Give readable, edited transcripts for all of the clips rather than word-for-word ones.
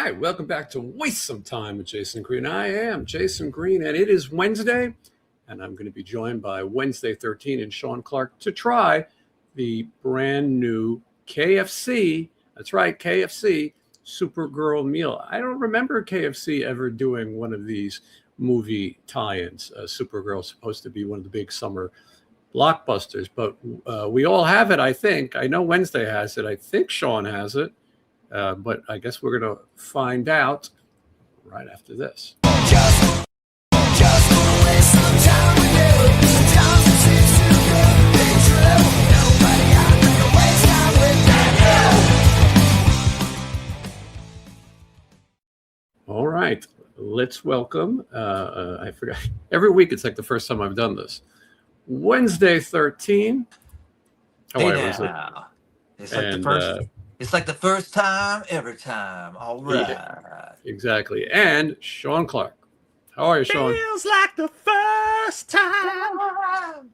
Hi, welcome back to Waste Some Time with Jason Green. I am Jason Green, and it is Wednesday, and I'm going to be joined by Wednesday 13 and Sean Clark to try the brand new KFC. That's right, KFC Supergirl meal. I don't remember KFC ever doing one of these movie tie-ins. Supergirl is supposed to be one of the big summer blockbusters, but we all have it, I think. I know Wednesday has it. I think Sean has it. But I guess we're going to find out right after this. Just wanna waste some time with you. Sometimes it seems too good to be true. Nobody out there to waste time with you. All right, let's welcome. I forgot. Every week it's like the first time I've done this. Wednesday 13. Oh, hey, it's like the first. It's like the first time, every time. All right. Yeah, exactly. And Sean Clark. How are you, Sean? Feels like the first time.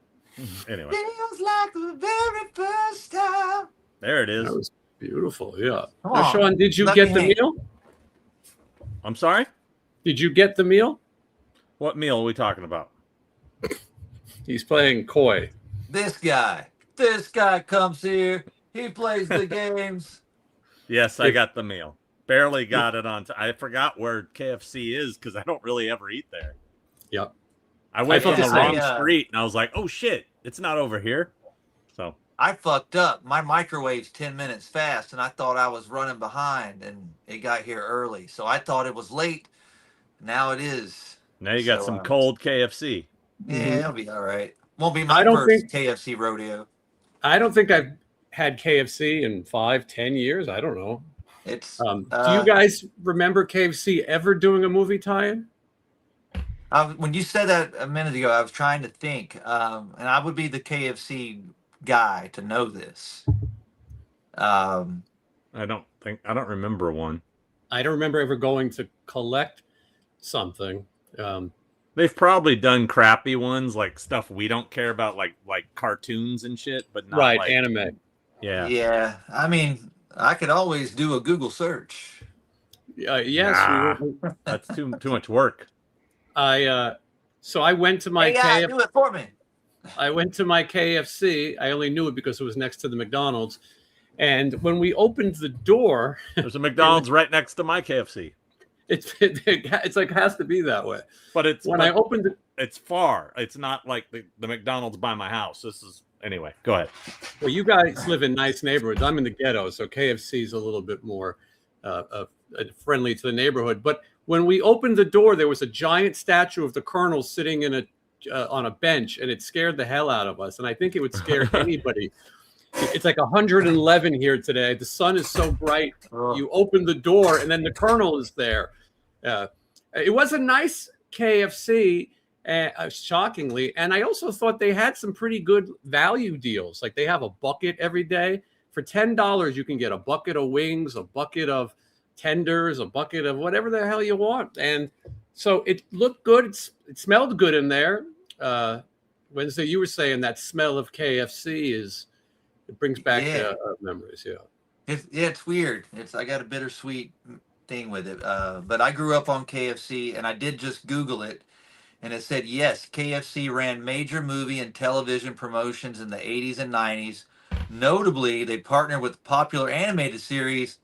Anyway. Feels like the very first time. There it is. That was beautiful, yeah. Now, Sean, did you get the meal? I'm sorry? Did you get the meal? What meal are we talking about? He's playing coy. This guy comes here. He plays the games. Yes, I got the meal. Barely got it on. I forgot where KFC is because I don't really ever eat there. Yep. I went on the wrong street and I was like, oh shit, it's not over here. So I fucked up. My microwave's 10 minutes fast and I thought I was running behind and it got here early. So I thought it was late. Now it is. Now you got some cold KFC. Yeah, it'll be all right. Won't be my first KFC rodeo. I don't think I've had KFC in 5-10 years. I don't know. It's do you guys remember KFC ever doing a movie tie-in? When you said that a minute ago, I was trying to think, and I would be the KFC guy to know this. I don't remember one. I don't remember ever going to collect something. They've probably done crappy ones, like stuff we don't care about, like cartoons and shit, but not right, like anime. Yeah. Yeah. I mean, I could always do a Google search. Yes. Nah, that's too much work. So I went to my KFC. Do it for me. I went to my KFC. I only knew it because it was next to the McDonald's. And when we opened the door, there's a McDonald's right next to my KFC. It's like has to be that way. But I opened it, it's far. It's not like the McDonald's by my house. This is anyway. Go ahead. Well, you guys live in nice neighborhoods. I'm in the ghetto, so KFC is a little bit more friendly to the neighborhood. But when we opened the door, there was a giant statue of the Colonel sitting in on a bench, and it scared the hell out of us. And I think it would scare anybody. It's like 111 here today. The sun is so bright. You open the door, and then the Colonel is there. It was a nice KFC, shockingly. And I also thought they had some pretty good value deals. Like they have a bucket every day. For $10, you can get a bucket of wings, a bucket of tenders, a bucket of whatever the hell you want. And so it looked good. It smelled good in there. Wednesday, you were saying that smell of KFC it brings back memories. Yeah. It's weird. I got a bittersweet thing with it. But I grew up on KFC and I did just Google it. And it said, yes, KFC ran major movie and television promotions in the 80s and 90s. Notably, they partnered with the popular animated series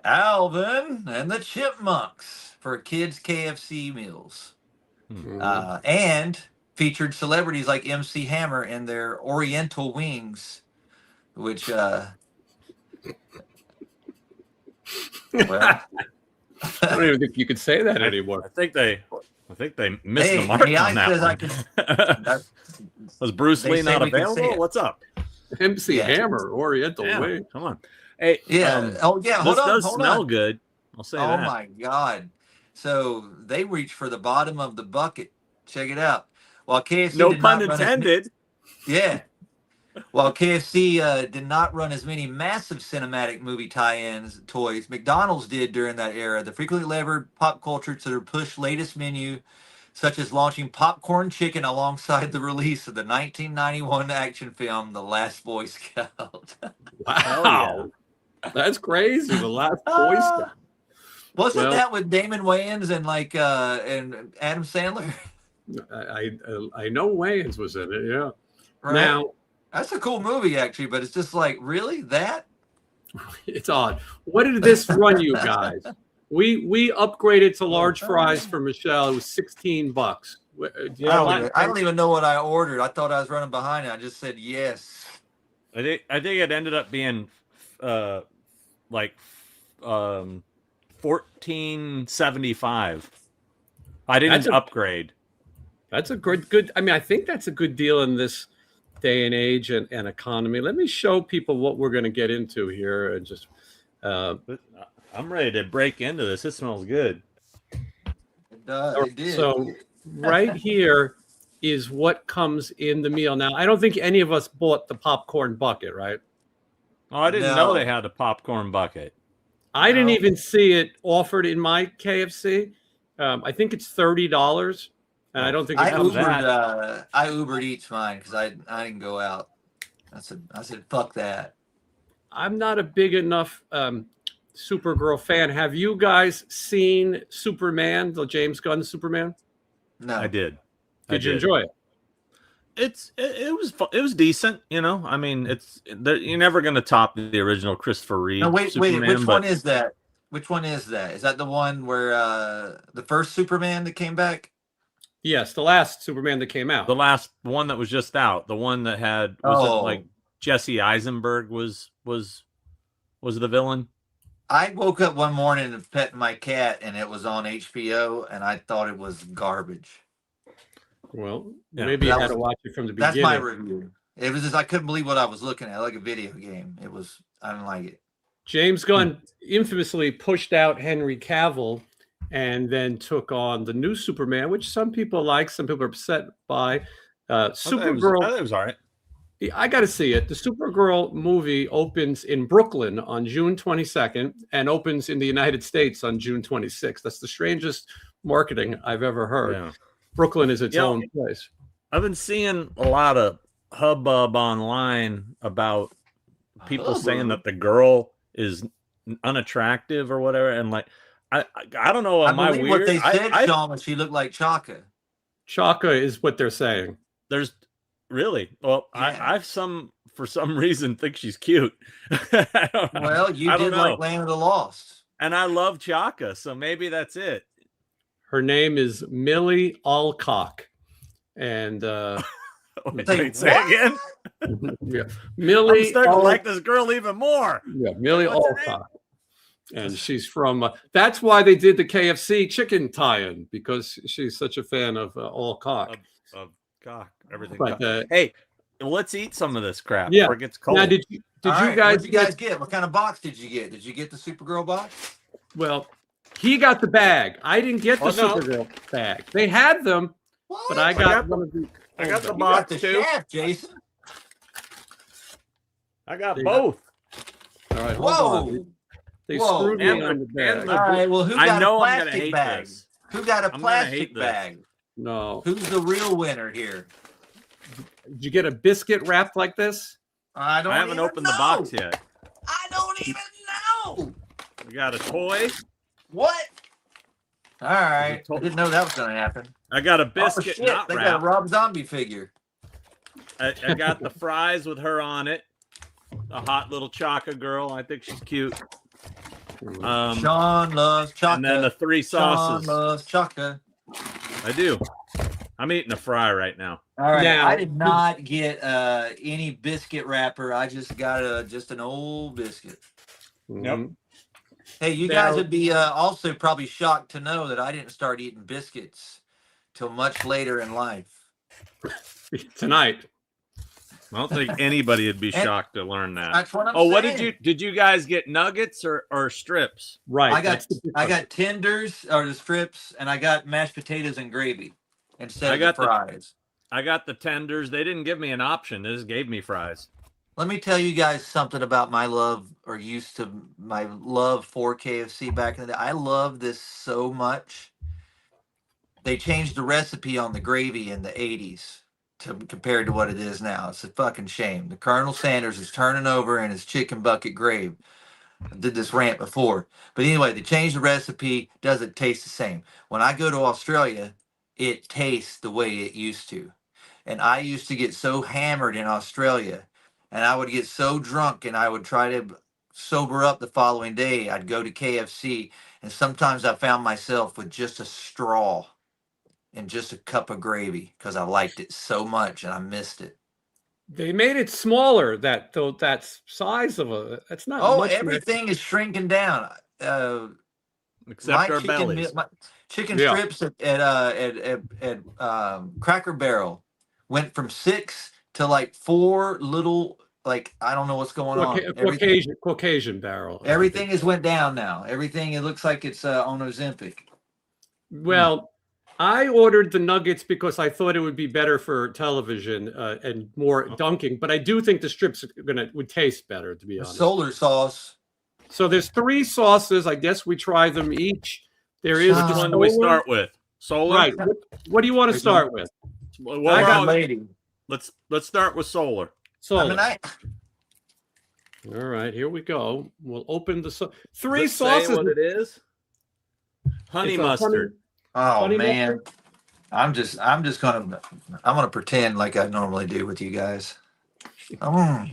Alvin and the Chipmunks for kids' KFC meals. And featured celebrities like MC Hammer in their Oriental wings, which, well, I don't even think you could say that anymore. I think they missed the mark on that one. Was Bruce Lee not available? What's up? MC Hammer, Oriental Wing. Come on. Hey, Hold on. This does smell good. I'll say that. Oh my God. So they reached for the bottom of the bucket. Check it out. While KFC no pun intended. Yeah. While KFC did not run as many massive cinematic movie tie-ins toys, McDonald's did during that era. The frequently levered pop culture to their push latest menu, such as launching popcorn chicken alongside the release of the 1991 action film The Last Boy Scout. Wow. That's crazy. The Last Boy Scout. Wasn't that with Damon Wayans and and Adam Sandler? I know Wayans was in it. Yeah. Right? Now that's a cool movie actually, but it's just like, really, that? It's odd. What did this run you guys? We upgraded to large fries for Michelle. It was $16. I don't even know what I ordered. I thought I was running behind. I just said yes. I think it ended up being $14.75. I didn't upgrade. That's a good. I mean, I think that's a good deal in this day and age and economy. Let me show people what we're going to get into here, and just. I'm ready to break into this. It smells good. It does. It did. So right here is what comes in the meal. Now, I don't think any of us bought the popcorn bucket, right? Oh, I didn't know they had a popcorn bucket. I didn't even see it offered in my KFC. I think it's $30, and I don't think I Ubered Eats mine because I didn't go out. I said fuck that. I'm not a big enough Supergirl fan. Have you guys seen Superman, the James Gunn Superman? No, I did. Did you enjoy it? It was decent, you know. I mean, you're never going to top the original Christopher Reeve. No, wait, which one is that? Which one is that? Is that the one where the first Superman that came back? Yes, the last Superman that came out. The last one that was just out. The one that had it like Jesse Eisenberg was the villain. I woke up one morning and pet my cat, and it was on HBO, and I thought it was garbage. Well, maybe you had to watch it from the beginning. That's my review. It was just I couldn't believe what I was looking at, like a video game. I didn't like it. James Gunn infamously pushed out Henry Cavill and then took on the new Superman, which some people like, some people are upset by. Supergirl. It was all right. I got to see it. The Supergirl movie opens in Brooklyn on June 22nd and opens in the United States on June 26th. That's the strangest marketing I've ever heard. Yeah. Brooklyn is its own place. I've been seeing a lot of hubbub online about people saying that the girl is unattractive or whatever, and like I don't know. Am I weird? What they said, Sean, she looked like Chaka. Chaka is what they're saying. There's really I for some reason think she's cute. Well, you did like Land of the Lost, and I love Chaka, so maybe that's it. Her name is Millie Alcock, and say again. Yeah, Millie. I'm starting to like this girl even more. Yeah, Millie Alcock, and she's from. That's why they did the KFC chicken tie-in, because she's such a fan of Alcock. Of cock, everything. But, hey, let's eat some of this crap before it gets cold. Now, did you guys get? What kind of box did you get? Did you get the Supergirl box? Well, he got the bag. I didn't get the Supergirl bag. They had them, but I got one of the. I got the box too, shaft, Jason. I got both. All right, hold on. They screwed me on the bag. All right, well, who got a plastic bag? This. Who got a plastic bag? No. Who's the real winner here? Did you get a biscuit wrapped like this? I haven't opened the box yet. I don't even know. We got a toy. What? All right. I didn't know that was going to happen. I got a biscuit not They wrapped. got a Rob Zombie figure. I got the fries with her on it. A hot little Chaka girl. I think she's cute. Sean loves Chaka. And then the 3 sauces. Sean loves Chaka. I do. I'm eating a fry right now. All right. Now, I did not get any biscuit wrapper. I just got just an old biscuit. Yep. Hey, you guys would be also probably shocked to know that I didn't start eating biscuits till much later in life. Tonight. I don't think anybody would be shocked to learn that. That's what I'm saying. What did you guys get? Nuggets or strips? Right. I got tenders or the strips, and I got mashed potatoes and gravy instead of fries. I got the tenders. They didn't give me an option. They just gave me fries. Let me tell you guys something about my love, or used to my love for KFC back in the day. I love this so much. They changed the recipe on the gravy in the 80s. Compared to what it is now. It's a fucking shame. The Colonel Sanders is turning over in his chicken bucket grave. did this rant before. But anyway, they changed the recipe. Doesn't taste the same. When I go to Australia, it tastes the way it used to. And I used to get so hammered in Australia, and I would get so drunk, and I would try to sober up the following day. I'd go to KFC, and sometimes I found myself with just a straw and just a cup of gravy because I liked it so much and I missed it. They made it smaller. That size of a. That's not. Oh, much everything is shrinking down. Except our bellies. My chicken Yeah. strips at Cracker Barrel went from 6 to like 4 little, like I don't know what's going on. Caucasian barrel. Everything has went down now. Everything, it looks like it's on Ozempic. Well, I ordered the nuggets because I thought it would be better for television and more dunking. But I do think the strips would taste better, to be honest. Solar sauce. So there's 3 sauces. I guess we try them each. There is Which one do we start with? Solar. Right. What do you want to start with? Well, I got lady. let's start with solar. Solar. All right, here we go. We'll open the 3 Does it say sauces. what it is? Honey It's a mustard. Oh Honey man. I'm gonna pretend like I normally do with you guys. Oh.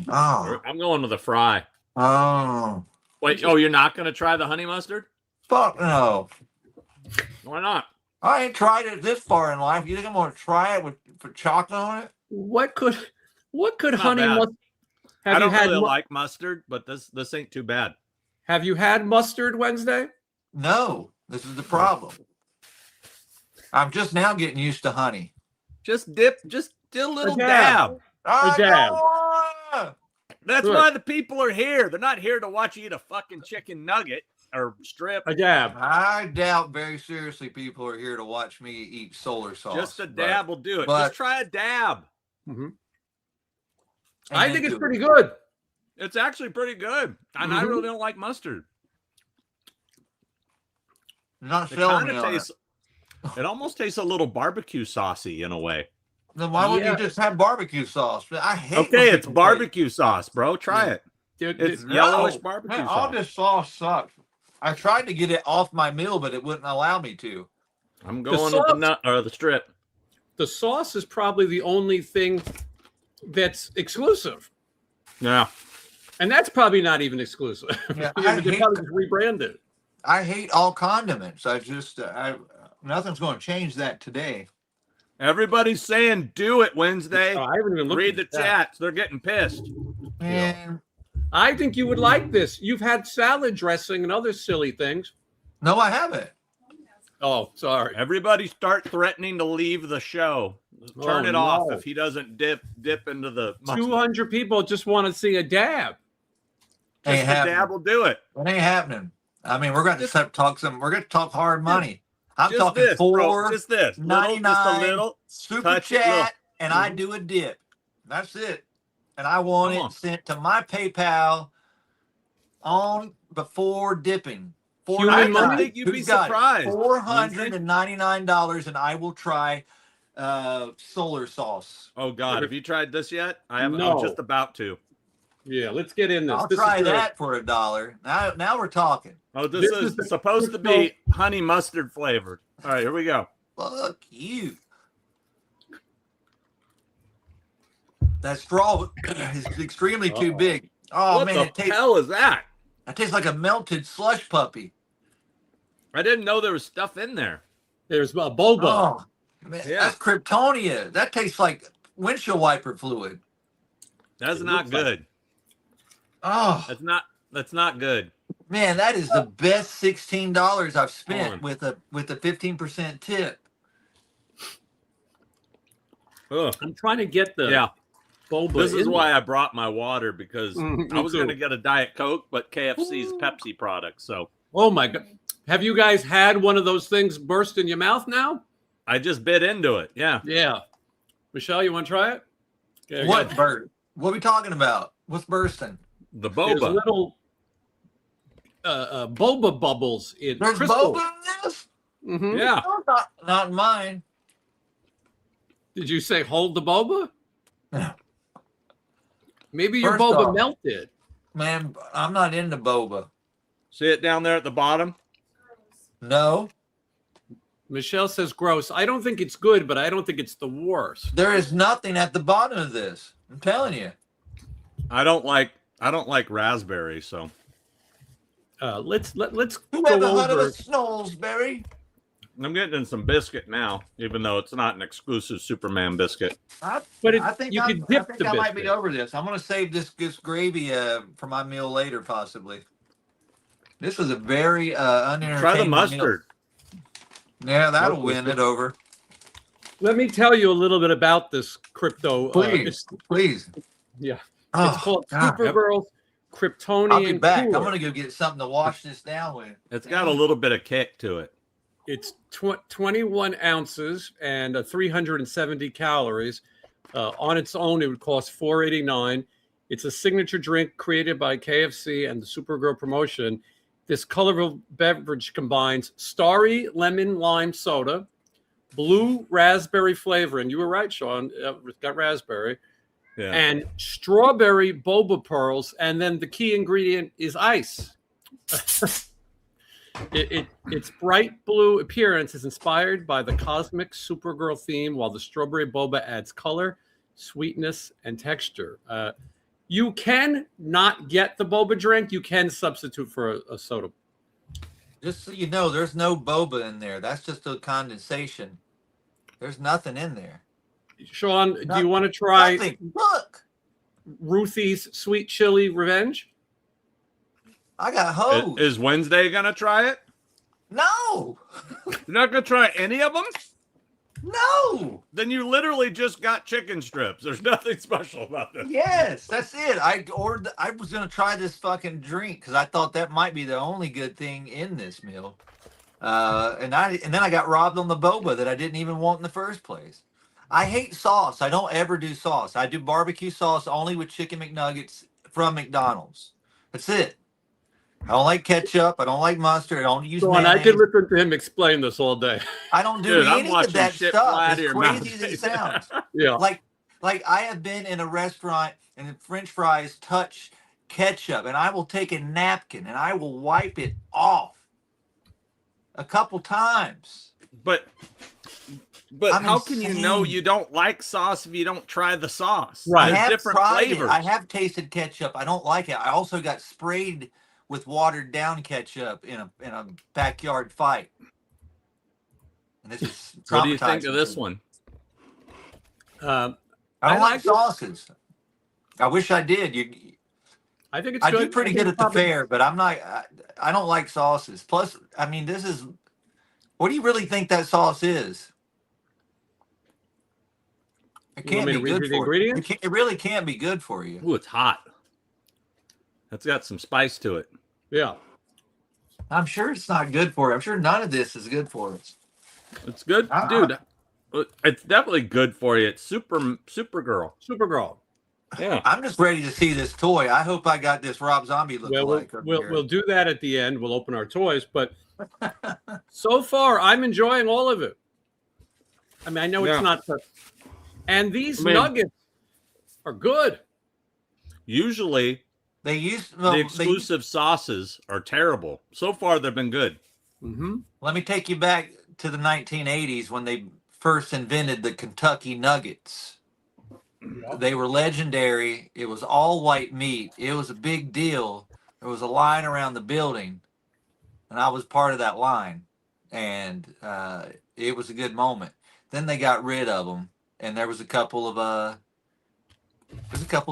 I'm going with a fry. Oh. Wait, you're not going to try the honey mustard? Fuck no. Why not? I ain't tried it this far in life. You think I'm gonna try it with chocolate on it? What could Not honey bad. mustard? I don't really like mustard, but this ain't too bad. Have you had mustard Wednesday? No, this is the problem. I'm just now getting used to honey. Just do a little dab. dab. dab. That's Good. why the people are here. They're not here to watch you eat a fucking chicken nugget or strip. A dab. I doubt very seriously people are here to watch me eat solar sauce. Just a dab will do it. but- Just try a dab. Mm-hmm. And I then think it's do pretty it. good. It's actually pretty good. And I Mhm. really don't like mustard. You're not It selling kind me of on tastes. It almost tastes a little barbecue saucy in a way. Then why wouldn't Yeah. you just have barbecue sauce? I hate. when Okay, it's people barbecue sauce, bro. Try Yeah. it. Dude, It's say, yellowish "No, barbecue man, all sauce. this sauce sucks." I tried to get it off my meal, but it wouldn't allow me to. I'm going with the sauce- nut or the strip. the sauce is probably the only thing that's exclusive. Yeah. And that's probably not even exclusive. Yeah, Yeah, I but they hate- probably just rebranded. I hate all condiments. Nothing's going to change that today. Everybody's saying do it Wednesday. Oh, I haven't even looked Read the at that. chats. They're getting pissed. Man, I think you would like this. You've had salad dressing and other silly things. no, I haven't. Oh, sorry. Everybody start threatening to leave the show. Turn Oh, it off no. if he doesn't dip into the mustard. 200 people just want to see a dab. Just Ain't the happening. dab will do it. It ain't happening. I mean, we're going to Just- talk We're going to talk hard money. I'm Just talking this, bro. Just this. Just a 99 little. super touch it, chat, look. and I do a dip. That's it. And I want Come it on. sent to my PayPal on before dipping. Human money? I think you'd be Who's got it? surprised. $499, and I will try solar sauce. Oh God, have you tried this yet? I haven't. No. I'm just about to. Yeah, let's get in this. I'll This is try good. that for $1. Now we're talking. Oh, this This is is supposed to be honey mustard flavored. All right, here we go. Fuck you. That straw is extremely too Uh-oh. big. Oh what man, the it tastes hell is that? like a melted slush puppy. I didn't know there was stuff in there. There's boba. Oh man, Yeah. that's Kryptonia. That tastes like windshield wiper fluid. That's It not looks like- good. Oh That's not good. man, that is the best $16 I've spent on. with a 15% tip. Ugh. I'm trying to get the Yeah, boba. this is in why there. I brought my water because Mhm, I me was going to too. get a Diet Coke, but KFC's Pepsi product. So Oh my god! Have you guys had one of those things burst in your mouth now? I just bit into it. Yeah. Yeah. Michelle, you want to try it? Okay, What good. bird? What are we talking about? What's bursting? The There's boba. little boba bubbles in There's crystal. boba in this? Mhm. Yeah. No, not in mine. Did you say hold the boba? Yeah. Maybe your First boba off- melted. Man, I'm not into boba. See it down there at the bottom? No, Michelle says gross. I don't think it's good, but I don't think it's the worst. there is nothing at the bottom of this. I'm telling you. I don't like raspberry, so Let's Who go ever heard of a over. Snowsberry? I'm getting some biscuit now, even though it's not an exclusive Superman biscuit. But I think you I could dip think the I might be biscuit. over this. I'm gonna save this gravy for my meal later, possibly. This was a very unentertaining Try the meal. mustard. Yeah, that'll win it over. Let me tell you a little bit about this crypto. Please, please. Yeah. Oh, It's called God. Supergirl Kryptonian I'll be back. Cooler. I'm gonna go get something to wash this down with. It's got a little bit of kick to it. It's 21 ounces and 370 calories. On its own, it would cost $4.89. It's a signature drink created by KFC and the Supergirl promotion. This colorful beverage combines starry lemon lime soda, blue raspberry flavor, and you were right, Sean, it's got raspberry, Yeah. and strawberry boba pearls, and then the key ingredient is ice. Its bright blue appearance is inspired by the cosmic Supergirl theme, while the strawberry boba adds color, sweetness, and texture. You can not get the boba drink. You can substitute for a soda. Just so you know, there's no boba in there. That's just a condensation. There's nothing in there. Sean, do you want to try Nothing. Look, Ruthie's Sweet Chili Revenge? I got hosed. Is Wednesday gonna try it? No, You're not gonna try any of them? no. Then you literally just got chicken strips. There's nothing special about this. Yes, that's it. I was gonna try this fucking drink because I thought that might be the only good thing in this meal. And then I got robbed on the boba that I didn't even want in the first place. I hate sauce. I don't ever do sauce. I do barbecue sauce only with chicken McNuggets from McDonald's. That's it. I don't like ketchup. I don't like mustard. I don't use Sean, mayonnaise. I could listen to him explain this all day. I don't do Dude, I'm any of watching that shit fly stuff. out As of your crazy mouth. as it sounds. Yeah. Like I have been in a restaurant and the French fries touch ketchup, and I will take a napkin and I will wipe it off a couple times. But I'm how can you know insane. you don't like sauce if you don't try the sauce? Right. There's I have different tried flavors. it. I have tasted ketchup. I don't like it. I also got sprayed with watered down ketchup in a backyard fight. And this is What do you think traumatizing of this to me. one? I don't I like like it. sauces. I wish I did. I think it's I good. do pretty I good think at the probably- fair, but I'm not. I don't like sauces. Plus, I mean, this is. What do you really think that sauce is? It You want can't me be to read good you the for you. ingredients? It really can't be good for you. Ooh, it's hot. That's got some spice to it. Yeah. I'm sure it's not good for you. I'm sure none of this is good for us. It's good, dude. It's definitely good for you. It's Supergirl. Supergirl. Yeah. I'm just ready to see this toy. I hope I got this Rob Zombie Well, look-alike. we'll do that at the end. We'll open our toys, but so far I'm enjoying all of it. I mean, I know Yeah. it's not, and these I mean- nuggets are good. Usually They used the exclusive sauces are terrible. So far they've been good. Mm-hmm. Let me take you back to the 1980s when they first invented the Kentucky Nuggets. They were legendary. It was all white meat. It was a big deal. There was a line around the building, and I was part of that line. And it was a good moment. Then they got rid of them, and there was a couple of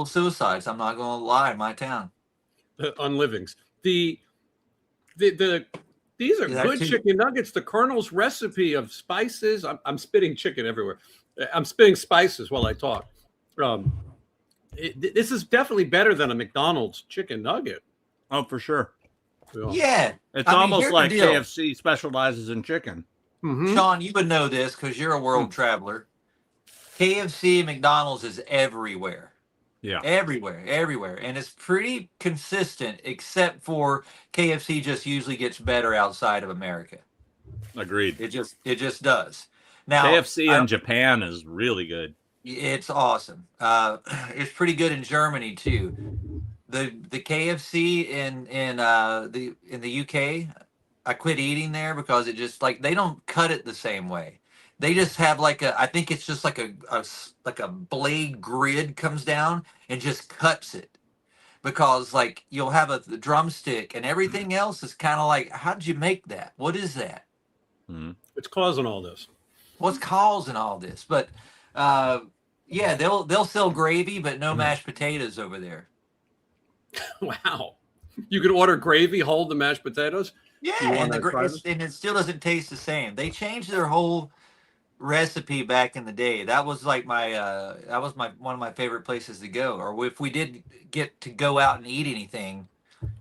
suicides. I'm not going to lie in my town. On livings. These are Yeah, good too. chicken nuggets. The Colonel's recipe of spices. I'm spitting chicken everywhere. I'm spitting spices while I talk. This is definitely better than a McDonald's chicken nugget. Oh, for sure. Yeah. It's I mean, almost here's the like deal. KFC specializes in chicken. Mhm. Sean, you would know this because you're a world traveler. KFC, McDonald's is everywhere. Yeah. Everywhere. And it's pretty consistent, except for KFC just usually gets better outside of America. Agreed. It just does. Now KFC in Japan is really good. it's awesome. It's pretty good in Germany too. the KFC in the UK, I quit eating there because it just like they don't cut it the same way. They just have like I think it's just like like a blade grid comes down and just cuts it. Because like you'll have the drumstick and everything else is kind of like, how did you make that? What is that? It's causing all this. What's causing all this? But yeah, they'll sell gravy, but no mashed potatoes over there. Wow. You could order gravy, hold the mashed potatoes. Yeah, and it still doesn't taste the same. They changed their whole recipe back in the day. That was like my one of my favorite places to go. Or if we did get to go out and eat anything,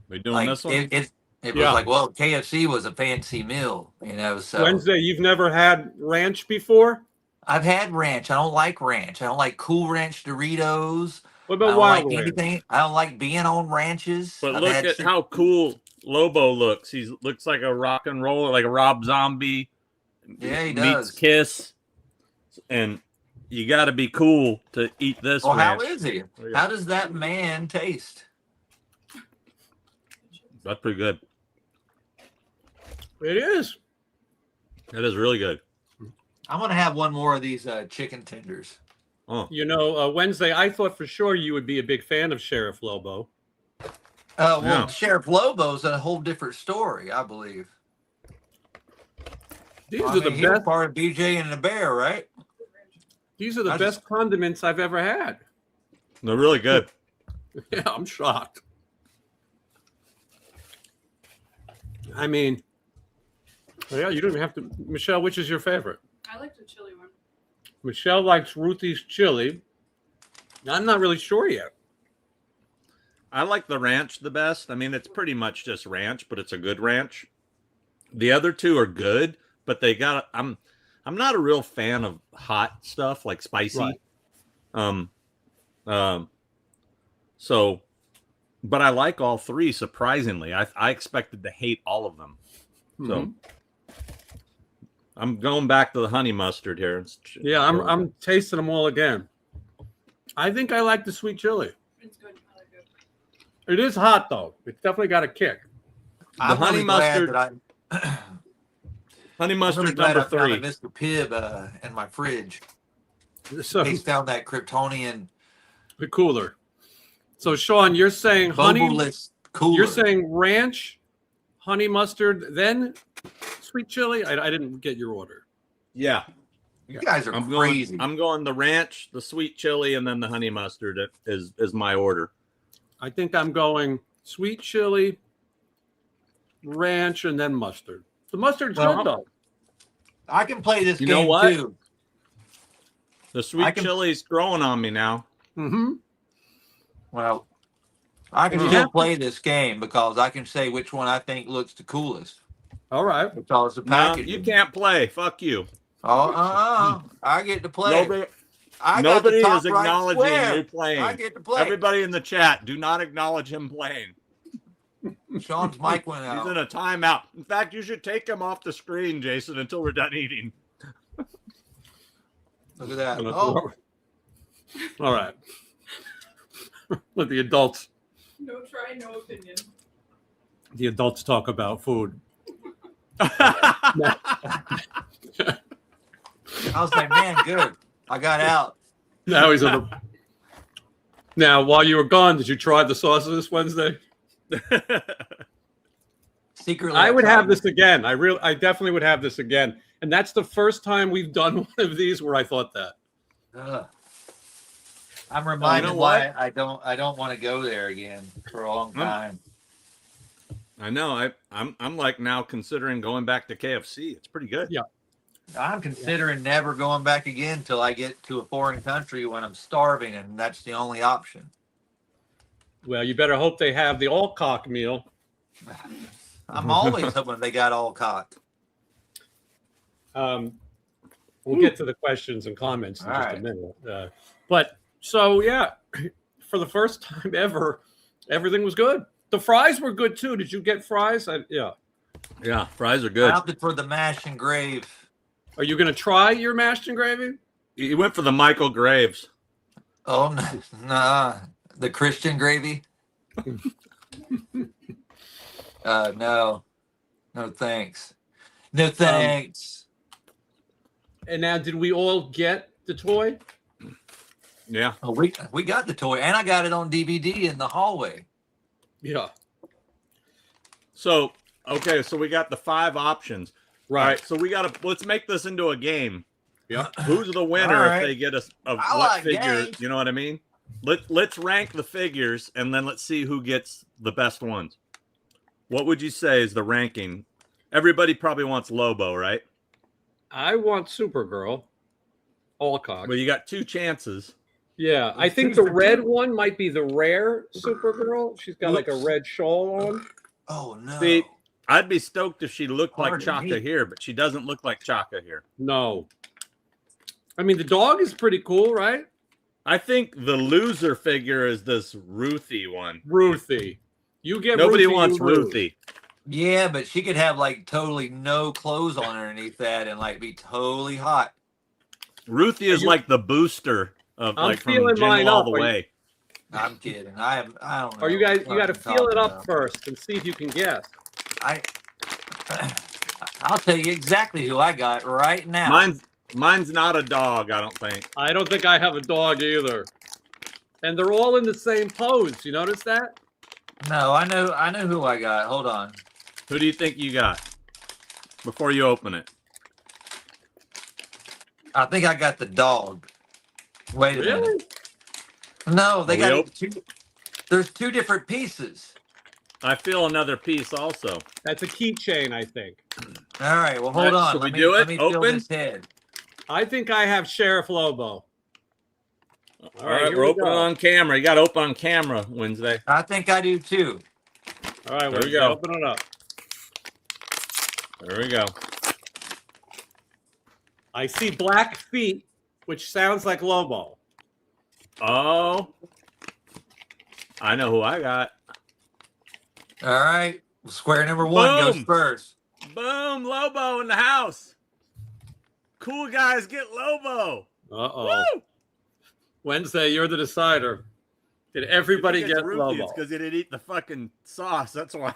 We doing like this one? it was like, well, KFC was a fancy meal, you know. So Wednesday, you've never had ranch before? I've had ranch. I don't like ranch. I don't like Cool Ranch Doritos. What I about don't wild like ranch? anything. I don't like being on ranches. But I've look had at how cool Lobo looks. He looks like a rock and roller, like a Rob Zombie. Yeah, he meets does. Kiss. And you got to be cool to eat this. Well, ranch. how is he? How does that man taste? That's pretty good. It is. It is really good. I'm gonna have one more of these chicken tenders. Oh, You know, Wednesday, I thought for sure you would be a big fan of Sheriff Lobo. Well, Yeah. Sheriff Lobo's a whole different story, I believe. These I are mean, the he was best. part of BJ and the Bear, right? These are the I best condiments I've ever had. they're really good. Yeah, I'm shocked. I mean, yeah, you don't even have to. Michelle, which is your favorite? I like the chili one. Michelle likes Ruthie's chili. I'm not really sure yet. I like the ranch the best. I mean, it's pretty much just ranch, but it's a good ranch. The other two are good, but they got. I'm not a real fan of hot stuff like spicy. Right. So, but I like all three. Surprisingly, I expected to hate all of them. So, Mhm. I'm going back to the honey mustard here. Yeah, I'm tasting them all again. I think I like the sweet chili. It's good. I like it. It is hot though. It's definitely got a kick. I'm honey really glad mustard- that honey I'm mustard really glad number I found a 3. Mr. Pibb in my fridge. So He's found that Kryptonian the cooler. So Sean, you're saying honey. bubbleless cooler. You're saying ranch, honey mustard, then sweet chili. I didn't get your order. Yeah, You guys are I'm crazy. going the ranch, the sweet chili, and then the honey mustard is my order. I think I'm going sweet chili, ranch, and then mustard. The mustard's Well, good though. I can play this You game know what? too. The sweet I can- chili's growing on me now. Mm-hmm. Well, I can Yeah. still play this game because I can say which one I think looks the coolest. All right. Because the No, package. you can't play. Fuck you. Oh, I get to play. Nobody top is acknowledging square. you playing. I get to play. Everybody in the chat, do not acknowledge him playing. Sean's mic went He's out. in a timeout. In fact, you should take him off the screen, Jason, until we're done eating. Look at that. Oh, All right. Let the adults No try, no opinion. talk about food. I was like, man, good. I got out. Now he's on the. Now, while you were gone, did you try the sauces this Wednesday? Secretly, I would tried have this again. I definitely would have this again. And that's the first time we've done one of these where I thought that. Ugh. I'm reminded know why I don't want to go there again for a long Hmm. time. I know. I'm like now considering going back to KFC. It's pretty good. Yeah. I'm considering never going back again till I get to a foreign country when I'm starving, and that's the only option. Well, you better hope they have the all cock meal. I'm always hoping they got all cocked. We'll get to the questions and comments in All just right. a minute. But so, yeah, for the first time ever, everything was good. The fries were good too. Did you get fries? Yeah. Yeah, fries are I good. opted for the mash and grave. Are you going to try your mashed and gravy? You went for the Michael Graves. Oh, no, nah. The Christian gravy? No, no thanks. No thanks. And now, did we all get the toy? Yeah. Oh, we got the toy, and I got it on DVD in the hallway. Yeah. So, okay, so we got the 5 options. Right. All right, so let's make this into a game. Yeah. Who's the winner All if right. they get a I what like figure? games. You know what I mean? Let's rank the figures and then let's see who gets the best ones. What would you say is the ranking? Everybody probably wants Lobo, right? I want Supergirl. Alcock. Well, you got 2 chances. Yeah, I There's think 2 the for red 2. one might be the rare Supergirl. She's got like a Oops. red shawl on. Oh no! See, I'd be stoked if she looked like Pardon Chaka me. here, but she doesn't look like Chaka here. No. I mean, the dog is pretty cool, right? I think the loser figure is this Ruthie one. Ruthie. You get Nobody Ruthie, wants you lose. Ruthie. Yeah, but she could have like totally no clothes on underneath that and like be totally hot. Ruthie is you- like the booster of I'm like from feeling Jingle mine All up. the Are you- Way. I'm kidding. I don't know. Or you guys, what you got to I'm feel it talking up about. first and see if you can guess. I'll tell you exactly who I got right now. Mine's not a dog, I don't think. I don't think I have a dog either. And they're all in the same pose. You notice that? No, I know who I got. Hold on. Who do you think you got? Before you open it. I think I got the dog. Wait a Really? minute. No, they Are we got two. There's 2 different pieces. I feel another piece also. That's a keychain, I think. All right. Well, hold All right, on. should Let we me, do it? let me feel Open? this head. I think I have Sheriff Lobo. All right, here we're we opening go. on camera. You got to open on camera Wednesday. I think I do too. All right, There we we'll go. open it up. There we go. I see black feet, which sounds like Lobo. Oh, I know who I got. All right. Square number 1 goes Boom. first. Boom, Lobo in the house. Cool guys get Lobo. Uh-oh. Woo! Wednesday, you're the decider. Did everybody get Lobo? It's because he didn't eat the fucking sauce. That's why.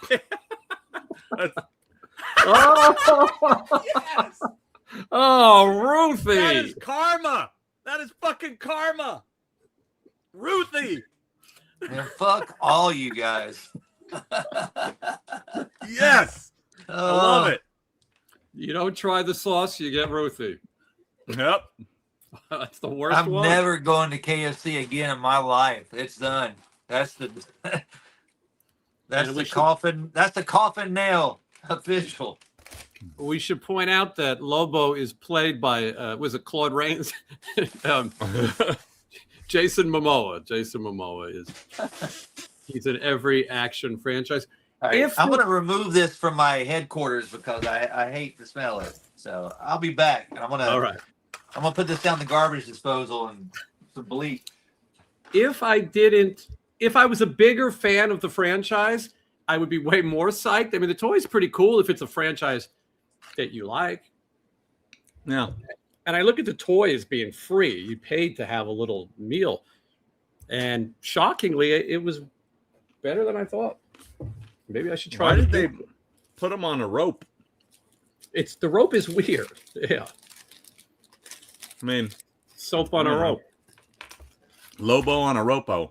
Oh, Yes, oh, that is Ruthie. karma. That is fucking karma. Ruthie. And fuck all you guys. Yes, I love it. You don't try the sauce, you get Ruthie. Yep. That's the worst I'm one. never going to KFC again in my life. It's done. That's the that's And the we should- coffin. That's the coffin nail official. We should point out that Lobo is played by, was it Claude Rains? Jason Momoa. Jason Momoa he's in every action franchise. All right, If I'm the- going to remove this from my headquarters because I hate the smell of it. So I'll be back, and I'm All gonna right. put this down the garbage disposal and some bleach. If I was a bigger fan of the franchise, I would be way more psyched. I mean, the toy's pretty cool if it's a franchise that you like. Yeah. And I look at the toy as being free. You paid to have a little meal. And shockingly, it was better than I thought. Maybe I should try Why to did they put him on a rope? the rope is weird. Yeah. I mean, Soap on a Mhm. rope. Lobo on a ropo.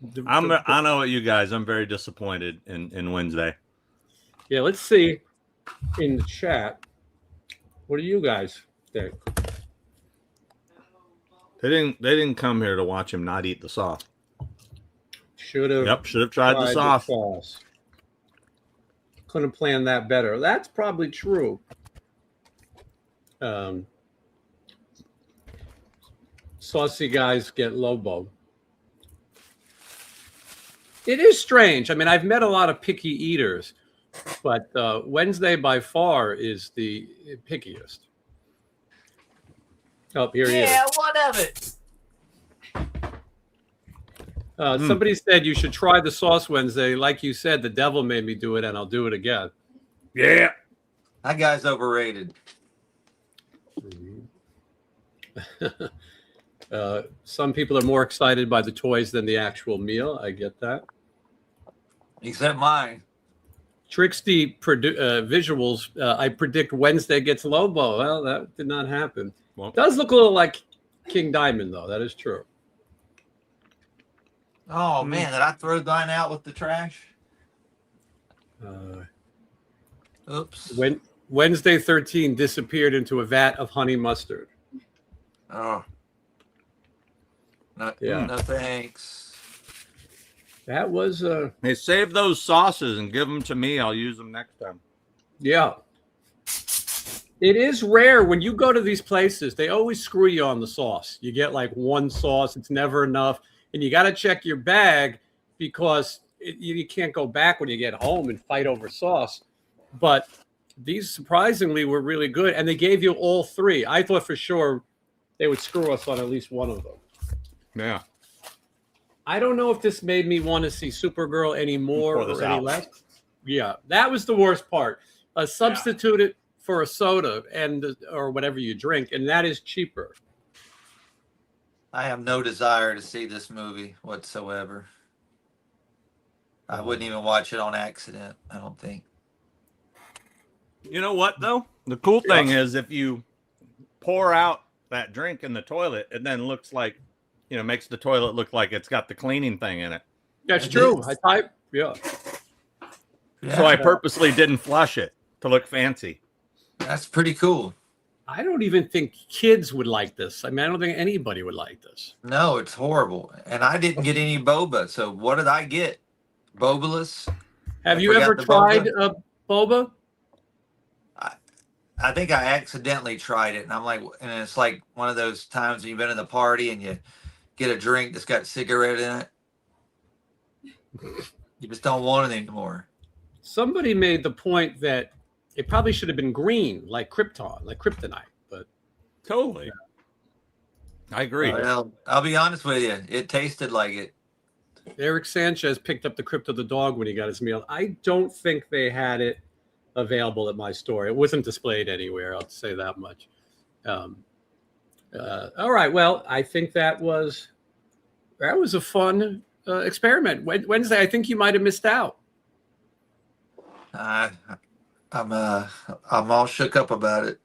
The- I know what you guys. I'm very disappointed in Wednesday. Yeah, let's see in the chat. What do you guys think? They didn't come here to watch him not eat the sauce. Should have Yep, should have tried the sauce. Couldn't plan that better. That's probably true. Saucy guys get Lobo. It is strange. I mean, I've met a lot of picky eaters, but Wednesday by far is the pickiest. Oh, here he is. Yeah, what of it? Somebody said you should try the sauce Wednesday. Like you said, the devil made me do it, and I'll do it again. Yeah. That guy's overrated. Some people are more excited by the toys than the actual meal. I get that. Except mine. Tricksty visuals. I predict Wednesday gets Lobo. Well, that did not happen. Well, Does look a little like King Diamond, though. That is true. Oh man, did I throw mine out with the trash? Oops. When Wednesday 13 disappeared into a vat of honey mustard. Oh. No, Yeah. no thanks. That was hey, save those sauces and give them to me. I'll use them next time. yeah. It is rare when you go to these places, they always screw you on the sauce. You get like one sauce, it's never enough. And you got to check your bag because you can't go back when you get home and fight over sauce. But these surprisingly were really good. And they gave you all three. I thought for sure they would screw us on at least one of them. Yeah. I don't know if this made me want to see Supergirl any more or any out. less. Yeah, that was the worst part. Substitute it for a soda or whatever you drink, and that is cheaper. I have no desire to see this movie whatsoever. I wouldn't even watch it on accident, I don't think. You know what, though? The cool thing is if you pour out that drink in the toilet, it then looks like, makes the toilet look like it's got the cleaning thing in it. That's true. Yeah. So I purposely didn't flush it to look fancy. That's pretty cool. I don't even think kids would like this. I mean, I don't think anybody would like this. No, it's horrible. And I didn't get any boba. So what did I get? Bobaless? Have you ever tried boba? I think I accidentally tried it. And I'm like, and it's like one of those times when you've been in the party and you get a drink that's got cigarette in it. You just don't want it anymore. Somebody made the point that it probably should have been green, like kryptonite. But totally, I agree. Well, I'll be honest with you, it tasted like it. Eric Sanchez picked up the Crypt of the Dog when he got his meal. I don't think they had it available at my store. It wasn't displayed anywhere. I'll say that much. All right. Well, I think that was a fun experiment. Wednesday, I think you might have missed out. I'm all shook up about it.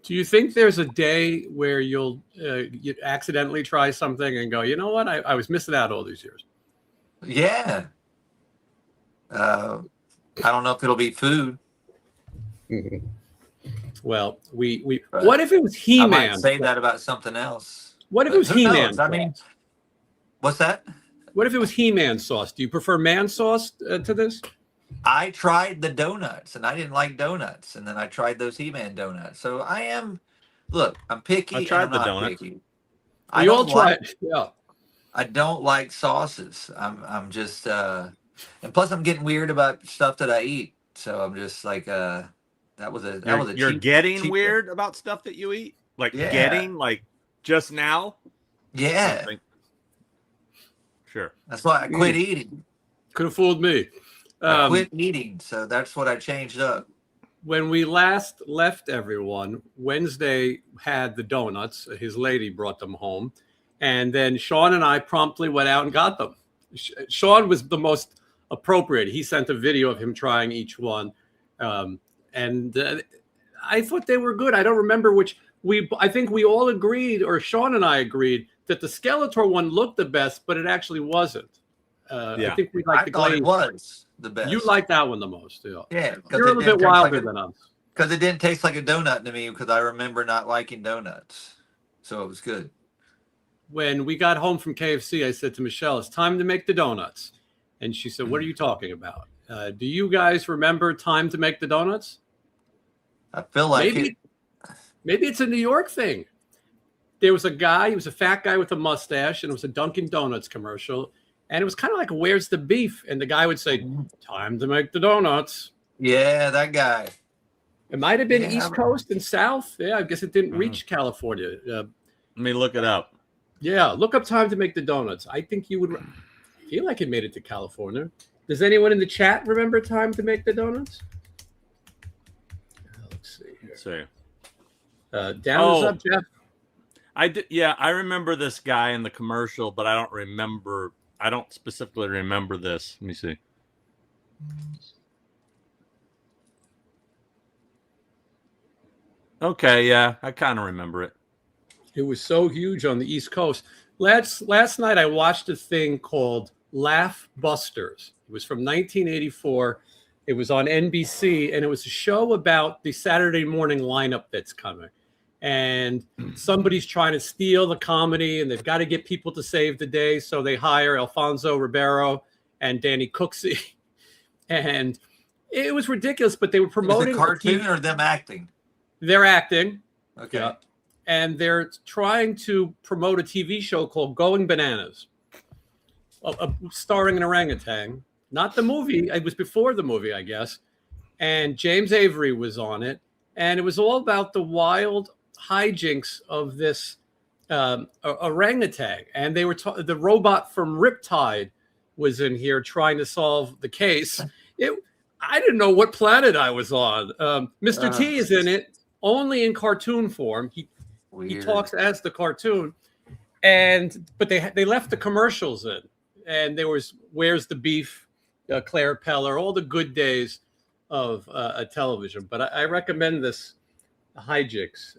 Do you think there's a day where you accidentally try something and go, you know what? I was missing out all these years. Yeah. I don't know if it'll be food. Well, we what if it was He-Man? I might say that about something else. What if it was He-Man? I mean, what's that? What if it was He-Man sauce? Do you prefer man sauce to this? I tried the donuts and I didn't like donuts, and then I tried those He-Man donuts. So I'm picky. I tried and the I'm not donuts. picky. We all tried. Yeah. I don't like sauces. I'm just and plus I'm getting weird about stuff that I eat. So I'm just like You're getting weird about stuff that you eat? Like getting like just now? Yeah. Sure. That's why I quit eating. Could have fooled me. I quit eating, so that's what I changed up. When we last left everyone, Wednesday had the donuts. His lady brought them home. And then Sean and I promptly went out and got them. Sean was the most appropriate. He sent a video of him trying each one. And I thought they were good. I don't remember which. I think we all agreed, or Sean and I agreed, that the Skeletor one looked the best, but it actually wasn't. I think we liked the thought it glaze. was the best. You liked that one the most, yeah. Yeah, you're a little bit wilder than us. Because it didn't taste like a donut to me, because I remember not liking donuts. So it was good. When we got home from KFC, I said to Michelle, it's time to make the donuts. And she said, what are you talking about? Do you guys remember time to make the donuts? I feel like maybe it's a New York thing. There was a guy, he was a fat guy with a mustache, and it was a Dunkin' Donuts commercial. And it was kind of like, where's the beef? And the guy would say, time to make the donuts. Yeah, that guy. It might have been East Coast and South. Yeah, I guess it didn't reach California. Let me look it up. Yeah, look up time to make the donuts. I think you would feel like it made it to California. Does anyone in the chat remember time to make the donuts? Let's see here. Down is up, Jeff. I did. Yeah, I remember this guy in the commercial, but I don't specifically remember this. Let me see. Okay, yeah, I kind of remember it. It was so huge on the East Coast. Last night I watched a thing called Laugh Busters. It was from 1984. It was on NBC, and it was a show about the Saturday morning lineup that's coming. And somebody's trying to steal the comedy, and they've got to get people to save the day. So they hire Alfonso Ribeiro and Danny Cooksey. And it was ridiculous, but they were promoting the cartoon or them acting. They're acting. Okay. Yeah. And they're trying to promote a TV show called Going Bananas, starring an orangutan. Not the movie. It was before the movie, I guess. And James Avery was on it. And it was all about the wild hijinks of this orangutan. And they were the robot from Riptide was in here trying to solve the case. I didn't know what planet I was on. Mr. T is in it, only in cartoon form. He talks as the cartoon, but they left the commercials in, and there was Where's the Beef, Claire Peller, all the good days of television. But I recommend this hijinks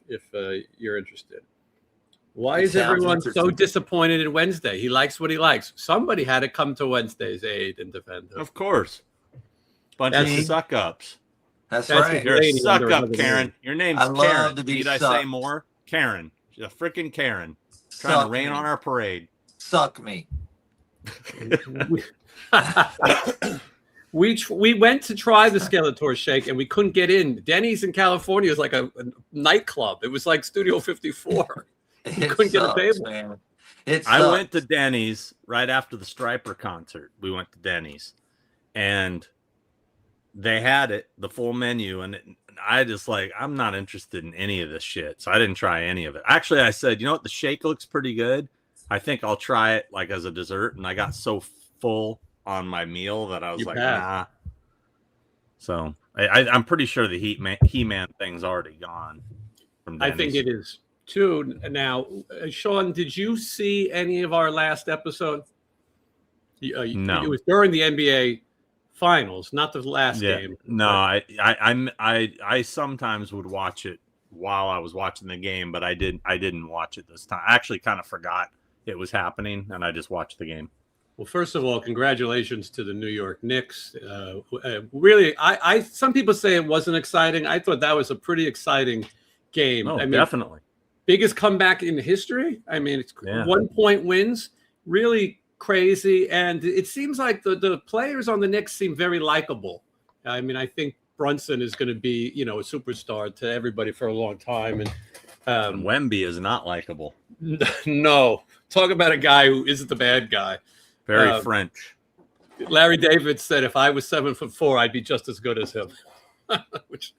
if you're interested. Why is everyone so disappointed in Wednesday? He likes what he likes. Somebody had to come to Wednesday's aid and defend him. Of course, bunch of suck ups. That's right. You're a suck up, Karen. Your name's Karen. Need I say more? Karen. She's a freaking Karen. Trying to rain on our parade. Suck me. We went to try the Skeletor shake and we couldn't get in. Denny's in California is like a nightclub. It was like Studio 54. You couldn't get a table. Man. I went to Denny's right after the Stryper concert. We went to Denny's and they had it, the full menu, and I just I'm not interested in any of this shit, so I didn't try any of it. Actually, I said, you know what, the shake looks pretty good. I think I'll try it as a dessert, and I got so full on my meal that I was nah. So I'm pretty sure the He-Man thing's already gone from Denny's. I think it is too. Now, Sean, did you see any of our last episode? No, it was during the NBA Finals, not the last game. No, I sometimes would watch it while I was watching the game, but I didn't watch it this time. I actually kind of forgot it was happening, and I just watched the game. Well, first of all, congratulations to the New York Knicks. Really, some people say it wasn't exciting. I thought that was a pretty exciting game. Oh, definitely. Biggest comeback in history. I mean, it's 1 point wins. Really crazy, and it seems like the players on the Knicks seem very likable. I mean, I think Brunson is going to be a superstar to everybody for a long time, and Wemby is not likable. No, talk about a guy who isn't the bad guy. Very French. Larry David said, "If I was 7'4", I'd be just as good as him," which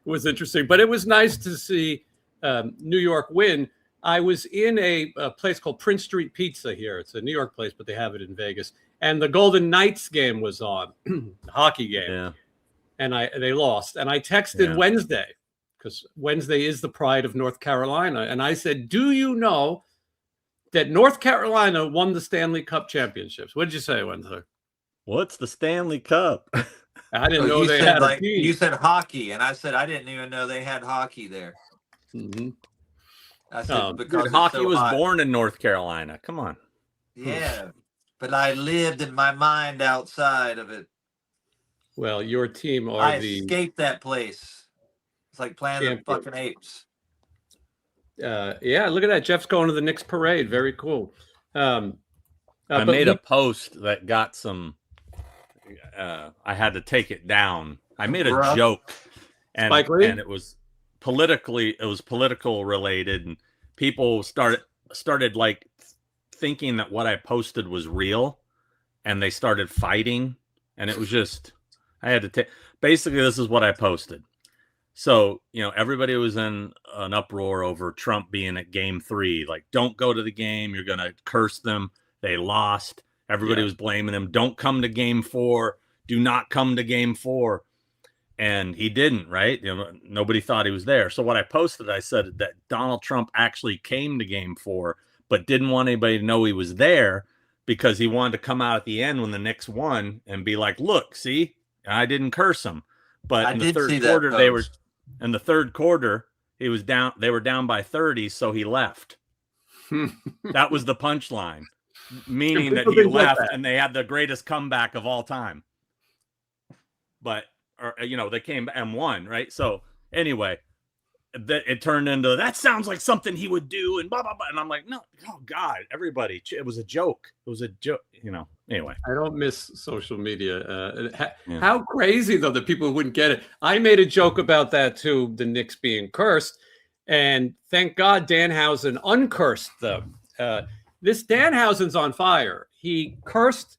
was interesting. But it was nice to see New York win. I was in a place called Prince Street Pizza here. It's a New York place, but they have it in Vegas. And the Golden Knights game was on, the hockey game. Yeah. And they lost. And I texted Wednesday, because Wednesday is the pride of North Carolina. And I said, do you know that North Carolina won the Stanley Cup championships? What did you say, Wednesday? What's the Stanley Cup? I didn't know they had a team. You said hockey, and I said I didn't even know they had hockey there. Mm-hmm. I said, because hockey was born in North Carolina. Come on. Yeah, but I lived in my mind outside of it. Well, your team I escaped that place. It's like Planet of fucking Apes. Yeah, look at that. Jeff's going to the Knicks parade. Very cool. I made a post that got some. I had to take it down. I made a joke, and it was political related, and people started thinking that what I posted was real, and they started fighting, and it was just I had to take. Basically, this is what I posted. So, everybody was in an uproar over Trump being at game 3. Like, don't go to the game. You're going to curse them. They lost. Everybody was blaming him. Don't come to game 4. Do not come to game 4. And he didn't, right? Nobody thought he was there. So what I posted, I said that Donald Trump actually came to game 4, but didn't want anybody to know he was there. because he wanted to come out at the end when the Knicks won and be like, "Look, see, I didn't curse them." But in the third quarter, in the third quarter, he was down. They were down by 30, so he left. That was the punchline, meaning that he left, and they had the greatest comeback of all time. But they came and won, right? So anyway, it turned into that sounds like something he would do, and blah blah blah. And I'm like, no, oh God, everybody, it was a joke. It was a joke, Anyway, I don't miss social media. How crazy though that people wouldn't get it. I made a joke about that too, the Knicks being cursed, and thank God Danhausen uncursed them. This Danhausen's on fire. He cursed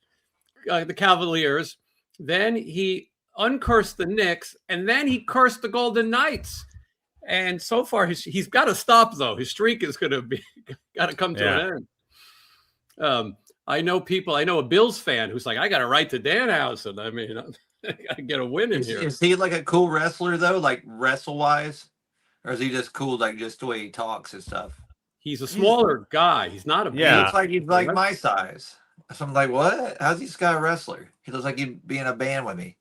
the Cavaliers, then he uncursed the Knicks, and then he cursed the Golden Knights. And so far, he's got to stop though. His streak is going to got to come to an end. I know a Bills fan who's like, I got to write to Danhausen. I mean, I got to get a win in here. Is he like a cool wrestler though, like wrestle wise, or is he just cool, like just the way he talks and stuff? He's a smaller guy. He's not a He looks like he's like my size. So I'm like, what? How's this guy a wrestler? He looks like he'd be in a band with me.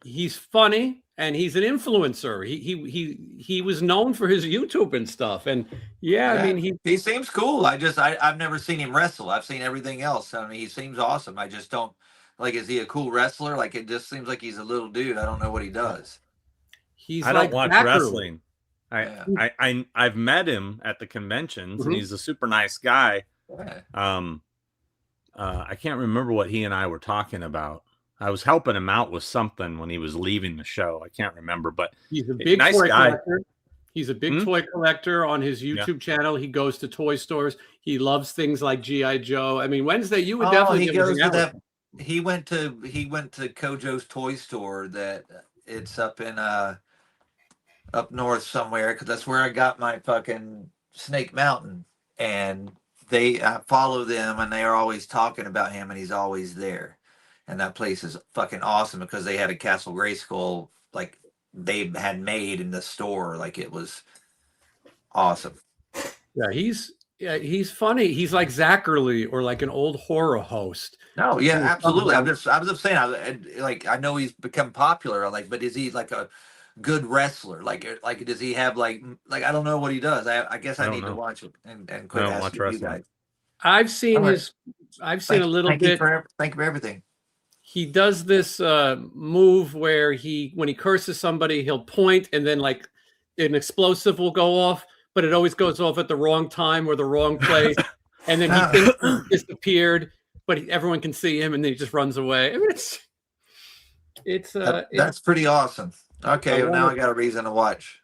He's funny and he's an influencer. He was known for his YouTube and stuff. And I mean, he seems cool. I've never seen him wrestle. I've seen everything else. I mean, he seems awesome. I just don't like. Is he a cool wrestler? Like, it just seems like he's a little dude. I don't know what he does. I don't watch wrestling. I've met him at the conventions, and he's a super nice guy. Yeah. I can't remember what he and I were talking about. I was helping him out with something when he was leaving the show. I can't remember, but he's a big nice toy collector. He's a big toy collector on his YouTube channel. He goes to toy stores. He loves things like G.I. Joe. I mean, Wednesday, you would definitely he goes to that. He went to Kojo's toy store that it's up in up north somewhere, because that's where I got my fucking Snake Mountain, and I follow them, and they are always talking about him, and he's always there. And that place is fucking awesome because they had a Castle Grayskull like they had made in the store. Like, it was awesome. Yeah, he's funny. He's like Zachary or like an old horror host. No, yeah, absolutely. I was just saying, I know he's become popular. But is he like a good wrestler? Like does he have like I don't know what he does. I guess I need to watch it and quit asking you guys. I've seen a little bit. Thank you for everything. He does this move where when he curses somebody, he'll point and then like an explosive will go off, but it always goes off at the wrong time or the wrong place. And then he thinks he disappeared, but everyone can see him, and then he just runs away. I mean, that's pretty awesome. Okay, now I got a reason to watch.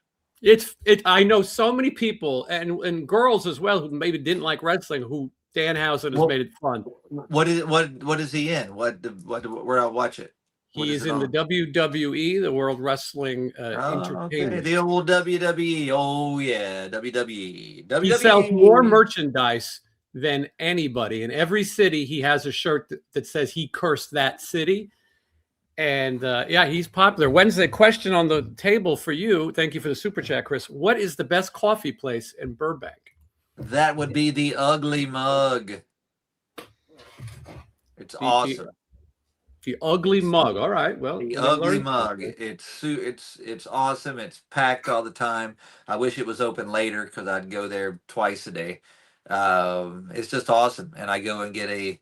I know so many people and girls as well who maybe didn't like wrestling who Danhausen has made it fun. What is he in? Where I'll watch it? He is in the WWE, the World Wrestling Entertainment. Okay. The old WWE. Oh yeah, WWE. He sells more merchandise than anybody. In every city, he has a shirt that says he cursed that city. And he's popular. Wednesday, question on the table for you. Thank you for the super chat, Chris. What is the best coffee place in Burbank? That would be the Ugly Mug. It's awesome. The Ugly Mug. All right. Well, the Ugly Mug. It's awesome. It's packed all the time. I wish it was open later because I'd go there twice a day. It's just awesome, and I go and get a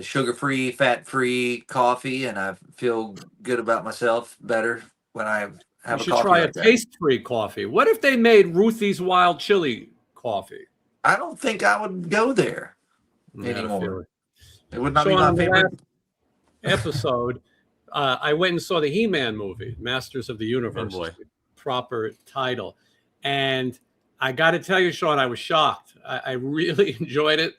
sugar-free, fat-free coffee, and I feel good about myself better when I have a coffee. You should try a taste-free coffee. What if they made Ruthie's Wild Chili coffee? I don't think I would go there anymore. It would not be my favorite episode. I went and saw the He-Man movie, Masters of the Universe, proper title. And I got to tell you, Sean, I was shocked. I really enjoyed it.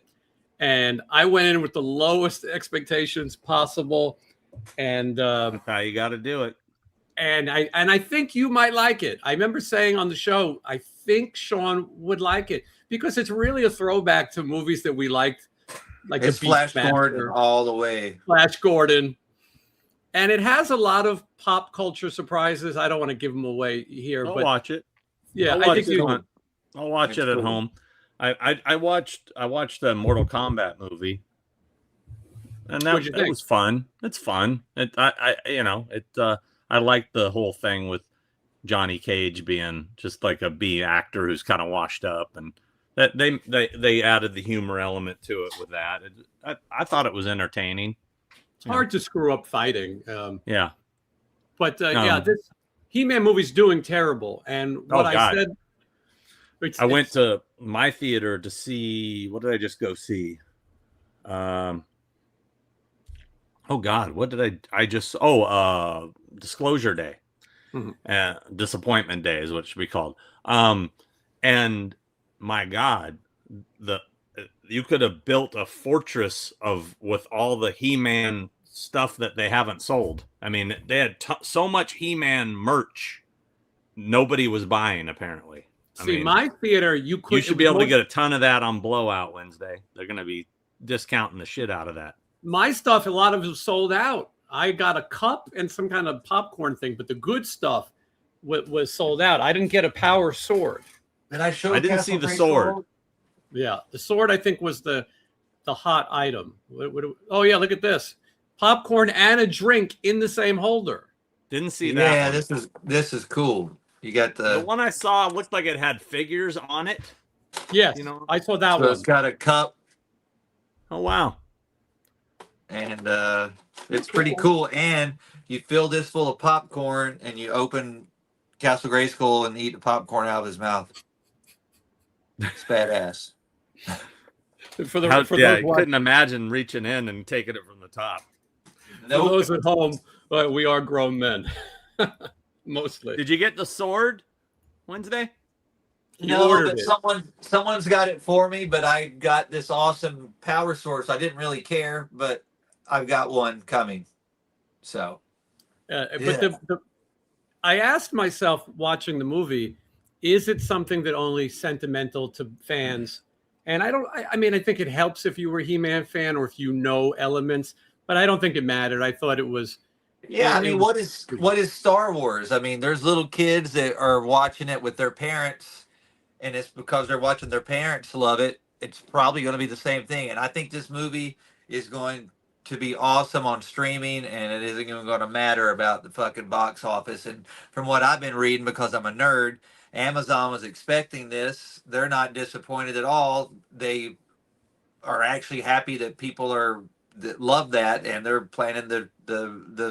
And I went in with the lowest expectations possible. And that's how you got to do it. And I think you might like it. I remember saying on the show, I think Sean would like it because it's really a throwback to movies that we liked. Like it's Flash Gordon all the way. Flash Gordon. And it has a lot of pop culture surprises. I don't want to give them away here. I'll but watch it. Yeah, I'll watch it at home. I watched the Mortal Kombat movie. And What'd you it think? was fun. It's fun. I like the whole thing with Johnny Cage being just like a B actor who's kind of washed up, and that they added the humor element to it with that. I thought it was entertaining. It's hard to screw up fighting. Yeah. But this He-Man movie's doing terrible. And what I said, I went to my theater to see, what did I just go see? Oh God, what did I just? Disclosure Day, Disappointment Day is what it should be called. And my God, you could have built a fortress with all the He-Man stuff that they haven't sold. I mean, they had so much He-Man merch, nobody was buying apparently. My theater, you should be able to get a ton of that on Blowout Wednesday. They're going to be discounting the shit out of that. My stuff, a lot of it was sold out. I got a cup and some kind of popcorn thing, but the good stuff was sold out. I didn't get a power sword. Did I show? I didn't see the sword. Yeah, the sword I think was the hot item. Oh yeah, look at this: popcorn and a drink in the same holder. Didn't see that. Yeah, one. this is cool. You got the one I saw looked like it had figures on it. Yes, I saw that one. It's got a cup. Oh wow. And it's pretty cool. And you fill this full of popcorn and you open Castle Grayskull and eat the popcorn out of his mouth. It's badass. You couldn't imagine reaching in and taking it from the top. For those at home, we are grown men. Mostly. Did you get the sword Wednesday? No, but someone's got it for me, but I got this awesome power source. I didn't really care, but I've got one coming. So, but I asked myself watching the movie, is it something that only sentimental to fans? And I mean, I think it helps if you were a He-Man fan or if you know elements, but I don't think it mattered. I thought it was. Yeah, I mean, what is Star Wars? I mean, there's little kids that are watching it with their parents, and it's because they're watching their parents love it. It's probably going to be the same thing. And I think this movie is going to be awesome on streaming, and it isn't even going to matter about the fucking box office. And from what I've been reading, because I'm a nerd, Amazon was expecting this. They're not disappointed at all. They are actually happy that people that love that, and they're planning the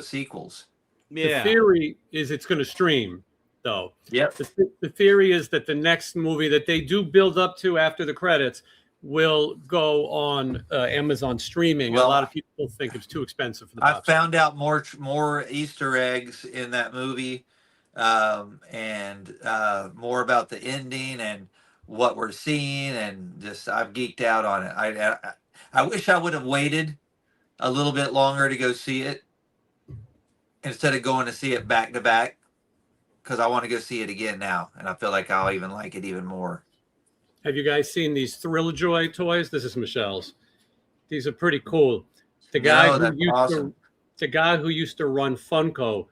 sequels. Yeah. The theory is it's going to stream, though. Yep. The theory is that the next movie that they do build up to after the credits will go on Amazon streaming. Well, a lot of people think it's too expensive for the box. I found out more Easter eggs in that movie, and more about the ending and what we're seeing, and just I've geeked out on it. I wish I would have waited a little bit longer to go see it instead of going to see it back to back, because I want to go see it again now, and I feel like I'll even like it even more. Have you guys seen these Thrill Joy toys? This is Michelle's. These are pretty cool. The guy who used to run Funko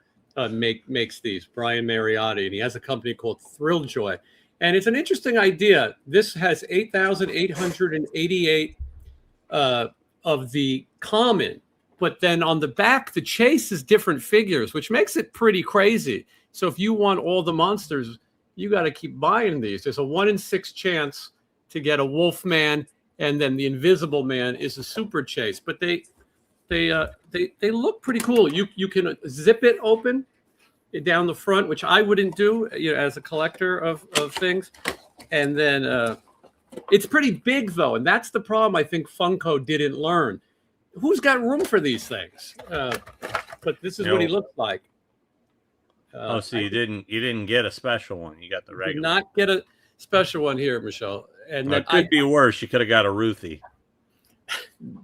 makes these, Brian Mariotti, and he has a company called Thrill Joy. And it's an interesting idea. This has 8,888 of the common, but then on the back, the chase is different figures, which makes it pretty crazy. So if you want all the monsters, you got to keep buying these. There's a 1 in 6 chance to get a Wolfman, and then the Invisible Man is a super chase. But they look pretty cool. You can zip it open down the front, which I wouldn't do, as a collector of things, and then it's pretty big though, and that's the problem. I think Funko didn't learn. Who's got room for these things? But this is what he looks like. So you didn't get a special one. You got the regular. Did not get a special one here, Michelle. And it could be worse. You could have got a Ruthie.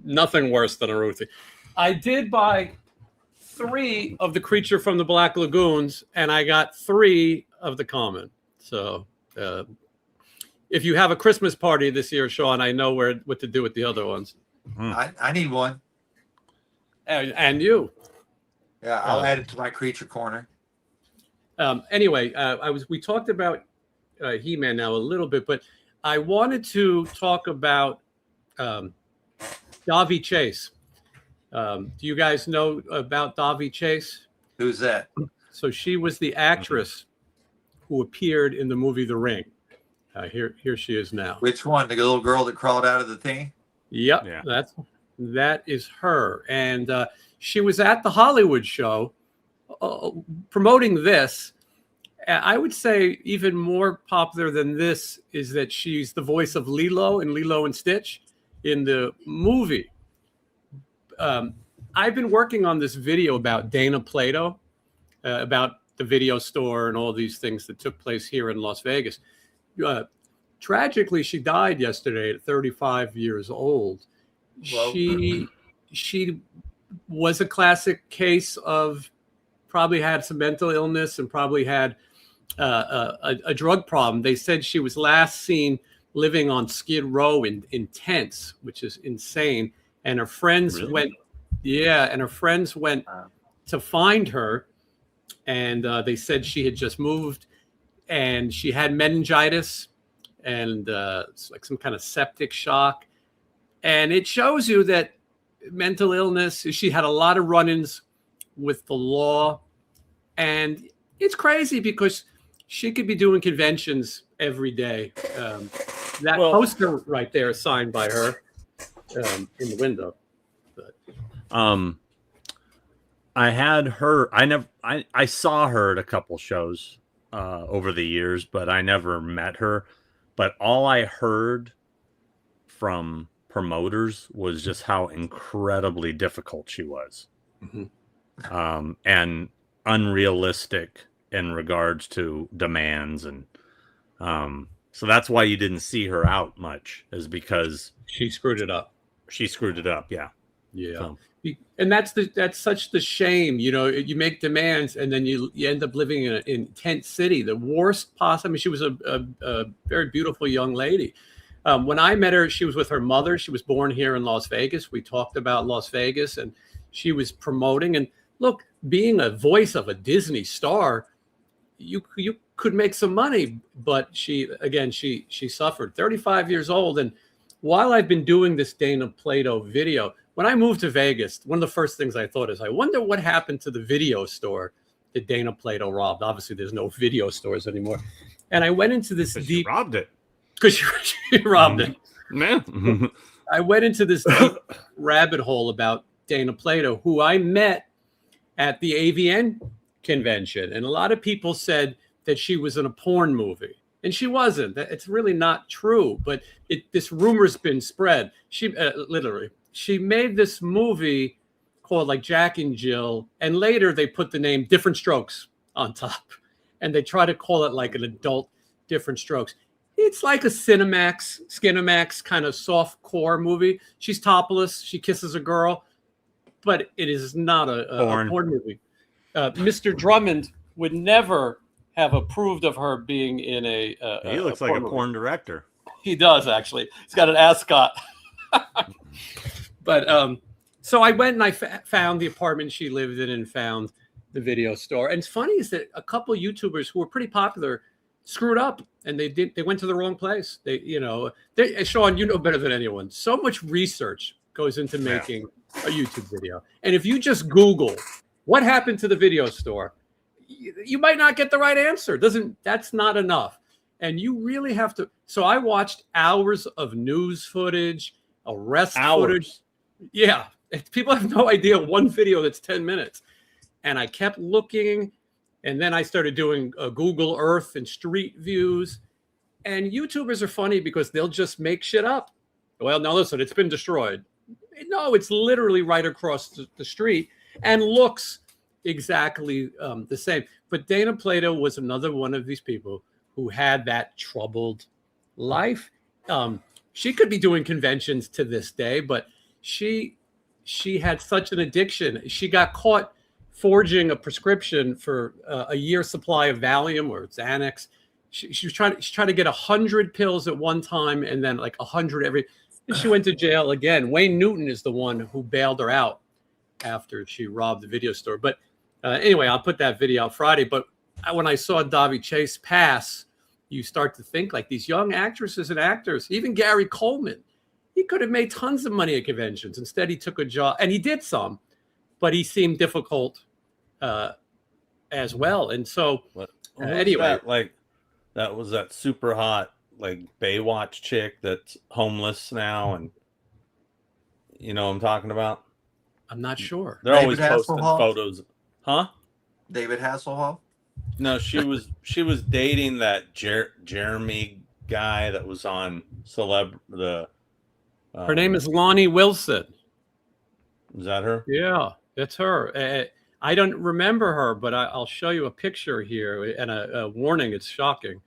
Nothing worse than a Ruthie. I did buy 3 of the Creature from the Black Lagoons, and I got 3 of the common. So if you have a Christmas party this year, Sean, I know what to do with the other ones. I need one. And you. Yeah, I'll add it to my creature corner. Anyway, we talked about He-Man now a little bit, but I wanted to talk about Davy Chase. Do you guys know about Davi Chase? Who's that? So she was the actress who appeared in the movie The Ring. Here she is now. Which one? The little girl that crawled out of the thing? Yep, Yeah. that is her. And she was at the Hollywood show promoting this. I would say even more popular than this is that she's the voice of Lilo in Lilo and Stitch in the movie. I've been working on this video about Dana Plato, about the video store and all these things that took place here in Las Vegas. Tragically, she died yesterday at 35 years old. Well, She was a classic case of probably had some mental illness and probably had a drug problem. They said she was last seen living on Skid Row in tents, which is insane. And her friends went to find her, and they said she had just moved, and she had meningitis and it's like some kind of septic shock. And it shows you that mental illness, she had a lot of run-ins with the law. And it's crazy because she could be doing conventions every day. That poster right there is signed by her in the window. But. I had her. I saw her at a couple shows over the years, but I never met her. But all I heard from promoters was just how incredibly difficult she was, and unrealistic in regards to demands, and so that's why you didn't see her out much, is because she screwed it up. Yeah. So. And that's such the shame. You know, you make demands and then you end up living in tent city, the worst possible. I mean, she was a very beautiful young lady. When I met her, she was with her mother. She was born here in Las Vegas. We talked about Las Vegas, and she was promoting. And look, being a voice of a Disney star, you could make some money, but she suffered. 35 years old. And while I've been doing this Dana Plato video, when I moved to Vegas, one of the first things I thought is, I wonder what happened to the video store that Dana Plato robbed. Obviously, there's no video stores anymore. And I went into this deep... She robbed it. Because she robbed it. Man. I went into this deep rabbit hole about Dana Plato, who I met at the AVN convention. And a lot of people said that she was in a porn movie. And she wasn't. It's really not true. But this rumor's been spread. She literally... She made this movie called like Jack and Jill, and later they put the name Different Strokes on top, and they try to call it like an adult Different Strokes. It's like a Skinamax kind of soft core movie. She's topless, she kisses a girl, but it is not a porn movie. Mr. Drummond would never have approved of her being in a he looks like a porn director. He does, actually. He's got an ascot. But so I went and I found the apartment she lived in and found the video store. And it's funny is that a couple of YouTubers who were pretty popular screwed up, and they went to the wrong place. Sean, you know better than anyone. So much research goes into making a YouTube video. And if you just Google what happened to the video store, you might not get the right answer. That's not enough. And you really have to. So I watched hours of news footage, arrest footage. Yeah, people have no idea one video that's 10 minutes. And I kept looking, and then I started doing Google Earth and street views. And YouTubers are funny because they'll just make shit up. Well, now listen, it's been destroyed. No, it's literally right across the street and looks exactly the same. But Dana Plato was another one of these people who had that troubled life. She could be doing conventions to this day, but she had such an addiction. She got caught forging a prescription for a year's supply of Valium or Xanax. She was trying to get 100 pills at one time, and then like 100 every. And she went to jail again. Wayne Newton is the one who bailed her out after she robbed the video store. But anyway, I'll put that video out Friday. But when I saw Davi Chase pass, you start to think like these young actresses and actors, even Gary Coleman, he could have made tons of money at conventions. Instead, he took a job, and he did some, but he seemed difficult as well. And so, anyway, that, like that was that super hot like Baywatch chick that's homeless now, and you know what I'm talking about. I'm not sure. They're David always posting Hasselhoff? photos, huh? David Hasselhoff. No, she was dating that Jeremy guy that was on Her name is Lonnie Wilson. Is that her? Yeah, it's her. I don't remember her, but I'll show you a picture here and a warning. It's shocking.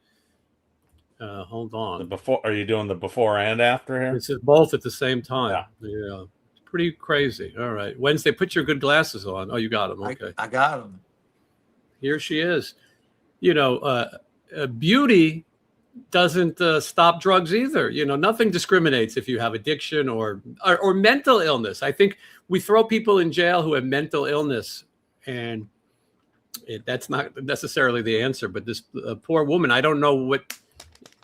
Hold on. The before? Are you doing the before and after here? This is both at the same time. Yeah. It's pretty crazy. All right. Wednesday, put your good glasses on. Oh, you got them. Okay. I got him. Here she is. You know, beauty doesn't stop drugs either. You know, nothing discriminates if you have addiction or mental illness. I think we throw people in jail who have mental illness, and that's not necessarily the answer. But this poor woman, I don't know what.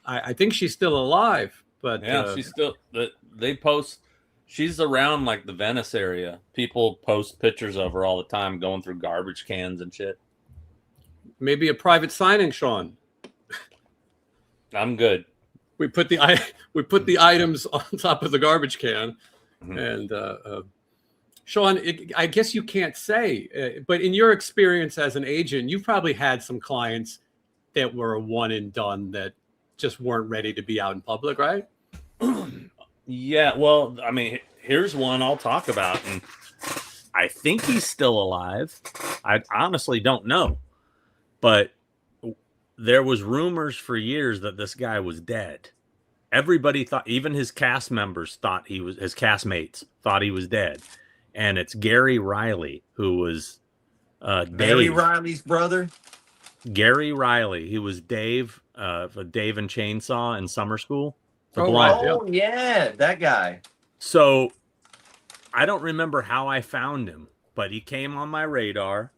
I think she's still alive, but yeah, she's still. They post. She's around like the Venice area. People post pictures of her all the time, going through garbage cans and shit. Maybe a private signing, Sean. I'm good. We put the items on top of the garbage can, and Sean, I guess you can't say, but in your experience as an agent, you've probably had some clients that were a one and done that just weren't ready to be out in public, right? Yeah, well, I mean, here's one I'll talk about, and I think he's still alive. I honestly don't know, but there was rumors for years that this guy was dead. Everybody thought, even his cast members thought his castmates thought he was dead. And it's Gary Riley, who was Gary Riley's brother. Gary Riley. He was Dave, for Dave and Chainsaw in Summer School. Yeah, that guy. So I don't remember how I found him, but he came on my radar.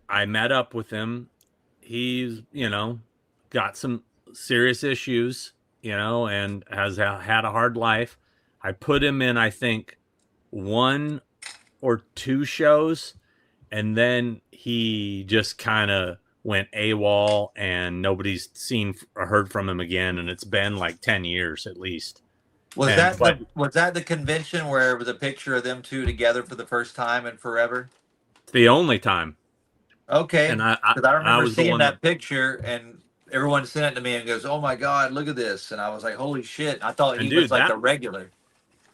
I met up with him. He's, got some serious issues, and has had a hard life. I put him in, I think, 1 or 2 shows, and then he just kind of went AWOL, and nobody's seen or heard from him again, and it's been like 10 years at least. Was that the convention where it was a picture of them two together for the first time in forever? It's the only time. Okay, and I remember seeing that picture, and everyone sent it to me and goes, "Oh my God, look at this!" And I was like, "Holy shit!" I thought he was like a regular.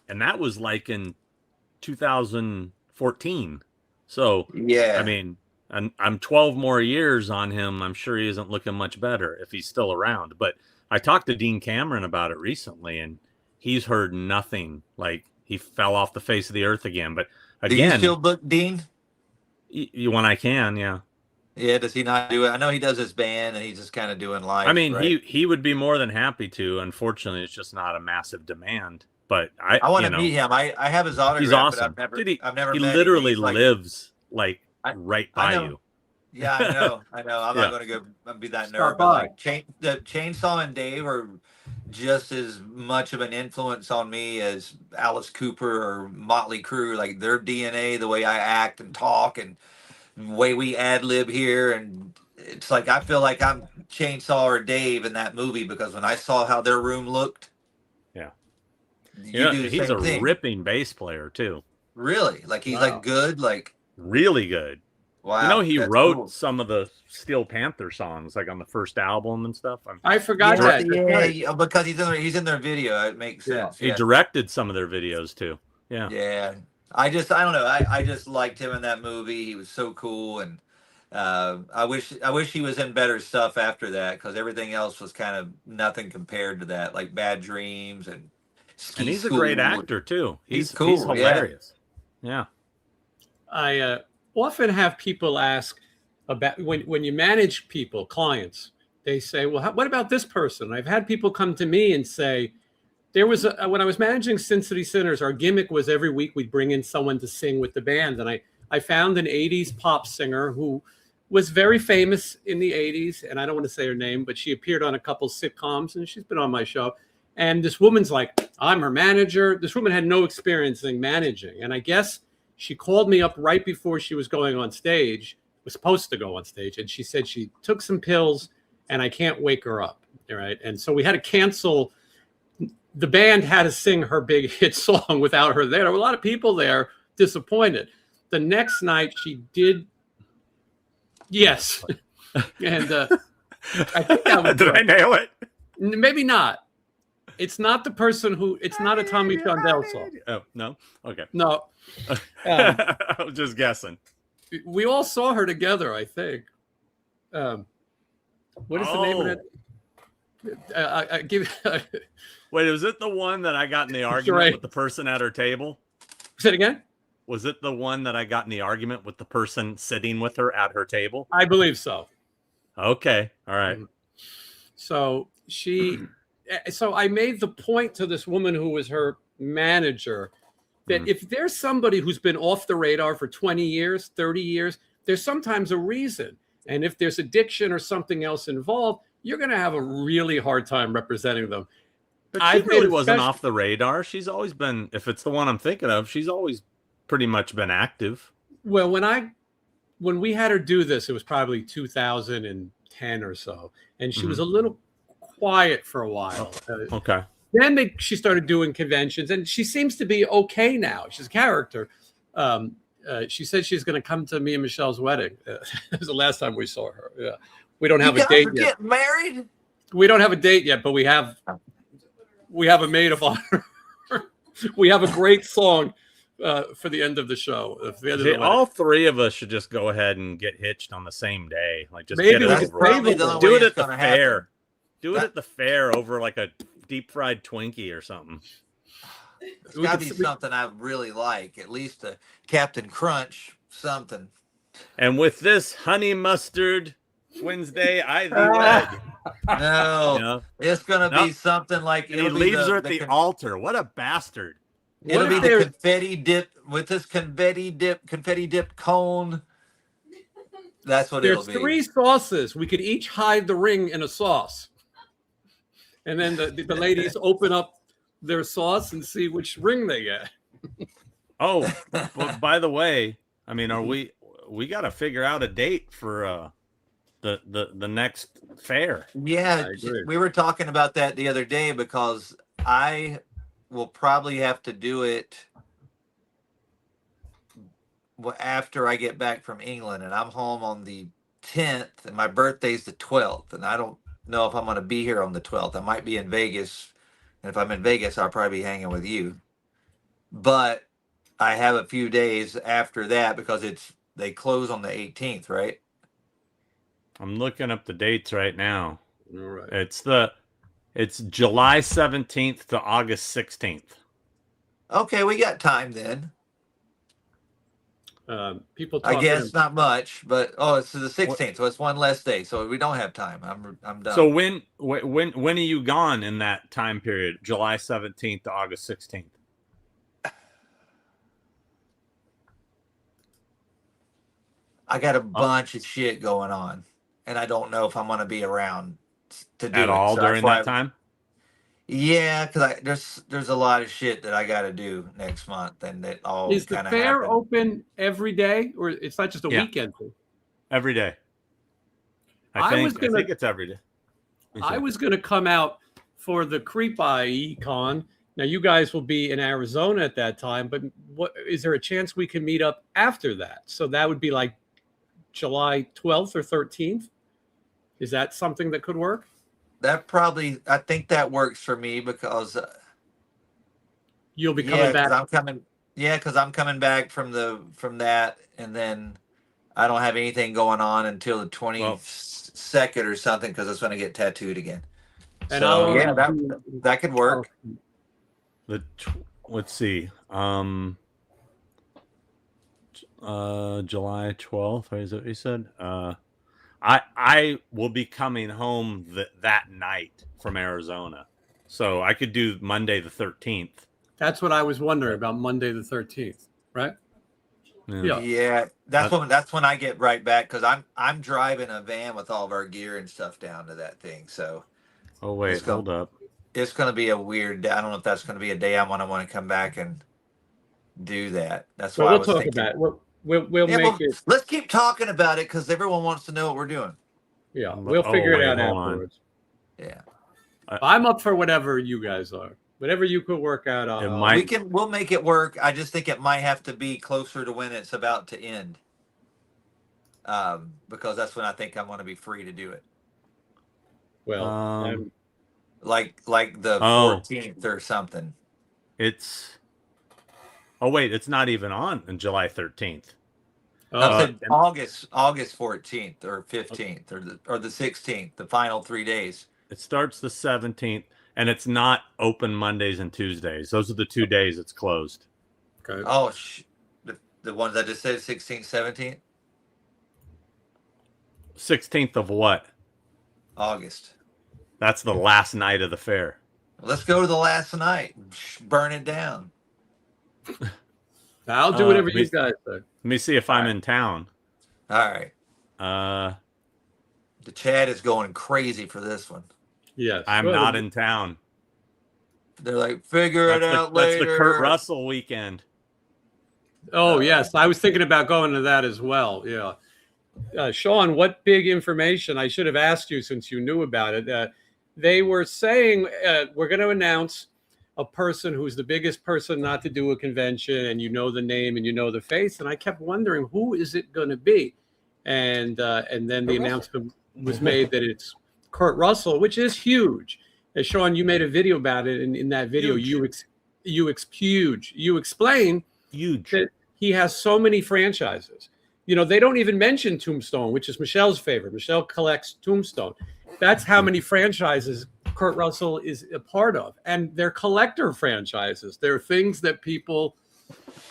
And that was like in 2014. So yeah, I mean, I'm 12 more years on him. I'm sure he isn't looking much better if he's still around. But I talked to Dean Cameron about it recently, and he's heard nothing. Like he fell off the face of the earth again. But again, do you still book Dean? When I can, yeah. Yeah, does he not do it? I know he does his band, and he's just kind of doing live. I mean, right? he would be more than happy to. Unfortunately, it's just not a massive demand. But I want to meet him. I have his autograph. He's awesome. But I've never he met literally him. lives like right by you. Yeah, I know. I'm not going to go be that nerd. But like the Chainsaw and Dave are just as much of an influence on me as Alice Cooper or Motley Crue. Like their DNA, the way I act and talk, and the way we ad lib here, and it's like I feel like I'm Chainsaw or Dave in that movie, because when I saw how their room looked, he's a ripping bass player too. Really, like he's like good, like really good. Wow, he wrote some of the Steel Panther songs, like on the first album and stuff. I forgot that. Yeah, because he's in their video. It makes sense. He directed some of their videos too. Yeah. Yeah. I don't know. I just liked him in that movie. He was so cool, and I wish he was in better stuff after that, because everything else was kind of nothing compared to that, like Bad Dreams and he's a great actor too. He's cool. He's hilarious. Yeah. I often have people ask about when you manage people, clients, they say, well, what about this person? I've had people come to me and say, there was when I was managing Sin City Sinners, our gimmick was every week we'd bring in someone to sing with the band. And I found an 80s pop singer who was very famous in the 80s. And I don't want to say her name, but she appeared on a couple sitcoms, and she's been on my show. And this woman's like, I'm her manager. This woman had no experience in managing. And I guess she called me up right before she was going on stage, was supposed to go on stage. And she said she took some pills and I can't wake her up. All right. And so we had to cancel. The band had to sing her big hit song without her there. There were a lot of people there disappointed. The next night she did. Yes. And I think that was. Did I nail it? Maybe not. It's not the person who. It's not a Tommy Shondell song. Oh no. Okay. No. I was just guessing. We all saw her together, I think. What is the name of it? I give. Wait, was it the one that I got in the argument right. with the person at her table? Say it again. Was it the one that I got in the argument with the person sitting with her at her table? I believe so. Okay. All right. So so I made the point to this woman who was her manager that if there's somebody who's been off the radar for 20 years, 30 years, there's sometimes a reason. And if there's addiction or something else involved, you're going to have a really hard time representing them. But she really wasn't off the radar. She's always been, if it's the one I'm thinking of, she's always pretty much been active. Well, when we had her do this, it was probably 2010 or so. And she was a little quiet for a while. Okay. Then she started doing conventions, and she seems to be okay now. She's a character. She said she's going to come to me and Michelle's wedding. It was the last time we saw her. Yeah, we don't have a date yet. Getting married? We don't have a date yet, but we have a maid of honor. We have a great song for the end of the show. All three of us should just go ahead and get hitched on the same day. Like just Maybe get it over. Do it at the fair. Do it at the fair over like a deep fried Twinkie or something. It's got to be something I really like. At least a Captain Crunch, something. And with this honey mustard Wednesday, I thee wed. No, it's gonna be something like he leaves her at the altar. What a bastard! It'll be the confetti dip with this confetti dip cone. That's what it'll be. There's 3 sauces. We could each hide the ring in a sauce, and then the ladies open up their sauce and see which ring they get. Oh, but by the way, I mean, we got to figure out a date for the next fair. Yeah, we were talking about that the other day because I will probably have to do it after I get back from England, and I'm home on the 10th, and my birthday's the 12th, and I don't know if I'm going to be here on the 12th. I might be in Vegas, and if I'm in Vegas, I'll probably be hanging with you. But I have a few days after that because they close on the 18th, right? I'm looking up the dates right now. All right. It's July 17th to August 16th. Okay, we got time then. People I guess not much, but it's the 16th, so it's one less day. So we don't have time. I'm done. So when are you gone in that time period? July 17th to August 16th. I got a bunch of shit going on, and I don't know if I'm going to be around to do at it. all during that time. Yeah, because there's a lot of shit that I got to do next month, and it all is the fair open every day, or it's not just a weekend thing? Every day. I think it's every day. I was going to come out for the Creep Eye Con. Now you guys will be in Arizona at that time, but what is there a chance we can meet up after that? So that would be like July 12th or 13th. Is that something that could work? I think that works for me because you'll be coming back. Because I'm coming back from that, and then I don't have anything going on until the 22nd or something because it's going to get tattooed again. And so that could work. Let's see. July 12th, is that what you said? I will be coming home that night from Arizona. So I could do Monday the 13th. That's what I was wondering about, Monday the 13th, right? Yeah. That's when I get right back because I'm driving a van with all of our gear and stuff down to that thing. So hold up. it's going to be a weird day. I don't know if that's going to be a day I want to come back and do that. That's Well, why I we'll was talk thinking. about it. We'll Yeah, make well, it. let's keep talking about it because everyone wants to know what we're doing. Yeah, we'll figure it out afterwards. Yeah, I'm up for whatever you guys are. Whatever you could work out. we'll make it work. I just think it might have to be closer to when it's about to end, because that's when I think I'm going to be free to do it. Well, like the 14th or something. It's it's not even on July 13th. I said August 14th or 15th or the 16th, the final 3 days. It starts the 17th, and it's not open Mondays and Tuesdays. Those are the 2 days it's closed. Okay. Oh, the ones I just said, 16th, 17th? 16th of what? August. That's the last night of the fair. Let's go to the last night. Burn it down. I'll do whatever you guys say. Let me see if I'm in town. All right. The chat is going crazy for this one. Yes. I'm not in town. They're like, figure it out later. That's the Kurt Russell weekend. Oh, yes. I was thinking about going to that as well. Yeah. Sean, what big information? I should have asked you since you knew about it. They were saying we're going to announce a person who's the biggest person not to do a convention, and you know the name and you know the face. And I kept wondering, who is it going to be? And then the announcement was made that it's Kurt Russell, which is huge. And Sean, you made a video about it, and in that video, huge. you explain that he has so many franchises. You know, they don't even mention Tombstone, which is Michelle's favorite. Michelle collects Tombstone. That's how many franchises Kurt Russell is a part of. And they're collector franchises. They're things that people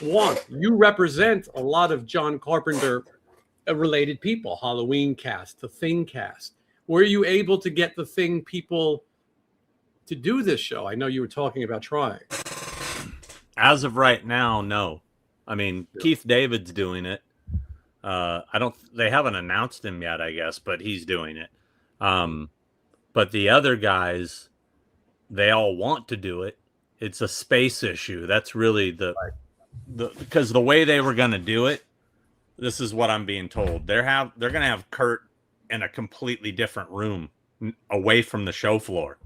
want. You represent a lot of John Carpenter related people, Halloween cast, the Thing cast. Were you able to get the Thing people to do this show? I know you were talking about trying. As of right now, no. I mean, Keith David's doing it. They haven't announced him yet, I guess, but he's doing it. But the other guys, they all want to do it. It's a space issue. That's really because the way they were going to do it, this is what I'm being told. They're going to have Kurt in a completely different room away from the show floor.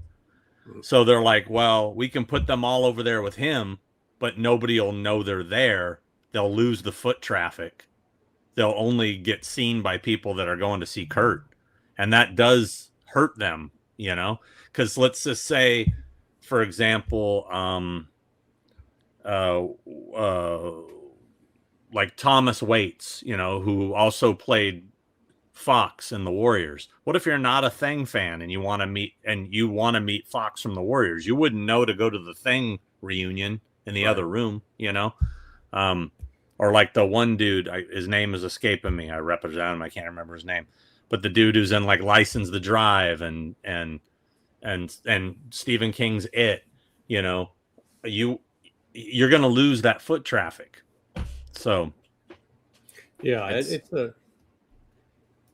So they're like, well, we can put them all over there with him, but nobody will know they're there. They'll lose the foot traffic. They'll only get seen by people that are going to see Kurt. And that does hurt them, you know, because let's just say, for example, like Thomas Waits, you know, who also played Fox in the Warriors. What if you're not a Thing fan and you want to meet Fox from the Warriors? You wouldn't know to go to the Thing reunion in the other room, you know? Or like the one dude, his name is escaping me. I represent him. I can't remember his name. But the dude who's in like License the Drive and Stephen King's It, you know, you're going to lose that foot traffic. So, yeah,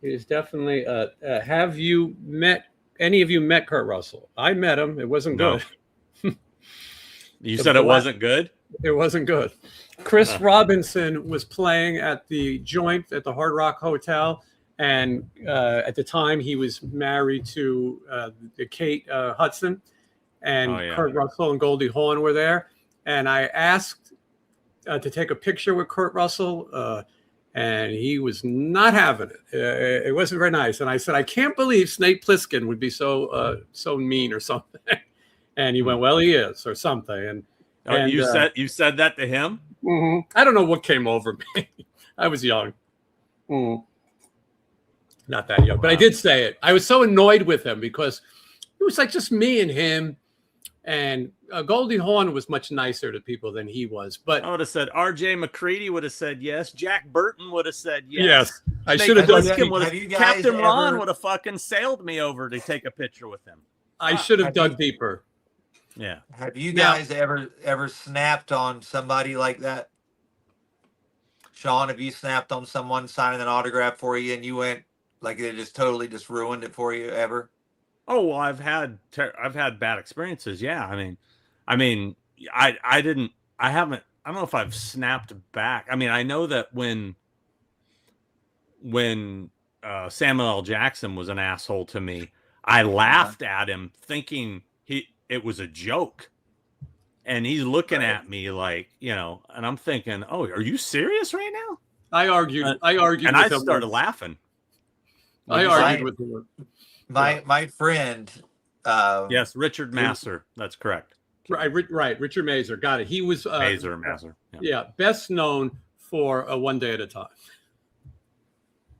it's definitely. Have you met any of you met Kurt Russell? I met him. It wasn't good. You said it wasn't good? It wasn't good. Chris Robinson was playing at the Joint at the Hard Rock Hotel. And at the time, he was married to Kate Hudson. And Kurt Russell and Goldie Hawn were there. And I asked to take a picture with Kurt Russell. And he was not having it. It wasn't very nice. And I said, I can't believe Snake Plissken would be so mean or something. And he went, well, he is, or something. And you said that to him? Mm-hmm. I don't know what came over me. I was young. Not that young, but I did say it. I was so annoyed with him because it was like just me and him. And Goldie Hawn was much nicer to people than he was. But I would have said R.J. McCready would have said yes. Jack Burton would have said yes. Yes, I should have done that. Captain Ron would have fucking sailed me over to take a picture with him. I should have dug deeper. Yeah. Have you guys ever snapped on somebody like that? Sean, have you snapped on someone signing an autograph for you and you went like it just totally just ruined it for you ever? Oh well, I've had bad experiences. Yeah, I didn't. I haven't. I don't know if I've snapped back. I mean, I know that when Samuel L. Jackson was an asshole to me, I laughed at him, thinking it was a joke, and he's looking Right. at me like, and I'm thinking, oh, are you serious right now? I argued. And with I him started once. laughing. I argued with him. My friend. Yes, Richard Masur. That's correct. Right. Richard Mazer. Got it. He was Masur. Yeah, best known for One Day at a Time.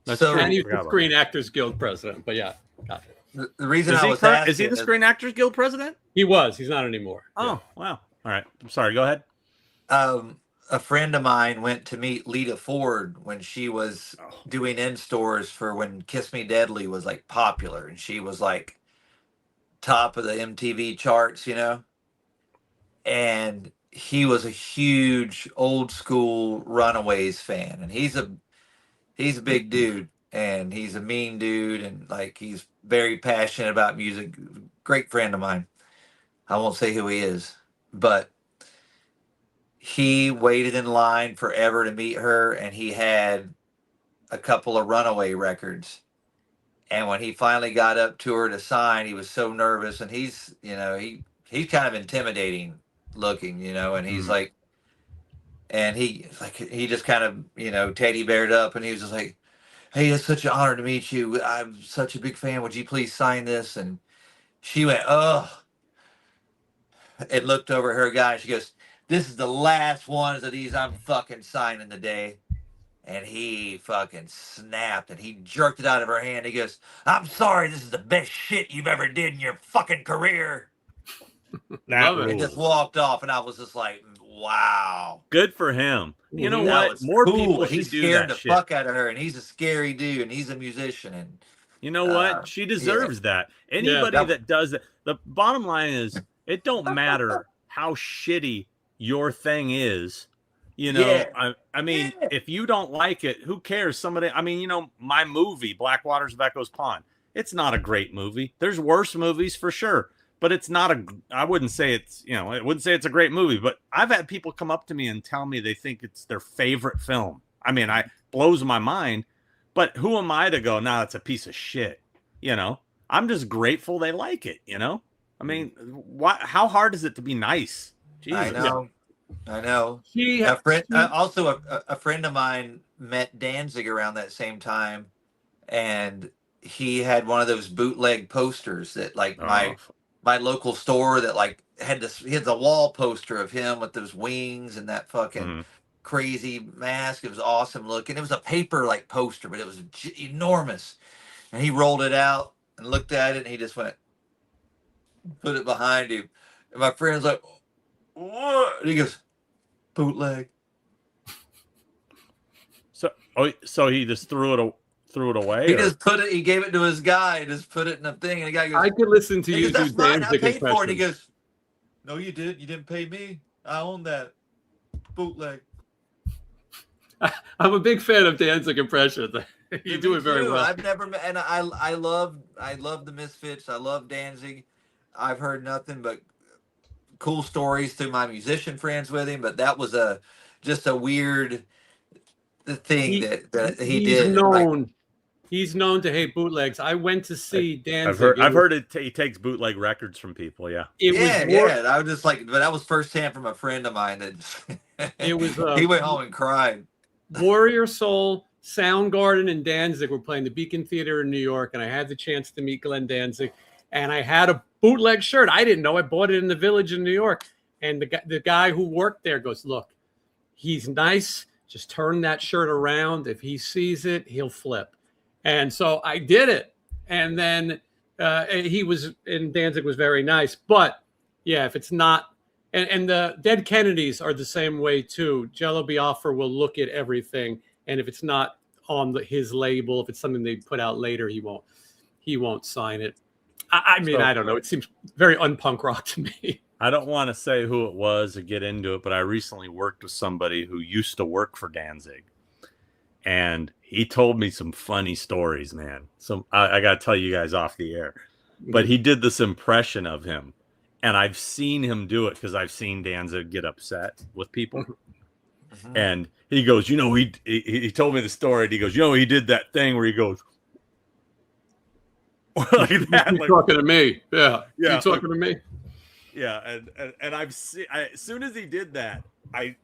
That's So- true. And he's Forgot the about Screen Actors Guild president. But yeah, got it. The reason that. I was asking Is he the Screen Actors Guild president? He was. He's not anymore. Oh, wow. All right. I'm sorry. Go ahead. A friend of mine went to meet Lita Ford when she was doing in stores for when Kiss Me Deadly was like popular, and she was like top of the MTV charts, and he was a huge old school Runaways fan, and he's a big dude, and he's a mean dude, and like he's very passionate about music. Great friend of mine. I won't say who he is, but he waited in line forever to meet her, and he had a couple of Runaway records. And when he finally got up to her to sign, he was so nervous, and he's kind of intimidating looking, and he's like, and he just kind of, teddy beared up, and he was just like, hey, it's such an honor to meet you. I'm such a big fan. Would you please sign this? And she went, ugh, and looked over at her guy. She goes, this is the last one of these I'm fucking signing today. And he fucking snapped, and he jerked it out of her hand. He goes, I'm sorry, this is the best shit you've ever did in your fucking career. Love it. And just walked off, and I was just like, wow. Good for him. You know That what? was More cool. people should He's do scared that the shit. fuck out of her, and he's a scary dude, and he's a musician. And You know what? She deserves that. Anybody Yeah. that does that. The bottom line is, it don't matter how shitty your thing is. Yeah. I mean, Yeah. if you don't like it, who cares? Somebody, my movie, Black Waters of Echo's Pond, it's not a great movie. There's worse movies for sure, but it's not I wouldn't say it's, I wouldn't say it's a great movie, but I've had people come up to me and tell me they think it's their favorite film. I mean, blows my mind, but who am I to go, nah, it's a piece of shit. I'm just grateful they like it. I mean, how hard is it to be nice? Jesus. I know. I know. Also, a friend of mine met Danzig around that same time, and he had one of those bootleg posters that, like, my local store that like had this. He had the wall poster of him with those wings and that fucking crazy mask. It was awesome looking. It was a paper like poster, but it was enormous. And he rolled it out and looked at it, and he just went, put it behind him. And my friend's like, what? And he goes, bootleg. So he just threw it away. He just put it. He gave it to his guy and just put it in a thing. And the guy goes, I could listen to he you goes, do that's mine. I Danzig paid for it. impressions. He goes, no, you did. You didn't pay me. I own that. Bootleg. I'm a big fan of Danzig impressions. You do it very well. I've never met, and I love the Misfits. I love Danzig. I've heard nothing but cool stories through my musician friends with him, but that was just a weird thing that he did. He's known to hate bootlegs. I went to see Danzig. I've heard he takes bootleg records from people. Yeah. And I was just like, but that was firsthand from a friend of mine that it was. He went home and cried. Warrior Soul, Soundgarden, and Danzig were playing the Beacon Theater in New York, and I had the chance to meet Glenn Danzig, and I had a bootleg shirt. I didn't know. I bought it in the Village in New York, and the guy who worked there goes, look, he's nice. Just turn that shirt around. If he sees it, he'll flip. And so I did it. And then Danzig was very nice. But yeah, if it's not, and the Dead Kennedys are the same way too. Jello Biafra will look at everything. And if it's not on his label, if it's something they put out later, he won't sign it. I mean, I don't know. It seems very unpunk rock to me. I don't want to say who it was or get into it, but I recently worked with somebody who used to work for Danzig. And he told me some funny stories, man. I got to tell you guys off the air. but he did this impression of him, and I've seen him do it because I've seen Danzig get upset with people. And he goes, you know, he told me the story. And he goes, you know, he did that thing where he goes like that. You're Like, talking to me. Yeah. Yeah, You're talking to me. yeah. And I've seen, as soon as he did that, I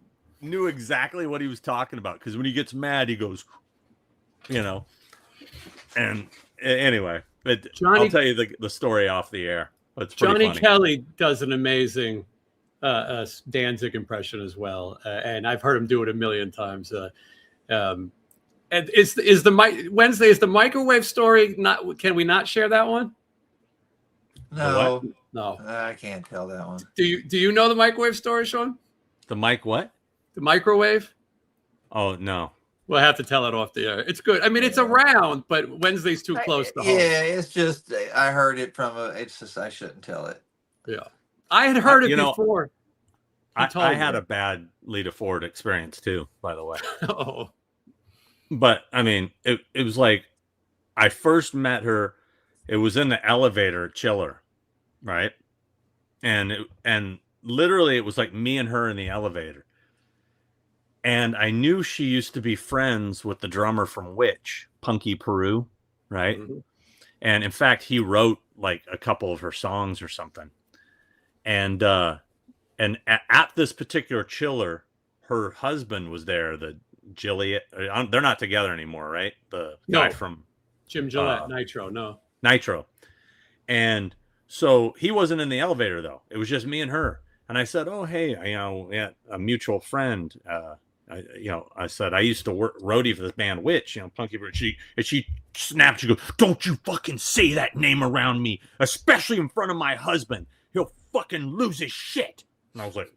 knew exactly what he was talking about. Because when he gets mad, he goes, you know. And anyway, I'll tell you the story off the air. It's pretty Johnny funny. Kelly does an amazing Danzig impression as well, and I've heard him do it a million times. And is the Wednesday, is the microwave story not? Can we not share that one? No, No, I can't tell that one. Do you know the microwave story, Sean? The mic what? The microwave? Oh no. We'll have to tell it off the air. It's good. I mean, it's around, but Wednesday's too close to home. Yeah, it's just I heard it from it's just I shouldn't tell it. Yeah, I had heard it You know, before. I had a bad Lita Ford experience too, by the way. Oh, But I mean, it was like I first met her. It was in the elevator at Chiller, right? And literally, it was like me and her in the elevator. And I knew she used to be friends with the drummer from Witch, Punky Peru, right? Mm-hmm. And in fact, he wrote like a couple of her songs or something. And at this particular Chiller, her husband was there, the Gillette. They're not together anymore, right? The guy from Jim Gillette, Nitro. And so he wasn't in the elevator though. It was just me and her. And I said, "Oh, hey, a mutual friend. I said I used to work roadie for this band Witch, Punky." She snapped. She goes, "Don't you fucking say that name around me, especially in front of my husband. He'll fucking lose his shit." And I was like,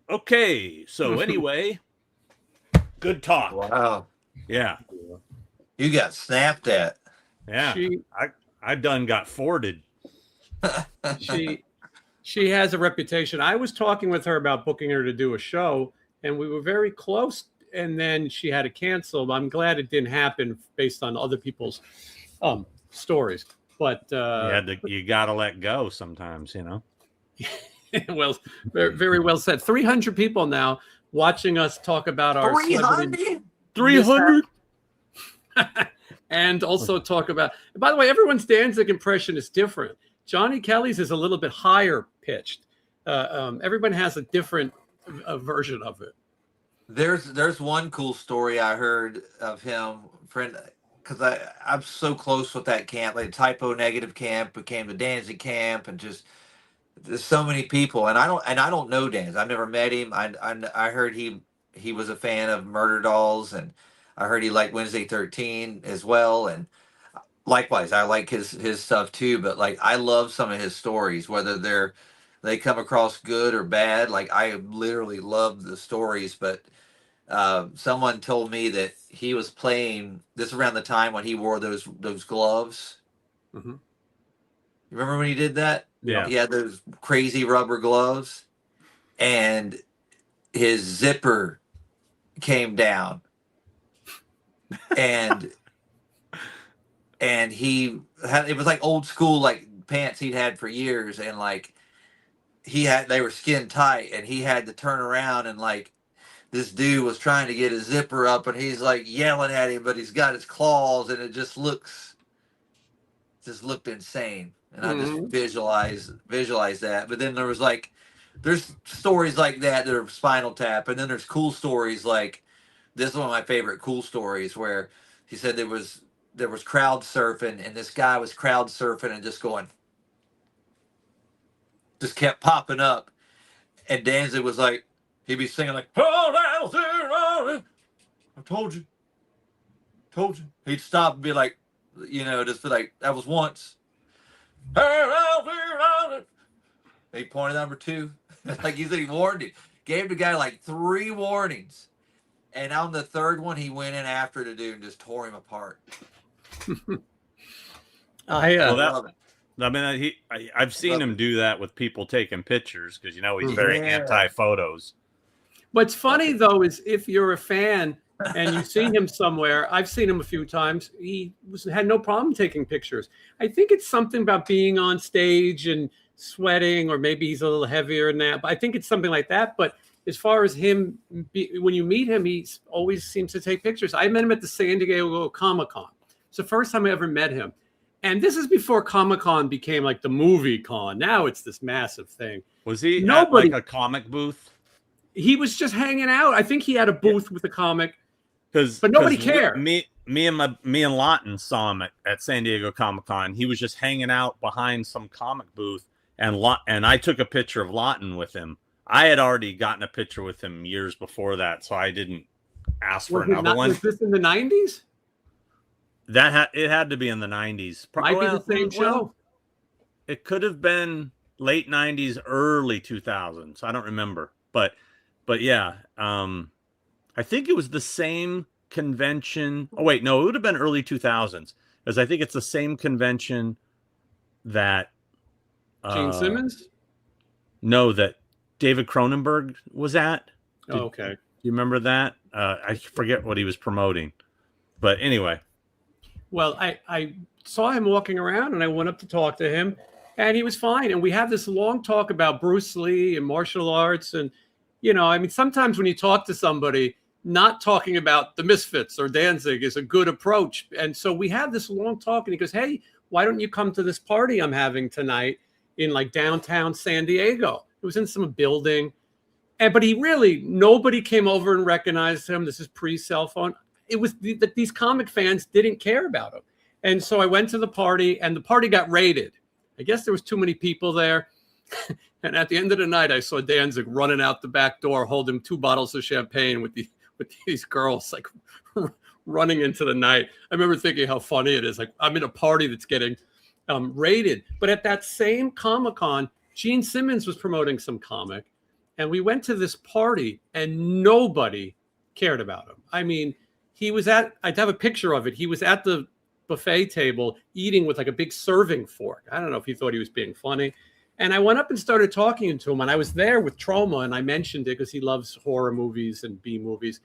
"Okay, so anyway, good talk." Wow. Yeah. You got snapped at. Yeah. I done got forded. She has a reputation. I was talking with her about booking her to do a show, and we were very close, and then she had to cancel. I'm glad it didn't happen based on other people's stories. But you gotta let go sometimes, Well, very, very well said. 300 people now watching us talk about our 300 and also talk about, by the way, everyone's Danzig impression is different. Johnny Kelly's is a little bit higher pitched. Everyone has a different version of it. There's one cool story I heard of him, friend, because I'm so close with that camp. Like Typo Negative camp became the Danzig camp, and just there's so many people. And I don't know Danzig. I've never met him. I heard he was a fan of Murder Dolls, and I heard he liked Wednesday 13 as well. And likewise, I like his stuff too. But like I love some of his stories, whether they come across good or bad. Like I literally love the stories. But someone told me that he was playing this around the time when he wore those gloves. Mm-hmm. You remember when he did that? Yeah. He had those crazy rubber gloves, and his zipper came down, and he had, it was like old school like pants he'd had for years, and like they were skin tight, and he had to turn around, and like this dude was trying to get his zipper up, and he's like yelling at him, but he's got his claws, and it just looked insane. And I just visualize that. But then there's stories like that are Spinal Tap, and then there's cool stories like this is one of my favorite cool stories where he said there was crowd surfing, and this guy was crowd surfing and just kept popping up, and Danzig was like, he'd be singing like, "I told you. He'd stop and be like, just be like, "That was once." He pointed number 2. Like he said, he warned him. Gave the guy like 3 warnings. And on the 3rd one, he went in after the dude and just tore him apart. I've seen him do that with people taking pictures because he's very anti-photos. What's funny though is if you're a fan and you see him somewhere. I've seen him a few times. Had no problem taking pictures. I think it's something about being on stage and sweating, or maybe he's a little heavier than that. But I think it's something like that. But as far as him, when you meet him, he always seems to take pictures. I met him at the San Diego Comic-Con. It's the first time I ever met him. And this is before Comic-Con became like the movie con. Now it's this massive thing. Was he at like a comic booth? He was just hanging out. I think he had a booth with a comic. But nobody cared. Me and Lawton saw him at San Diego Comic-Con. He was just hanging out behind some comic booth, and I took a picture of Lawton with him. I had already gotten a picture with him years before that, so I didn't ask for another one. Was this in the 90s? It had to be in the 90s. Might be the same show. It could have been late 90s, early 2000s. I don't remember, but yeah. I think it was the same convention. Oh wait, no, it would have been early 2000s, because I think it's the same convention that Gene Simmons. No, that David Cronenberg was at. Okay. You remember that? I forget what he was promoting, but anyway. Well, I saw him walking around, and I went up to talk to him, and he was fine. And we had this long talk about Bruce Lee and martial arts. And, I mean, sometimes when you talk to somebody, not talking about the Misfits or Danzig is a good approach. And so we had this long talk, and he goes, hey, why don't you come to this party I'm having tonight in like downtown San Diego? It was in some building. But nobody came over and recognized him. This is pre-cell phone. It was that these comic fans didn't care about him. And so I went to the party, and the party got raided. I guess there was too many people there. And at the end of the night, I saw Danzig running out the back door, holding 2 bottles of champagne with these girls, like running into the night. I remember thinking how funny it is. Like, I'm in a party that's getting raided. But at that same Comic-Con, Gene Simmons was promoting some comic. And we went to this party, and nobody cared about him. I mean, I'd have a picture of it. He was at the buffet table eating with like a big serving fork. I don't know if he thought he was being funny. And I went up and started talking to him. And I was there with Trauma, and I mentioned it because he loves horror movies and B movies.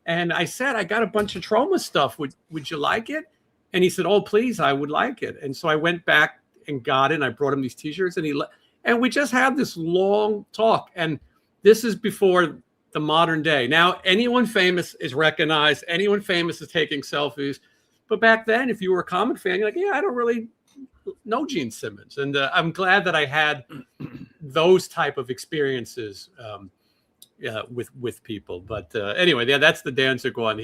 And I said, I got a bunch of Trauma stuff. Would you like it? And he said, oh, please, I would like it. And so I went back and got it. And I brought him these T-shirts, and we just had this long talk. And this is before the modern day. Now, anyone famous is recognized. Anyone famous is taking selfies. But back then, if you were a comic fan, you're like, yeah, I don't really know Gene Simmons. And I'm glad that I had those type of experiences with people. But anyway, that's the Danzig one.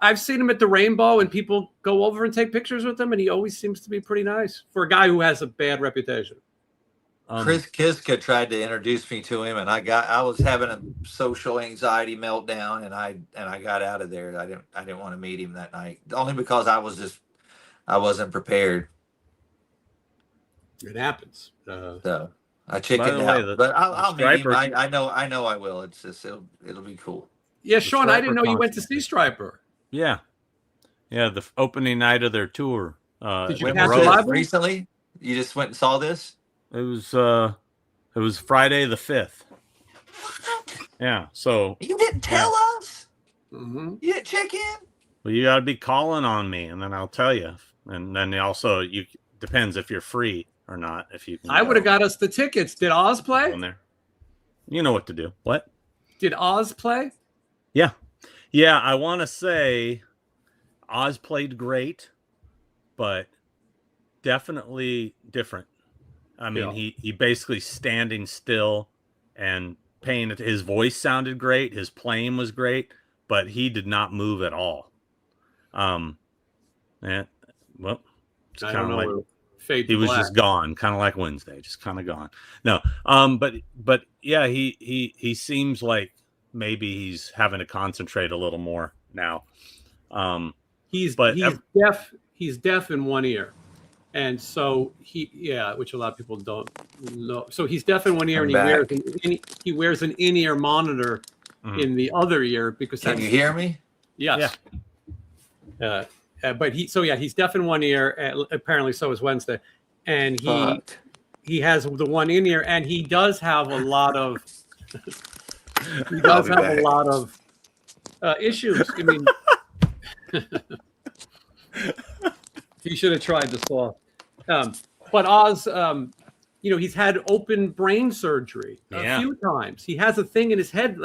I've seen him at the Rainbow, and people go over and take pictures with him, and he always seems to be pretty nice for a guy who has a bad reputation. Chris Kiska tried to introduce me to him, and I was having a social anxiety meltdown, and I got out of there. I didn't want to meet him that night, only because I wasn't prepared. It happens. So I chickened out, but I'll meet him. I know I will. It's just it'll be cool. Yeah, Sean, I didn't know you went to see Striper. Yeah, the opening night of their tour. Did you catch it live recently? You just went and saw this? It was Friday the 5th. Yeah, so you didn't tell us. Mm-hmm. You didn't check in. Well, you got to be calling on me, and then I'll tell you. And then also, depends if you're free or not. If you can, I would have got us the tickets. Did Oz play? There. You know what to do. What? Did Oz play? Yeah. I want to say Oz played great, but definitely different. I mean, he basically standing still and paying it. His voice sounded great. His playing was great, but he did not move at all. It's I kind don't of know. like Fade he was black. just gone, kind of like Wednesday, just kind of gone. No, but yeah, he seems like maybe he's having to concentrate a little more now. He's deaf. He's deaf in one ear. And so which a lot of people don't know. So he's deaf in one ear, and he wears an in-ear monitor in the other ear because. Can you hear me? Yes. Yeah. But he's deaf in one ear. Apparently, so is Wednesday, and he has the one in ear, and he does have a lot of. He does have a lot of issues. I mean, he should have tried the sauce. But Oz, he's had open brain surgery a few times. He has a thing in his head,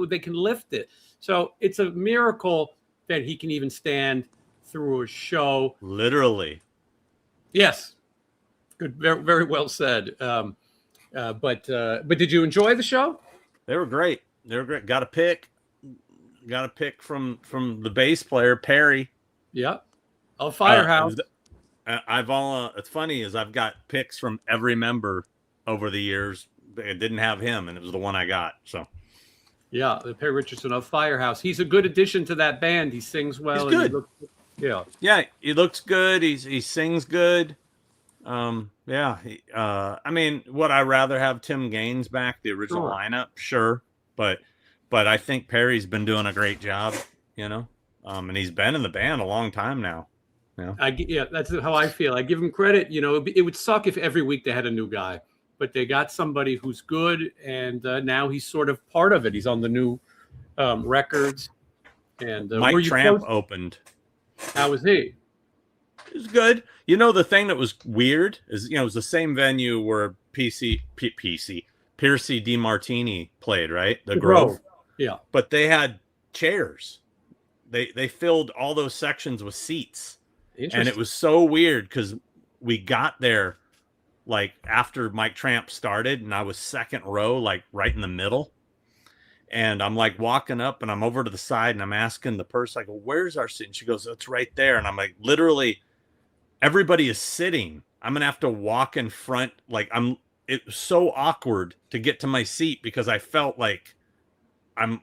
they can lift it. So it's a miracle that he can even stand through a show. Literally. Yes. Good. Very, very well said. But did you enjoy the show? They were great. Got a pick from the bass player, Perry. Yep. Oh, Firehouse. It's funny is I've got picks from every member over the years. It didn't have him, and it was the one I got. So yeah, the Perry Richardson of Firehouse. He's a good addition to that band. He sings well. He's good. Yeah, he looks good. He sings good. I mean, would I rather have Tim Gaines back, the original lineup? Sure, but I think Perry's been doing a great job, and he's been in the band a long time now. Yeah, that's how I feel. I give him credit. It would suck if every week they had a new guy, but they got somebody who's good, and now he's sort of part of it. He's on the new records. And Mike Tramp opened. How was he? It was good. The thing that was weird is, it was the same venue where Piercy DiMartini played, right? The Grove. Yeah. But they had chairs. They filled all those sections with seats. And it was so weird because we got there after Mike Tramp started, and I was second row, right in the middle. And I'm walking up, and I'm over to the side, and I'm asking the person, I go, "Where's our seat?" And she goes, "It's right there." And I'm like, literally, everybody is sitting. I'm gonna have to walk in front. It was so awkward to get to my seat because I felt like I'm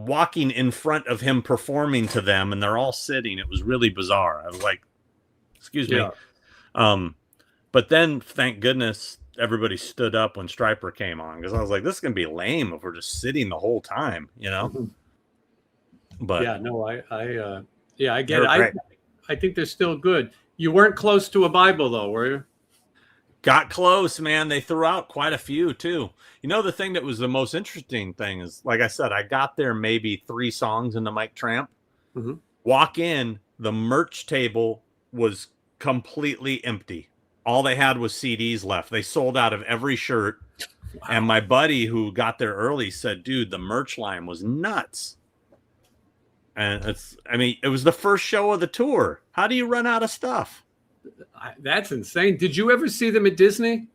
walking in front of him performing to them, and they're all sitting. It was really bizarre. I was like, "Excuse me." But then, thank goodness, everybody stood up when Stryper came on, because I was like, "This is gonna be lame if we're just sitting the whole time," But yeah, no, I get it. I think they're still good. You weren't close to a Bible though, were you? Got close, man. They threw out quite a few too. The thing that was the most interesting thing is, like I said, I got there maybe 3 songs into Mike Tramp. Mm-hmm. Walk in, the merch table was completely empty. All they had was CDs left. They sold out of every shirt. Wow. And my buddy who got there early said, "Dude, the merch line was nuts." And it was the first show of the tour. How do you run out of stuff? That's insane. Did you ever see them at Disney?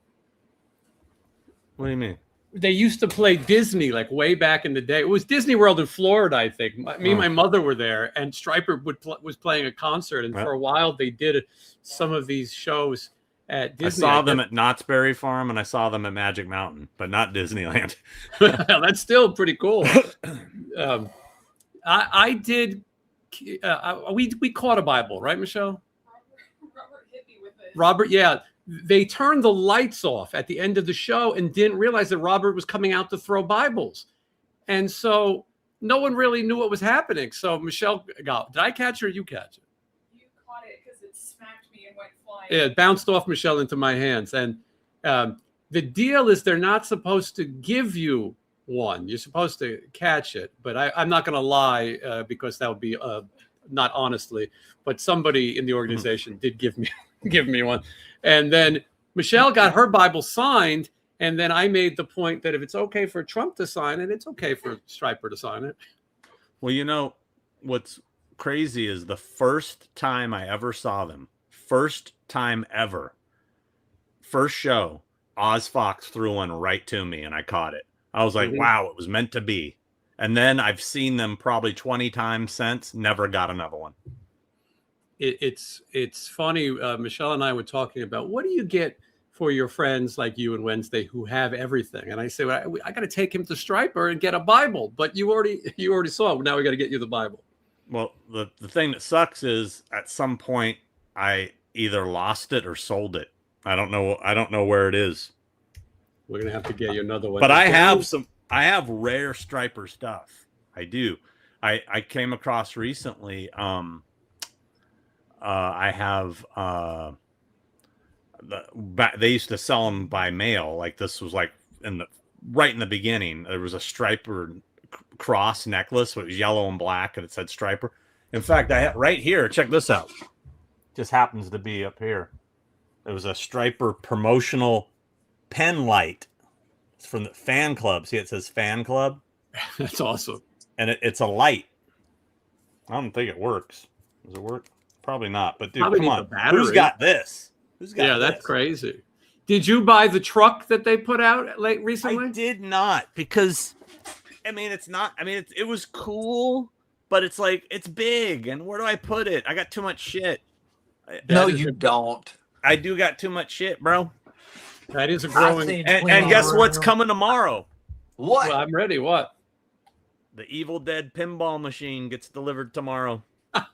What do you mean? They used to play Disney way back in the day. It was Disney World in Florida, I think. Me and my mother were there, and Stryper was playing a concert. And for a while, they did some of these shows at Disney. I saw them at Knott's Berry Farm, and I saw them at Magic Mountain, but not Disneyland. That's still pretty cool. I did. We caught a Bible, right, Michelle? Robert hit me with it. Robert, yeah. They turned the lights off at the end of the show and didn't realize that Robert was coming out to throw Bibles. And so no one really knew what was happening. So Michelle got, did I catch it or you catch it? You caught it because it smacked me and went flying. Yeah, it bounced off Michelle into my hands. And the deal is they're not supposed to give you one. You're supposed to catch it. But I'm not going to lie because that would be not honestly. But somebody in the organization did give me one. And then Michelle got her Bible signed. And then I made the point that if it's okay for Trump to sign it, it's okay for Stryper to sign it. Well, what's crazy is the first time I ever saw them, first time ever, first show, Oz Fox threw one right to me and I caught it. I was like, wow, it was meant to be. And then I've seen them probably 20 times since, never got another one. It's funny. Michelle and I were talking about, what do you get for your friends like you and Wednesday who have everything? And I say, well, I got to take him to Stryper and get a Bible, but you already saw it. Now we got to get you the Bible. Well, the thing that sucks is at some point I either lost it or sold it. I don't know where it is. We're going to have to get you another one. But I have rare Stryper stuff. I do. I came across recently. I have, they used to sell them by mail. Like this was like right in the beginning, there was a Stryper cross necklace. It was yellow and black, and it said Striper. In fact, I have right here. Check this out. Just happens to be up here. It was a Striper promotional pen light. It's from the fan club. See, it says fan club. That's awesome. And it's a light. I don't think it works. Does it work? Probably not. But dude, Probably come need on. the battery. Who's got this? Who's got Yeah, this? that's crazy. Did you buy the truck that they put out late recently? I did not, because I mean it's not. I mean it was cool, but it's like it's big, and where do I put it? I got too much shit. No, you don't. I do got too much shit, bro. That is a I've growing. seen And guess what's around. coming tomorrow? What? Well, I'm ready. What? The Evil Dead pinball machine gets delivered tomorrow.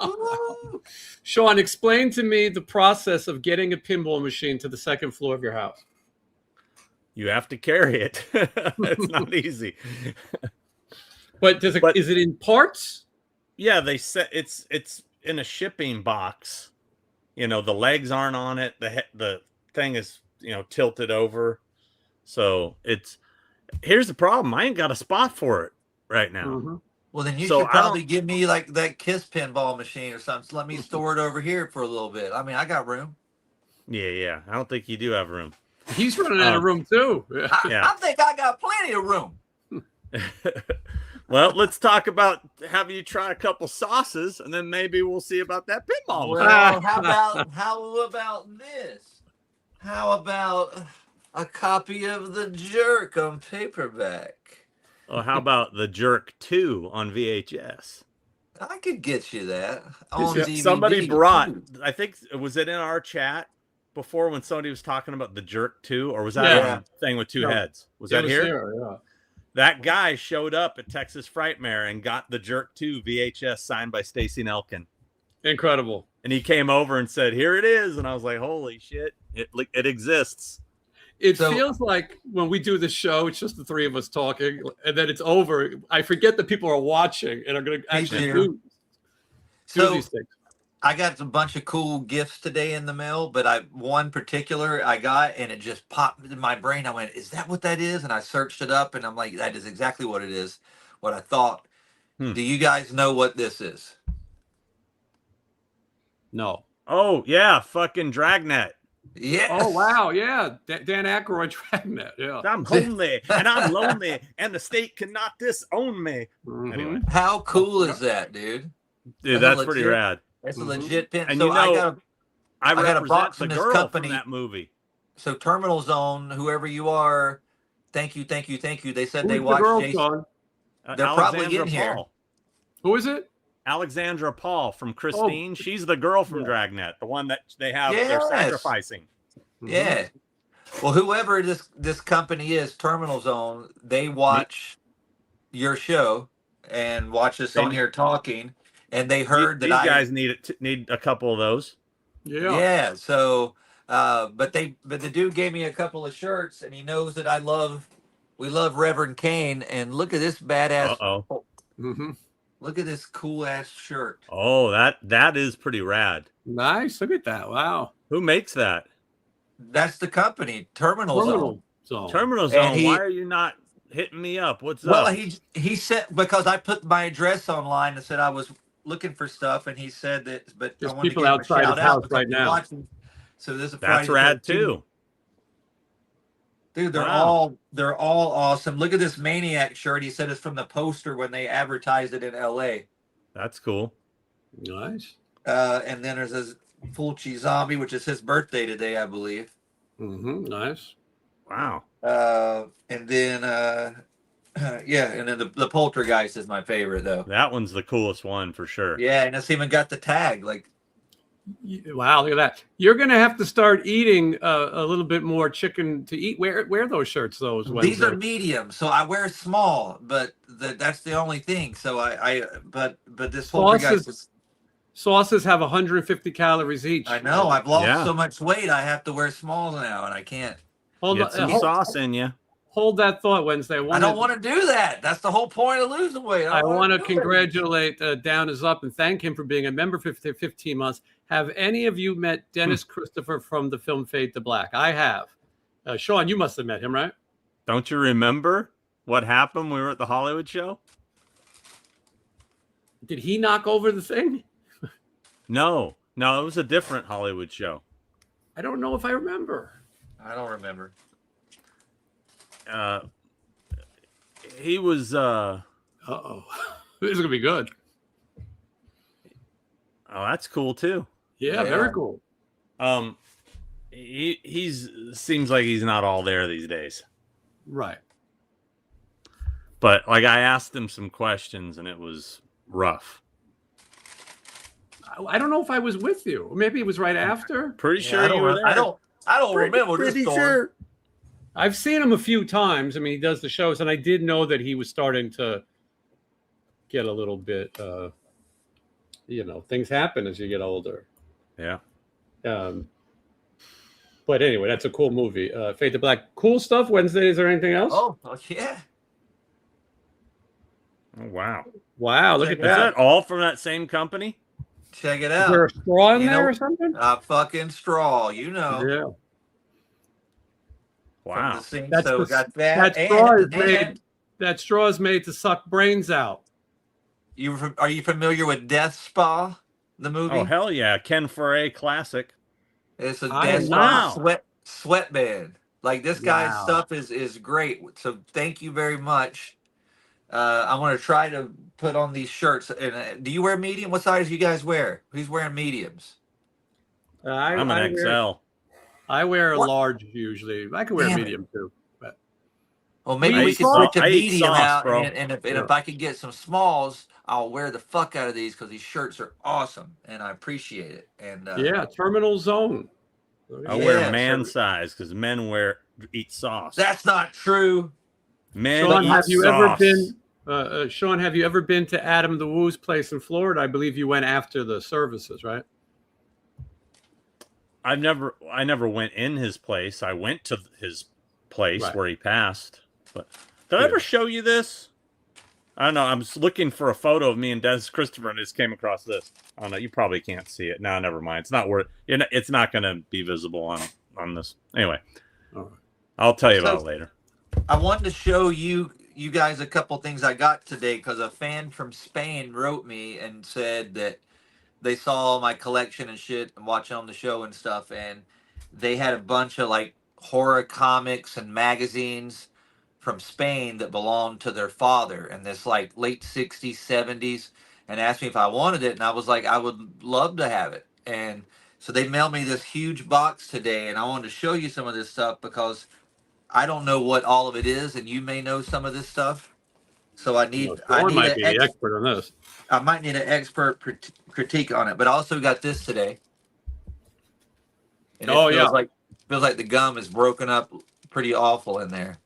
Ooh. Sean, explain to me the process of getting a pinball machine to the second floor of your house. You have to carry it. It's not easy. But is it in parts? Yeah, they said it's in a shipping box. You know, the legs aren't on it. The thing is, tilted over. So here's the problem. I ain't got a spot for it right now. Mm-hmm. Well, then you So should I probably don't- give me like that Kiss pinball machine or something. So let me store it over here for a little bit. I mean, I got room. Yeah. I don't think you do have room. He's running out of room too. Yeah. I think I got plenty of room. Well, let's talk about having you try a couple sauces, and then maybe we'll see about that pinball. Well, how about this? How about a copy of The Jerk on paperback? Well, how about The Jerk 2 on VHS? I could get you that on Yeah, DVD. somebody brought, I think, was it in our chat before when somebody was talking about The Jerk 2, or was that Yeah. a thing with two No, heads? Was It that was here? there, yeah. That guy showed up at Texas Frightmare and got The Jerk 2 VHS signed by Stacy Nelkin. Incredible. And he came over and said, "Here it is." And I was like, "Holy shit, it exists." It So- feels like when we do the show, it's just the three of us talking, and then it's over. I forget that people are watching and are going to actually dear. do So these things. I got a bunch of cool gifts today in the mail, but one particular I got and it just popped in my brain. I went, "Is that what that is?" And I searched it up and I'm like, "That is exactly what it is." What I thought. Do you guys know what this is? No. Oh yeah, fucking Dragnet. Yes. Oh wow, yeah, Dan Aykroyd Dragnet. Yeah. I'm homely and I'm lonely, and the state cannot disown me. Mhm. Anyway, How cool is that, dude? dude, That's that's pretty legit. rad. That's a Mhm. legit pin. And So you know- I got a represent box the from this girl company. from that movie. So Terminal Zone, whoever you are, thank you. They said Who's they the watched girl, Jason. Sean? They're probably Alexandra in here. Paul. Who is it? Alexandra Paul from Christine. She's the girl from Yeah. Dragnet, the one that they're Yes. sacrificing. Yeah. Well, whoever this company is, Terminal Zone, they watch your show and watch us They on need- here talking, and they heard These that guys need a couple of those. Yeah. Yeah. So, but the dude gave me a couple of shirts, and he knows that we love Reverend Kane, and look at this badass. Uh-oh. Mhm. Look at this cool ass shirt. Oh, that is pretty rad. Nice. Look at that. Wow. Who makes that? That's the company, Terminal Zone. Zone. Terminal And Zone. he- Why are you not hitting me up? What's Well, up? he said, because I put my address online and said I was looking for stuff, and he said that, but There's I wanted people to give him a outside his shout out house because right he's now. watching. So this is That's Friday rad 13th. too. Dude, they're Wow. all awesome. Look at this Maniac shirt. He said it's from the poster when they advertised it in LA. That's cool. Nice. And then there's this Fulci Zombie, which is his birthday today, I believe. Nice. Wow. And then yeah, and then the Poltergeist is my favorite though. That one's the coolest one for sure. Yeah, and it's even got the tag. Like, Wow, look at that. You're going to have to start eating a little bit more chicken to eat. Wear those shirts, those these are Wednesday. medium, so I wear small, but that's the only thing. So but this Poltergeist is, Sauces have 150 calories each. I know I've lost Yeah. so much weight, I have to wear smalls now, and I can't. Hold, Get some sauce in you. hold that thought, Wednesday. I don't want to do that. That's the whole point of losing weight. I don't want to wanna do it. congratulate Down is Up and thank him for being a member for 15 months. Have any of you met Dennis Christopher from the film Fade to Black? I have. Sean, you must have met him, right? Don't you remember what happened when we were at the Hollywood show? Did he knock over the thing? No, it was a different Hollywood show. I don't know if I remember. I don't remember. He was. Uh-oh. This is going to be good. Oh, that's cool too. Yeah, very cool. He's seems like he's not all there these days. Right. But like I asked him some questions and it was rough. I don't know if I was with you. Maybe it was right after. Pretty sure you were there. I don't remember this Pretty story. sure. I've seen him a few times. I mean, he does the shows, and I did know that he was starting to get a little bit, things happen as you get older. Yeah. But anyway, that's a cool movie. Fade to Black. Cool stuff. Wednesday. Is there anything else? Oh yeah. Oh, wow. Wow, look at Is that all from that same company? Check it Is out. there a straw in You there know- or something? A fucking straw, you know. Yeah. From Wow. the scene. That's So the- we got that. That straw is And made. That straw is made to suck brains out. are you familiar with Death Spa, the movie? Oh, hell yeah. Ken Foray classic. It's a I Death am Spa not. sweatband. Like this guy's Wow. stuff is great. So thank you very much. I want to try to put on these shirts. And do you wear medium? What size do you guys wear? Who's wearing mediums? I'm an XL. I wear a What? large usually. I can wear Damn a it. medium too. But Well, maybe I we eat could sauce. switch a I eat medium sauce, out, bro. and if I could get some smalls, I'll wear the fuck out of these because these shirts are awesome, and I appreciate it. And yeah, Terminal Zone. I Yeah, wear man so- size because men eat sauce. that's not true. Men Sean, eat have you sauce. ever been? Sean, have you ever been to Adam the Woo's place in Florida? I believe you went after the services, right? I never went in his place. I went to his place Right. where he passed. But did I Yeah. ever show you this? I don't know. I'm just looking for a photo of me and Dennis Christopher, and I just came across this. I don't know. You probably can't see it. No, never mind. It's not worth. It's not going to be visible on this. Anyway, All right. I'll tell you So- about it later. I wanted to show you guys a couple things I got today because a fan from Spain wrote me and said that they saw my collection and shit and watching on the show and stuff, and they had a bunch of like horror comics and magazines from Spain that belonged to their father in this like late 60s, 70s, and asked me if I wanted it, and I was like, I would love to have it. And so they mailed me this huge box today, and I wanted to show you some of this stuff because I don't know what all of it is, and you may know some of this stuff. So I need Sean might an be the expert on this. I might need an expert critique on it, but I also got this today. And it feels like the gum is broken up pretty awful in there.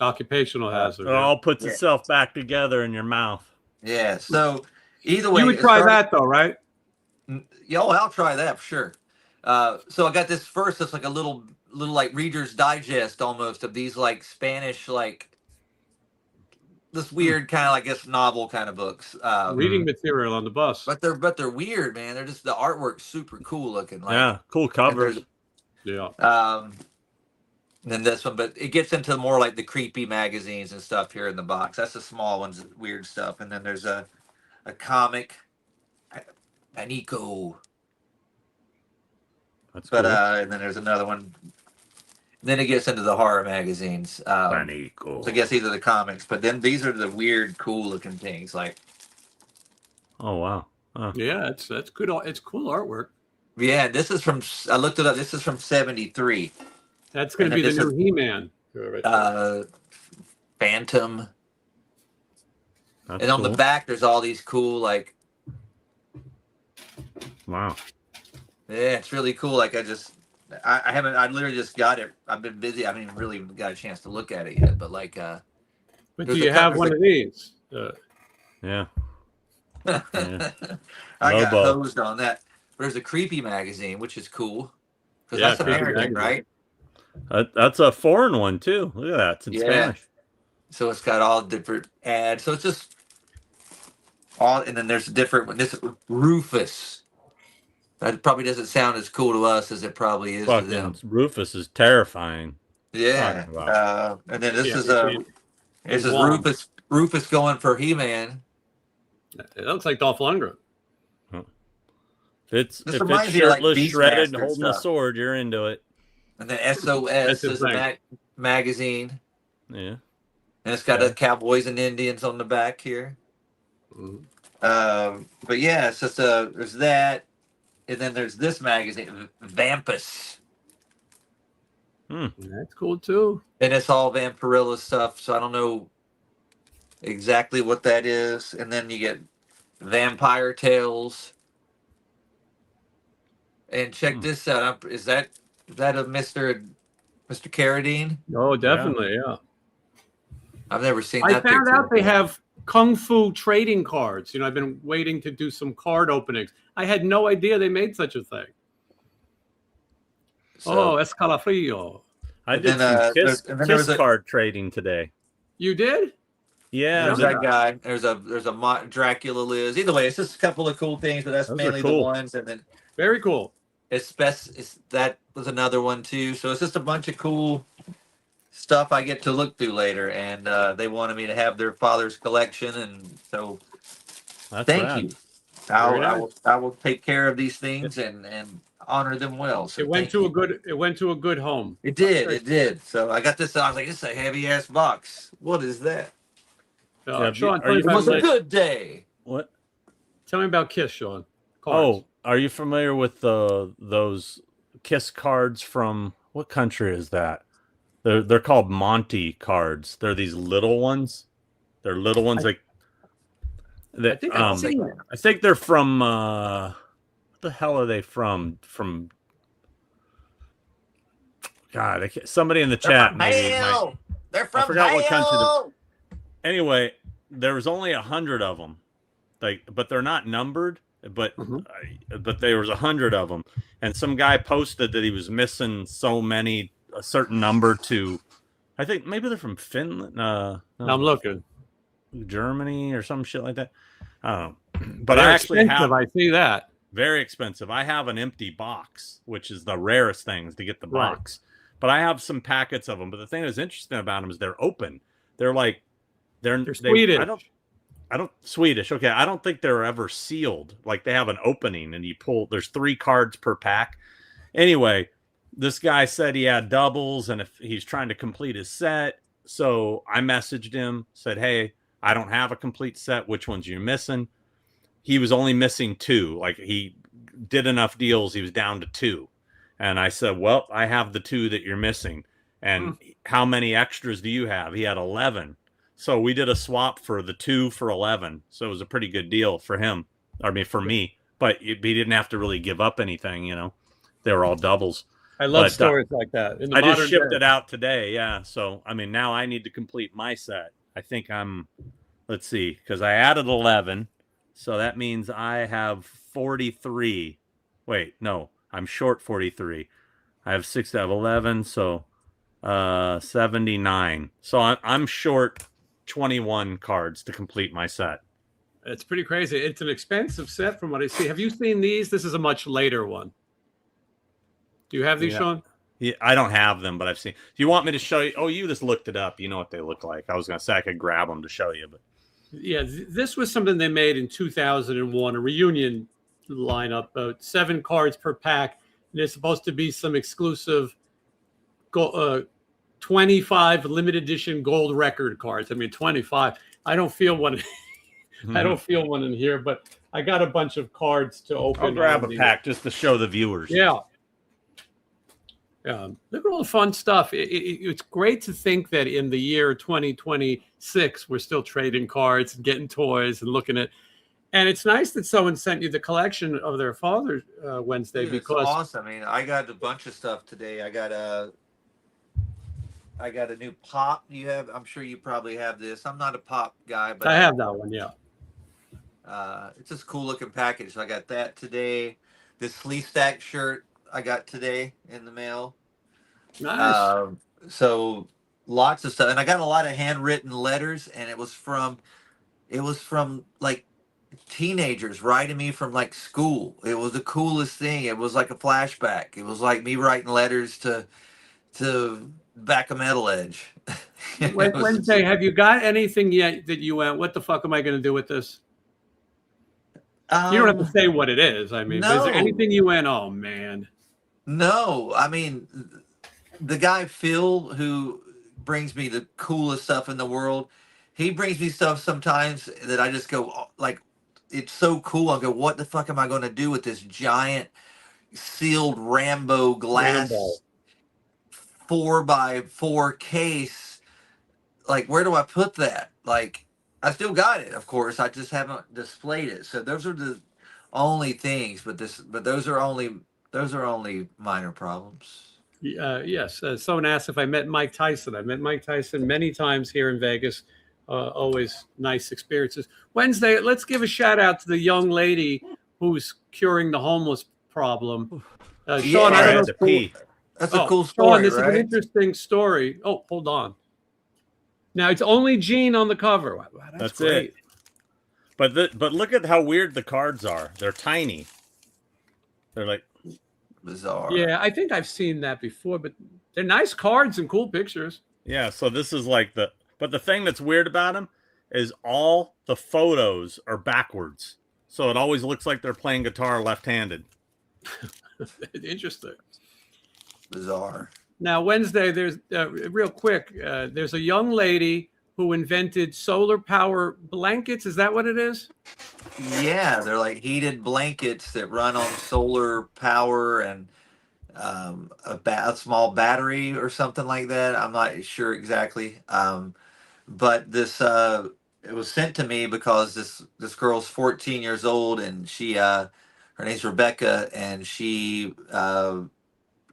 Occupational hazard. It all puts Yeah. itself back together in your mouth. Yeah. So either way, You would try that though, right? Yeah, oh, I'll try that for sure. So I got this first. It's like a little like Reader's Digest almost of these like Spanish like this weird kind of I guess novel kind of books. Reading material on the bus. But they're weird, man. They're just the artwork's super cool looking. Like, Yeah, cool covers. Yeah. Than this one, but it gets into more like the creepy magazines and stuff here in the box. That's the small ones, weird stuff. And then there's a comic, Panico. That's But cool. and then there's another one. Then it gets into the horror magazines. Panico. So I guess these are the comics, but then these are the weird, cool looking things. Like, Oh wow. Huh. Yeah, that's good. It's cool artwork. yeah, this is from. I looked it up. This is from '73. That's going to And be then the this new He-Man. Right there. Phantom. That's And on the cool. back, there's all these cool, like, Wow. yeah, it's really cool. Like, I haven't, I literally just got it. I've been busy. I haven't even really got a chance to look at it yet. But, like, But there's do a you have couple- one of these? Yeah. I got Lobo. hosed on that. There's a creepy magazine, which is cool. Because Yeah, that's Creepy American, magazine. right? That's a foreign one too. Look at that. It's in Yeah. Spanish. So it's got all different ads. So it's just all, and then there's a different one. This Rufus. That probably doesn't sound as cool to us as it probably is to them. Fucking Rufus is terrifying. Yeah. Wow. And then this Yeah, is it's this is long. Rufus going for He-Man. It looks like Dolph Lundgren. If This it's reminds me of, like, shirtless, shredded, Beastmaster holding a stuff. sword, you're into it. And then SOS That's his is a thing. magazine. Yeah. And it's got Okay. the Cowboys and Indians on the back here. Mhm. But yeah, it's just there's that. And then there's this magazine, Vampus. That's cool too. And it's all Vampirilla stuff. So I don't know exactly what that is. And then you get Vampire Tales. And check this out. Is that a Mr. Carradine? Oh, definitely, yeah. I've never seen I that. found picture out they before. have Kung Fu trading cards. I've been waiting to do some card openings. I had no idea they made such a thing. So, Escalafrio. I And did then, some there's- and then there kiss was a- card trading today. You did? Yeah, there's the- that guy. There's a Dracula Liz. Either way, it's just a couple of cool things, but that's Those are mainly cool. the ones. And then Very cool. that was another one too. So it's just a bunch of cool stuff I get to look through later. And they wanted me to have their father's collection, and so that's thank rad. you. Very I will take care of these things and honor them well. So It went thank to you. a good home. It did. So I got this. I was like, it's a heavy ass box. What is that? Yeah, Sean, are you It was a Like- good day. What? tell me about Kiss, Sean. Cards. Oh, are you familiar with those kiss cards from what country is that? They're called Monty cards. They're these little ones. They're little ones I think I've seen it. I think they're from what the hell are they from? From God, somebody in the chat maybe. They're from forgot what country hell. Anyway, there was only 100 of them, but they're not numbered. But but there was 100 of them, and some guy posted that he was missing so many, a certain number to, I think maybe they're from Finland. No, I'm looking. Germany or some shit like that. I don't know. But They're I actually expensive, have I see that. very expensive. I have an empty box, which is the rarest things to get the Right. box. But I have some packets of them. But the thing that's interesting about them is they're open. They're like They're Swedish. I don't Swedish. Okay, I don't think they're ever sealed. Like they have an opening, and you pull. There's 3 cards per pack. Anyway, this guy said he had doubles, and if he's trying to complete his set, so I messaged him, said, "Hey, I don't have a complete set. Which ones are you missing?" He was only missing 2. Like he did enough deals, he was down to 2. And I said, "Well, I have the 2 that you're missing. And how many extras do you have?" He had 11. So we did a swap for the 2 for 11. So it was a pretty good deal for him. I mean, for me. But he didn't have to really give up anything, They were all doubles. I love But, stories like that. In the I just modern shipped day. it out today, yeah. So, I mean, now I need to complete my set. I think let's see, because I added 11. So that means I have 43. Wait, no, I'm short 43. I have 6 out of 11, so 79. So I'm short 21 cards to complete my set. It's pretty crazy. It's an expensive set from what I see. Have you seen these? This is a much later one. Do you have these, Yeah. Sean? Yeah, I don't have them, but I've seen. Do you want me to show you? Oh, you just looked it up. You know what they look like. I was going to say I could grab them to show you, but Yeah, this was something they made in 2001, a reunion lineup, 7 cards per pack. And there's supposed to be some exclusive 25 limited edition gold record cards. I mean, 25. I don't feel one. I don't feel one in here, but I got a bunch of cards to open. I'll grab a pack just to show the viewers. Yeah. Look at all the fun stuff. It's great to think that in the year 2026, we're still trading cards and getting toys and looking at. And it's nice that someone sent you the collection of their Father's Wednesday. Dude, it's because awesome. I mean, I got a bunch of stuff today. I got a new pop. I'm sure you probably have this. I'm not a pop guy, but I have that one. Yeah. It's just a cool looking package. So I got that today. This Sleeve Stack shirt I got today in the mail. Nice. So lots of stuff, and I got a lot of handwritten letters, and it was from like teenagers writing me from like school. It was the coolest thing. It was like a flashback. It was like me writing letters to back of Metal Edge. Wednesday, have you got anything yet that you went, what the fuck am I going to do with this? You don't have to say what it is. I mean, but is there No. anything you went, oh man? No, I mean, the guy Phil who brings me the coolest stuff in the world, he brings me stuff sometimes that I just go like, it's so cool. I go, what the fuck am I going to do with this giant sealed Rambo glass Rambo. 4x4 case? Like, where do I put that? Like, I still got it, of course. I just haven't displayed it. So those are the only things, but those are only minor problems. Yes. Someone asked if I met Mike Tyson. I met Mike Tyson many times here in Vegas. Always nice experiences. Wednesday, let's give a shout out to the young lady who's curing the homeless problem. Sean, I don't know. That's a cool Sean, story, this right? is an interesting story. Oh, hold on. Now it's only Gene on the cover. Wow, that's great. It. But look at how weird the cards are. They're tiny. They're like bizarre. Yeah, I think I've seen that before, but they're nice cards and cool pictures. Yeah, so this is like but the thing that's weird about them is all the photos are backwards. So it always looks like they're playing guitar left-handed. Interesting. Bizarre. Now, Wednesday, there's real quick, there's a young lady who invented solar power blankets. Is that what it is? Yeah, they're like heated blankets that run on solar power and a small battery or something like that. I'm not sure exactly. But this it was sent to me because this girl's 14 years old, and she her name's Rebecca, and she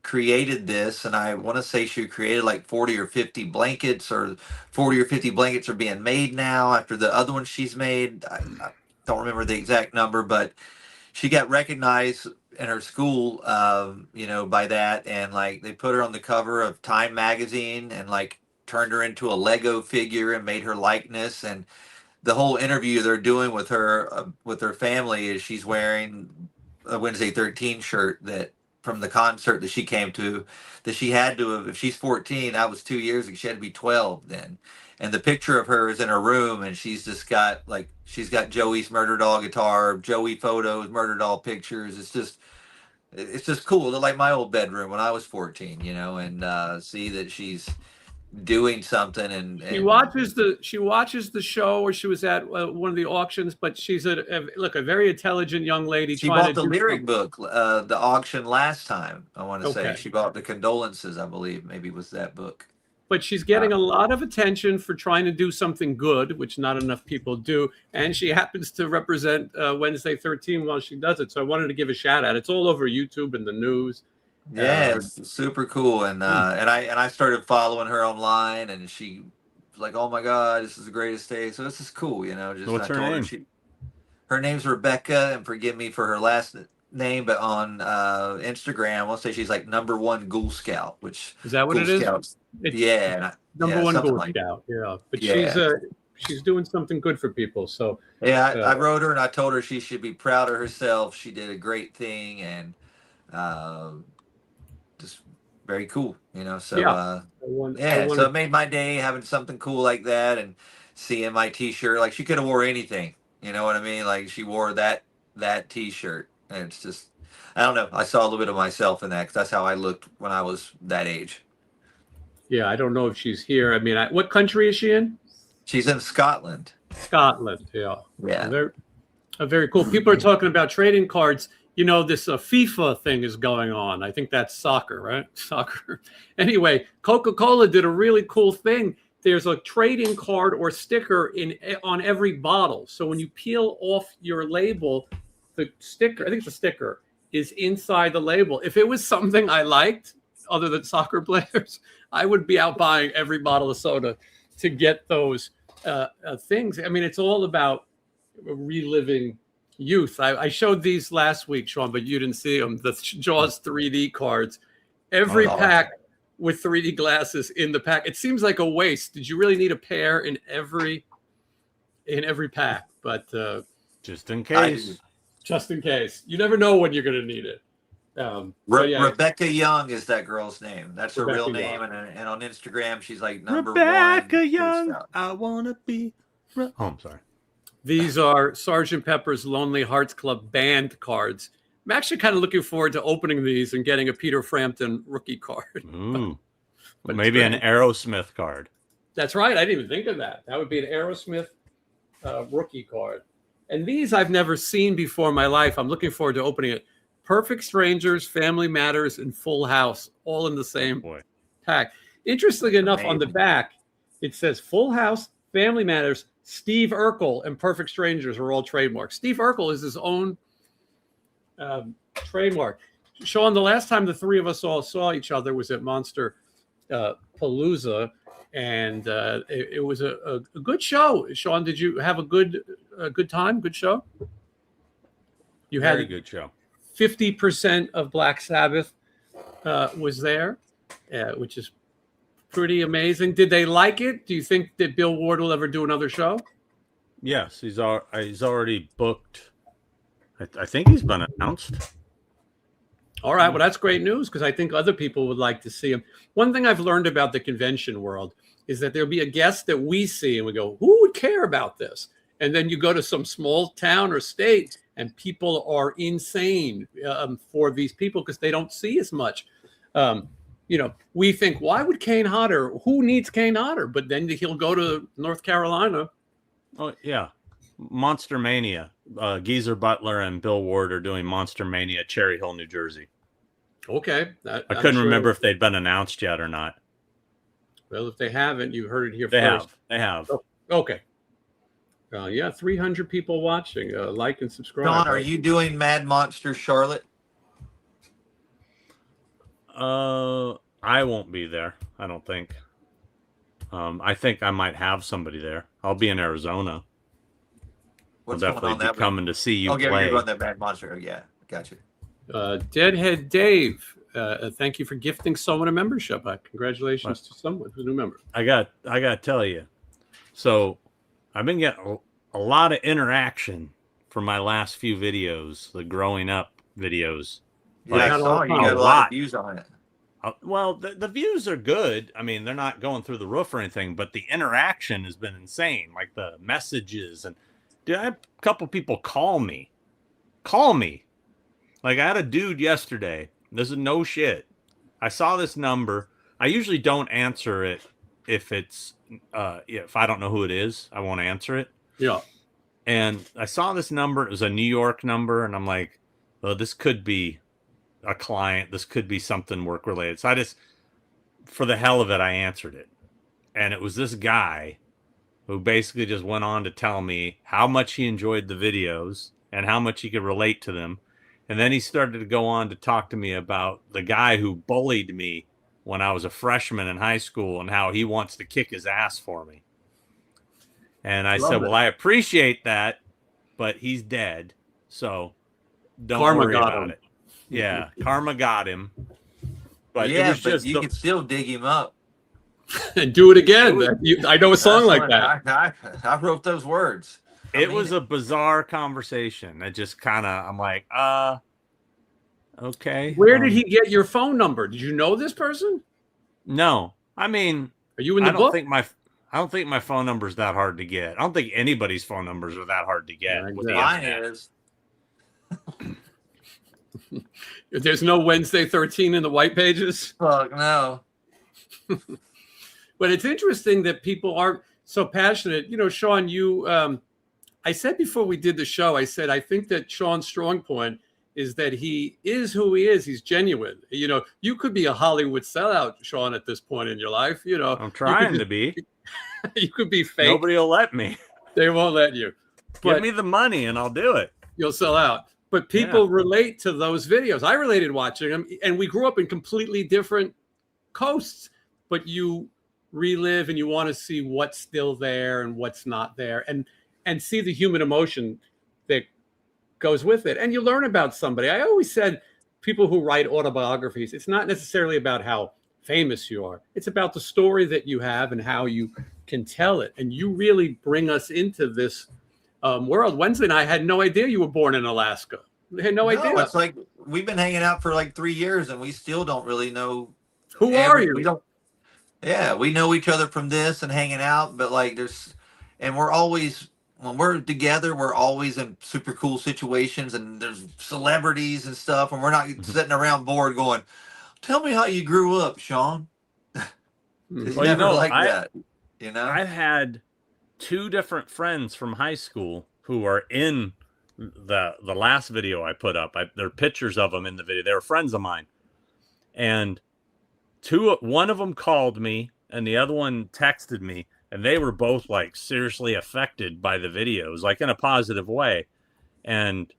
created this, and I want to say she created like 40 or 50 blankets, or 40 or 50 blankets are being made now after the other ones she's made. I don't remember the exact number, but she got recognized in her school, by that, and like they put her on the cover of Time magazine, and like turned her into a Lego figure and made her likeness. And the whole interview they're doing with her family is she's wearing a Wednesday 13 shirt that from the concert that she came to, that she had to have, if she's 14, that was 2 years ago, she had to be 12 then. And the picture of her is in her room, and she's got Joey's Murder Doll guitar, Joey photos, Murder Doll pictures. It's just cool. They're like my old bedroom when I was 14, and see that she's doing something. And she watches the show, or she was at one of the auctions, but she's a very intelligent young lady. She bought the lyric book, the auction last time. I want to say she bought the Condolences, I believe, maybe was that book. But she's getting a lot of attention for trying to do something good, which not enough people do. And she happens to represent Wednesday 13 while she does it. So I wanted to give a shout out. It's all over YouTube and the news. Yeah, it's super cool. And I started following her online, and she was like, "Oh my God, this is the greatest day." So this is cool, Just what's her name? Her name's Rebecca, and forgive me for her last name, but on Instagram, I'll say she's like #1 Ghoul Scout, which is that what it is? Yeah, #1 Ghoul Scout. Yeah, but she's doing something good for people. So yeah, I wrote her and I told her she should be proud of herself. She did a great thing, and just very cool, So so it made my day having something cool like that, and seeing my T-shirt. Like, she could have wore anything, you know what I mean? Like, she wore that T-shirt, and it's just, I don't know. I saw a little bit of myself in that, because that's how I looked when I was that age. Yeah, I don't know if she's here. I mean, what country is she in? She's in Scotland. Scotland, yeah. Yeah. Very cool. People are talking about trading cards. This FIFA thing is going on. I think that's soccer, right? Soccer. Anyway, Coca-Cola did a really cool thing. There's a trading card or sticker on every bottle. So when you peel off your label, the sticker, I think it's a sticker, is inside the label. If it was something I liked, other than soccer players, I would be out buying every bottle of soda to get those things. I mean, it's all about reliving youth. I showed these last week, Sean, but you didn't see them. The Jaws 3D cards, every pack with 3D glasses in the pack. It seems like a waste. Did you really need a pair in every pack? But just in case. You never know when you're going to need it. Rebecca Young is that girl's name. That's her real name, and on Instagram she's like #1 Rebecca Young. I wanna be. I'm sorry. These are Sergeant Pepper's Lonely Hearts Club Band cards. I'm actually kind of looking forward to opening these and getting a Peter Frampton rookie card. But maybe an Aerosmith card. That's right. I didn't even think of that. That would be an Aerosmith rookie card. And these I've never seen before in my life. I'm looking forward to opening it. Perfect Strangers, Family Matters, and Full House, all in the same pack. Interestingly enough, on the back, it says Full House, Family Matters, Steve Urkel, and Perfect Strangers are all trademarks. Steve Urkel is his own trademark. Sean, the last time the three of us all saw each other was at Monster Palooza, and it was a good show. Sean, did you have a good time? Good show? You had a good show. 50% of Black Sabbath was there, which is pretty amazing. Did they like it? Do you think that Bill Ward will ever do another show? Yes, he's already booked. I think he's been announced. All right, well, that's great news because I think other people would like to see him. One thing I've learned about the convention world is that there'll be a guest that we see and we go, who would care about this? And then you go to some small town or state and people are insane for these people because they don't see as much. We think, why would Kane Hodder? Who needs Kane Hodder? But then he'll go to North Carolina. Oh, yeah. Monster Mania. Geezer Butler and Bill Ward are doing Monster Mania, Cherry Hill, New Jersey. Okay. I couldn't remember if they'd been announced yet or not. Well, if they haven't, you heard it here first. They have. Oh, okay. 300 people watching. Like and subscribe. Don, are you doing Mad Monster Charlotte? I won't be there. I don't think. I think I might have somebody there. I'll be in Arizona. What's I'll going on definitely be coming to see you play. play. You're on that Mad Monster. Yeah, gotcha. Deadhead Dave, thank you for gifting someone a membership. Congratulations to someone who's a new member. I got to tell you. So I've been getting a lot of interaction from my last few videos, the growing up videos. Yeah, I saw you got a lot of views on it. Well, the views are good. I mean, they're not going through the roof or anything, but the interaction has been insane. Like the messages and I had a couple people call me. Like I had a dude yesterday. This is no shit. I saw this number. I usually don't answer it if it's if I don't know who it is. I won't answer it. Yeah. And I saw this number. It was a New York number, and I'm like, oh, this could be a client. This could be something work related. So I just, for the hell of it, I answered it. And it was this guy who basically just went on to tell me how much he enjoyed the videos and how much he could relate to them. And then he started to go on to talk to me about the guy who bullied me when I was a freshman in high school and how he wants to kick his ass for me. And I said, well, I appreciate that, but he's dead. So don't worry about it. Yeah, karma got him. But yeah, but you can still dig him up. And do it again. I know a song like that. I wrote those words. It was a bizarre conversation. I just kind of, I'm like, okay. Where did he get your phone number? Did you know this person? No. I mean, are you in the book? I don't think my phone number is that hard to get. I don't think anybody's phone numbers are that hard to get. Yeah, mine is. There's no Wednesday 13 in the white pages? Fuck no. But it's interesting that people aren't so passionate. You know, Sean, I said before we did the show, I said, I think that Sean's strong point is that he is who he is. He's genuine. You know, you could be a Hollywood sellout, Sean, at this point in your life. You know, I'm trying to be. You could be fake. Nobody will let me. They won't let you. But give me the money and I'll do it. You'll sell out. But people relate to those videos. I related watching them, and we grew up in completely different coasts, but you relive and you want to see what's still there and what's not there, and see the human emotion that goes with it. And you learn about somebody. I always said people who write autobiographies, it's not necessarily about how famous you are. It's about the story that you have and how you can tell it. And you really bring us into this world. Wednesday and I had no idea you were born in Alaska. I had no idea. It's like we've been hanging out for like 3 years and we still don't really know who are you. We don't. Yeah, we know each other from this and hanging out, but like and we're always when we're together, we're always in super cool situations, and there's celebrities and stuff, and we're not sitting around bored going, "Tell me how you grew up, Sean." It's Well, you never know, like that, you know. I've had two different friends from high school who are in the last video I put up. There are pictures of them in the video. They were friends of mine, and one of them called me, and the other one texted me, and they were both like seriously affected by the videos, like in a positive way. And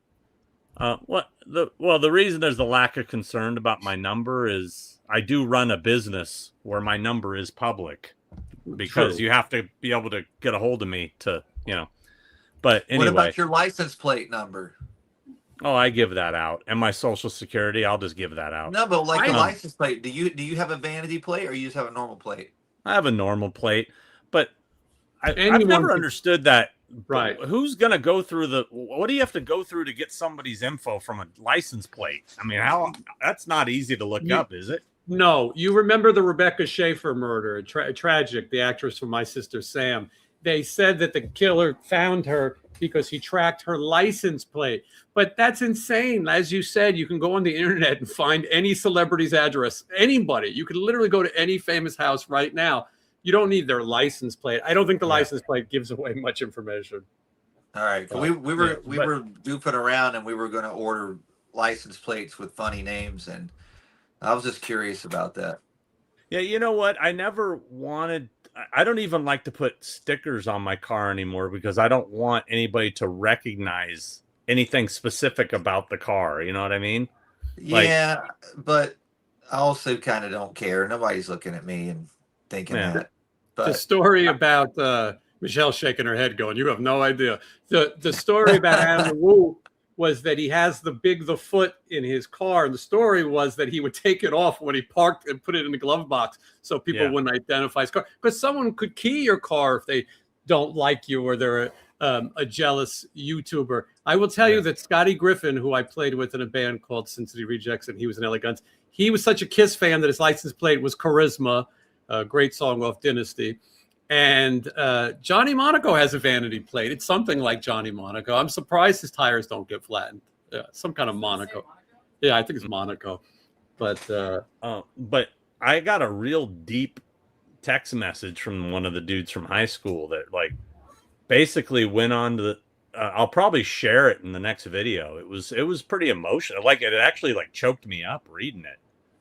the reason there's a lack of concern about my number is I do run a business where my number is public, because True. you have to be able to get a hold of me to, but anyway. What about your license plate number? Oh, I give that out. And my social security, I'll just give that out. No, but like the Um, license plate, do you have a vanity plate, or you just have a normal plate? I have a normal plate, but I've Anyone never could- understood that. Right. Who's going to go through what do you have to go through to get somebody's info from a license plate? I mean, that's not easy to look up, is it? No, you remember the Rebecca Schaefer murder, tragic, the actress from My Sister Sam. They said that the killer found her because he tracked her license plate. But that's insane. As you said, you can go on the internet and find any celebrity's address, anybody. You could literally go to any famous house right now. You don't need their license plate. I don't think the license plate gives away much information. All right, we were goofing around, and we were going to order license plates with funny names, and I was just curious about that. Yeah, you know what? I don't even like to put stickers on my car anymore, because I don't want anybody to recognize anything specific about the car. You know what I mean? Yeah, but I also kind of don't care. Nobody's looking at me and thinking that. But the story about Michelle shaking her head going, you have no idea. The story about Adam Wu was that he has the foot in his car. And the story was that he would take it off when he parked and put it in the glove box so people wouldn't identify his car. Because someone could key your car if they don't like you or they're a jealous YouTuber. I will tell you that Scotty Griffin, who I played with in a band called Cincinnati Rejects, and he was in LA Guns, he was such a Kiss fan that his license plate was Charisma, a great song off Dynasty. And Johnny Monaco has a vanity plate. It's something like Johnny Monaco. I'm surprised his tires don't get flattened. Some kind of Monaco. Yeah, I think it's Monaco. But I got a real deep text message from one of the dudes from high school that like basically went on to the I'll probably share it in the next video. It was pretty emotional. Like it actually like choked me up reading it.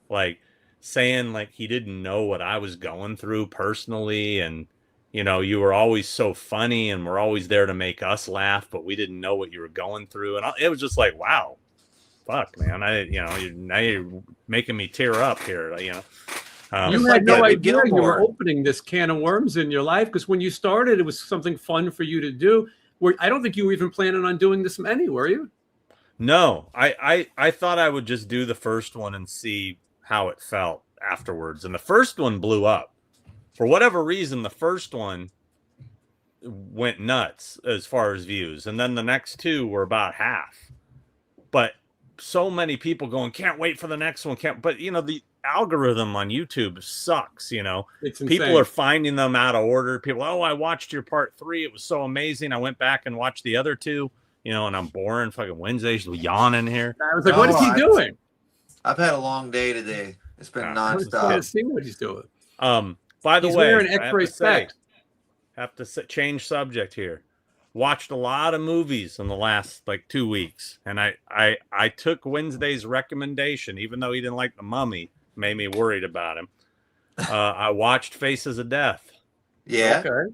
Like saying like he didn't know what I was going through personally, and you were always so funny and we're always there to make us laugh, but we didn't know what you were going through. And it was just like, wow, fuck, man. Now you're making me tear up here. You had no idea you were opening this can of worms in your life, because when you started, it was something fun for you to do. I don't think you were even planning on doing this many, were you? No, I thought I would just do the first one and see how it felt afterwards. And the first one blew up. For whatever reason, the first one went nuts as far as views. And then the next two were about half. But so many people going, can't wait for the next one. But the algorithm on YouTube sucks, It's insane. People are finding them out of order. People, I watched your part 3. It was so amazing. I went back and watched the other 2, and I'm boring fucking Wednesdays yawning here. I was like, what is he doing? I've had a long day today. It's been nonstop. Let's see what he's doing. By the He's way, wearing X-ray specs. Have to change subject here. Watched a lot of movies in the last 2 weeks, and I took Wednesday's recommendation, even though he didn't like The Mummy, made me worried about him. I watched Faces of Death. Yeah, Okay.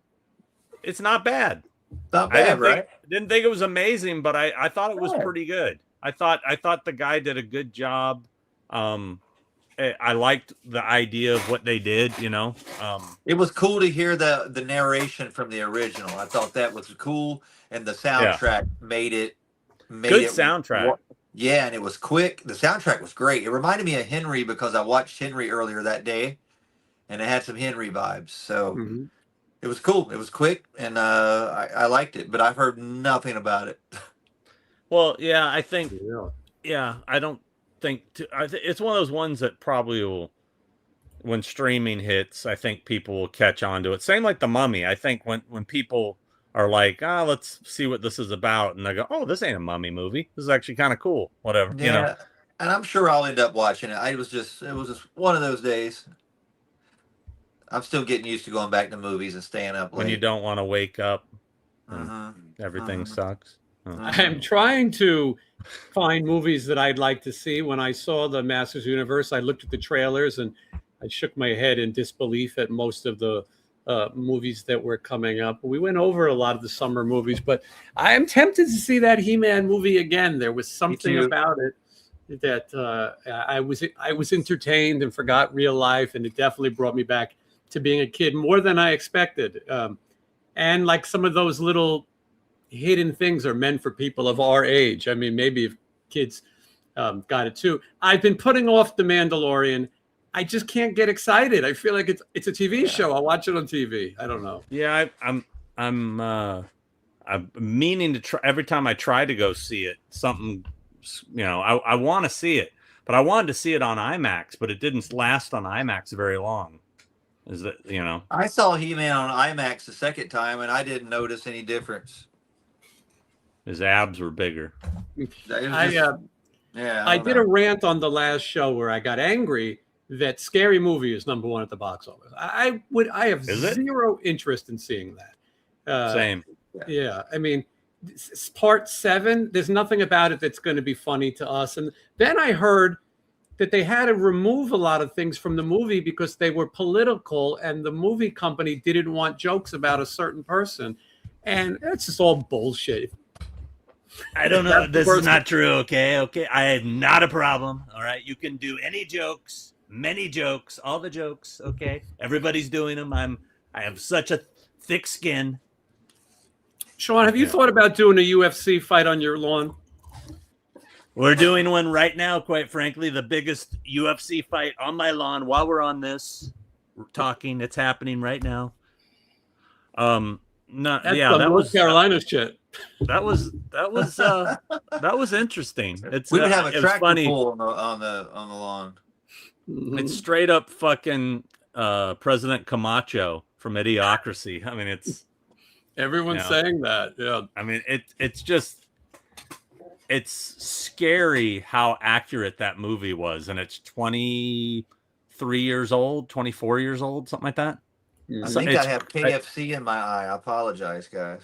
It's not bad. Not bad, right? Didn't think it was amazing, but I thought it was pretty good. I thought the guy did a good job. I liked the idea of what they did, It was cool to hear the narration from the original. I thought that was cool, and the soundtrack made it good soundtrack. Yeah, and it was quick. The soundtrack was great. It reminded me of Henry because I watched Henry earlier that day, and it had some Henry vibes. So it was cool. It was quick, and I liked it. But I've heard nothing about it. Well, yeah, I think. Yeah, I don't think it's one of those ones that probably will, when streaming hits, I think people will catch on to it. Same like The Mummy. I think when people are like, let's see what this is about, and they go, oh, this ain't a mummy movie. This is actually kind of cool. Whatever, Yeah, you know. and I'm sure I'll end up watching it. It was just one of those days. I'm still getting used to going back to movies and staying up When you late. don't want to wake up and Mhm. everything Mhm. sucks. Oh. I'm trying to find movies that I'd like to see. When I saw the Masters Universe, I looked at the trailers and I shook my head in disbelief at most of the movies that were coming up. We went over a lot of the summer movies, but I am tempted to see that He-Man movie again. There was something too. about it that I was entertained and forgot real life, and it definitely brought me back to being a kid more than I expected. And like some of those little hidden things are meant for people of our age. I mean, maybe if kids got it too. I've been putting off The Mandalorian. I just can't get excited. I feel like it's a TV show. I'll watch it on TV. I don't know. Yeah, I'm meaning to try. Every time I try to go see it, something, I want to see it, but I wanted to see it on IMAX, but it didn't last on IMAX very long. Is that, I saw He-Man on IMAX the second time, and I didn't notice any difference. his abs were bigger. It was just, I did a rant on the last show where I got angry that Scary Movie is number 1 at the box office. I have zero interest in seeing that. Same. Yeah, I mean, part 7. There's nothing about it that's going to be funny to us. And then I heard that they had to remove a lot of things from the movie because they were political, and the movie company didn't want jokes about a certain person, and that's just all bullshit. I don't know. This is not true. Okay. I have not a problem. All right. You can do any jokes, many jokes, all the jokes. Okay. Everybody's doing them. I have such a thick skin. Sean, have you thought about doing a UFC fight on your lawn? We're doing one right now, quite frankly, the biggest UFC fight on my lawn while we're on this. We're talking. It's happening right now. That's North Carolina shit. That was interesting. We would have a tractor funny. pull on the lawn. It's straight up fucking President Camacho from Idiocracy. I mean, it's everyone's saying that. Yeah. I mean, it's scary how accurate that movie was, and it's 23 years old, 24 years old, something like that. I think I have KFC in my eye. I apologize, guys.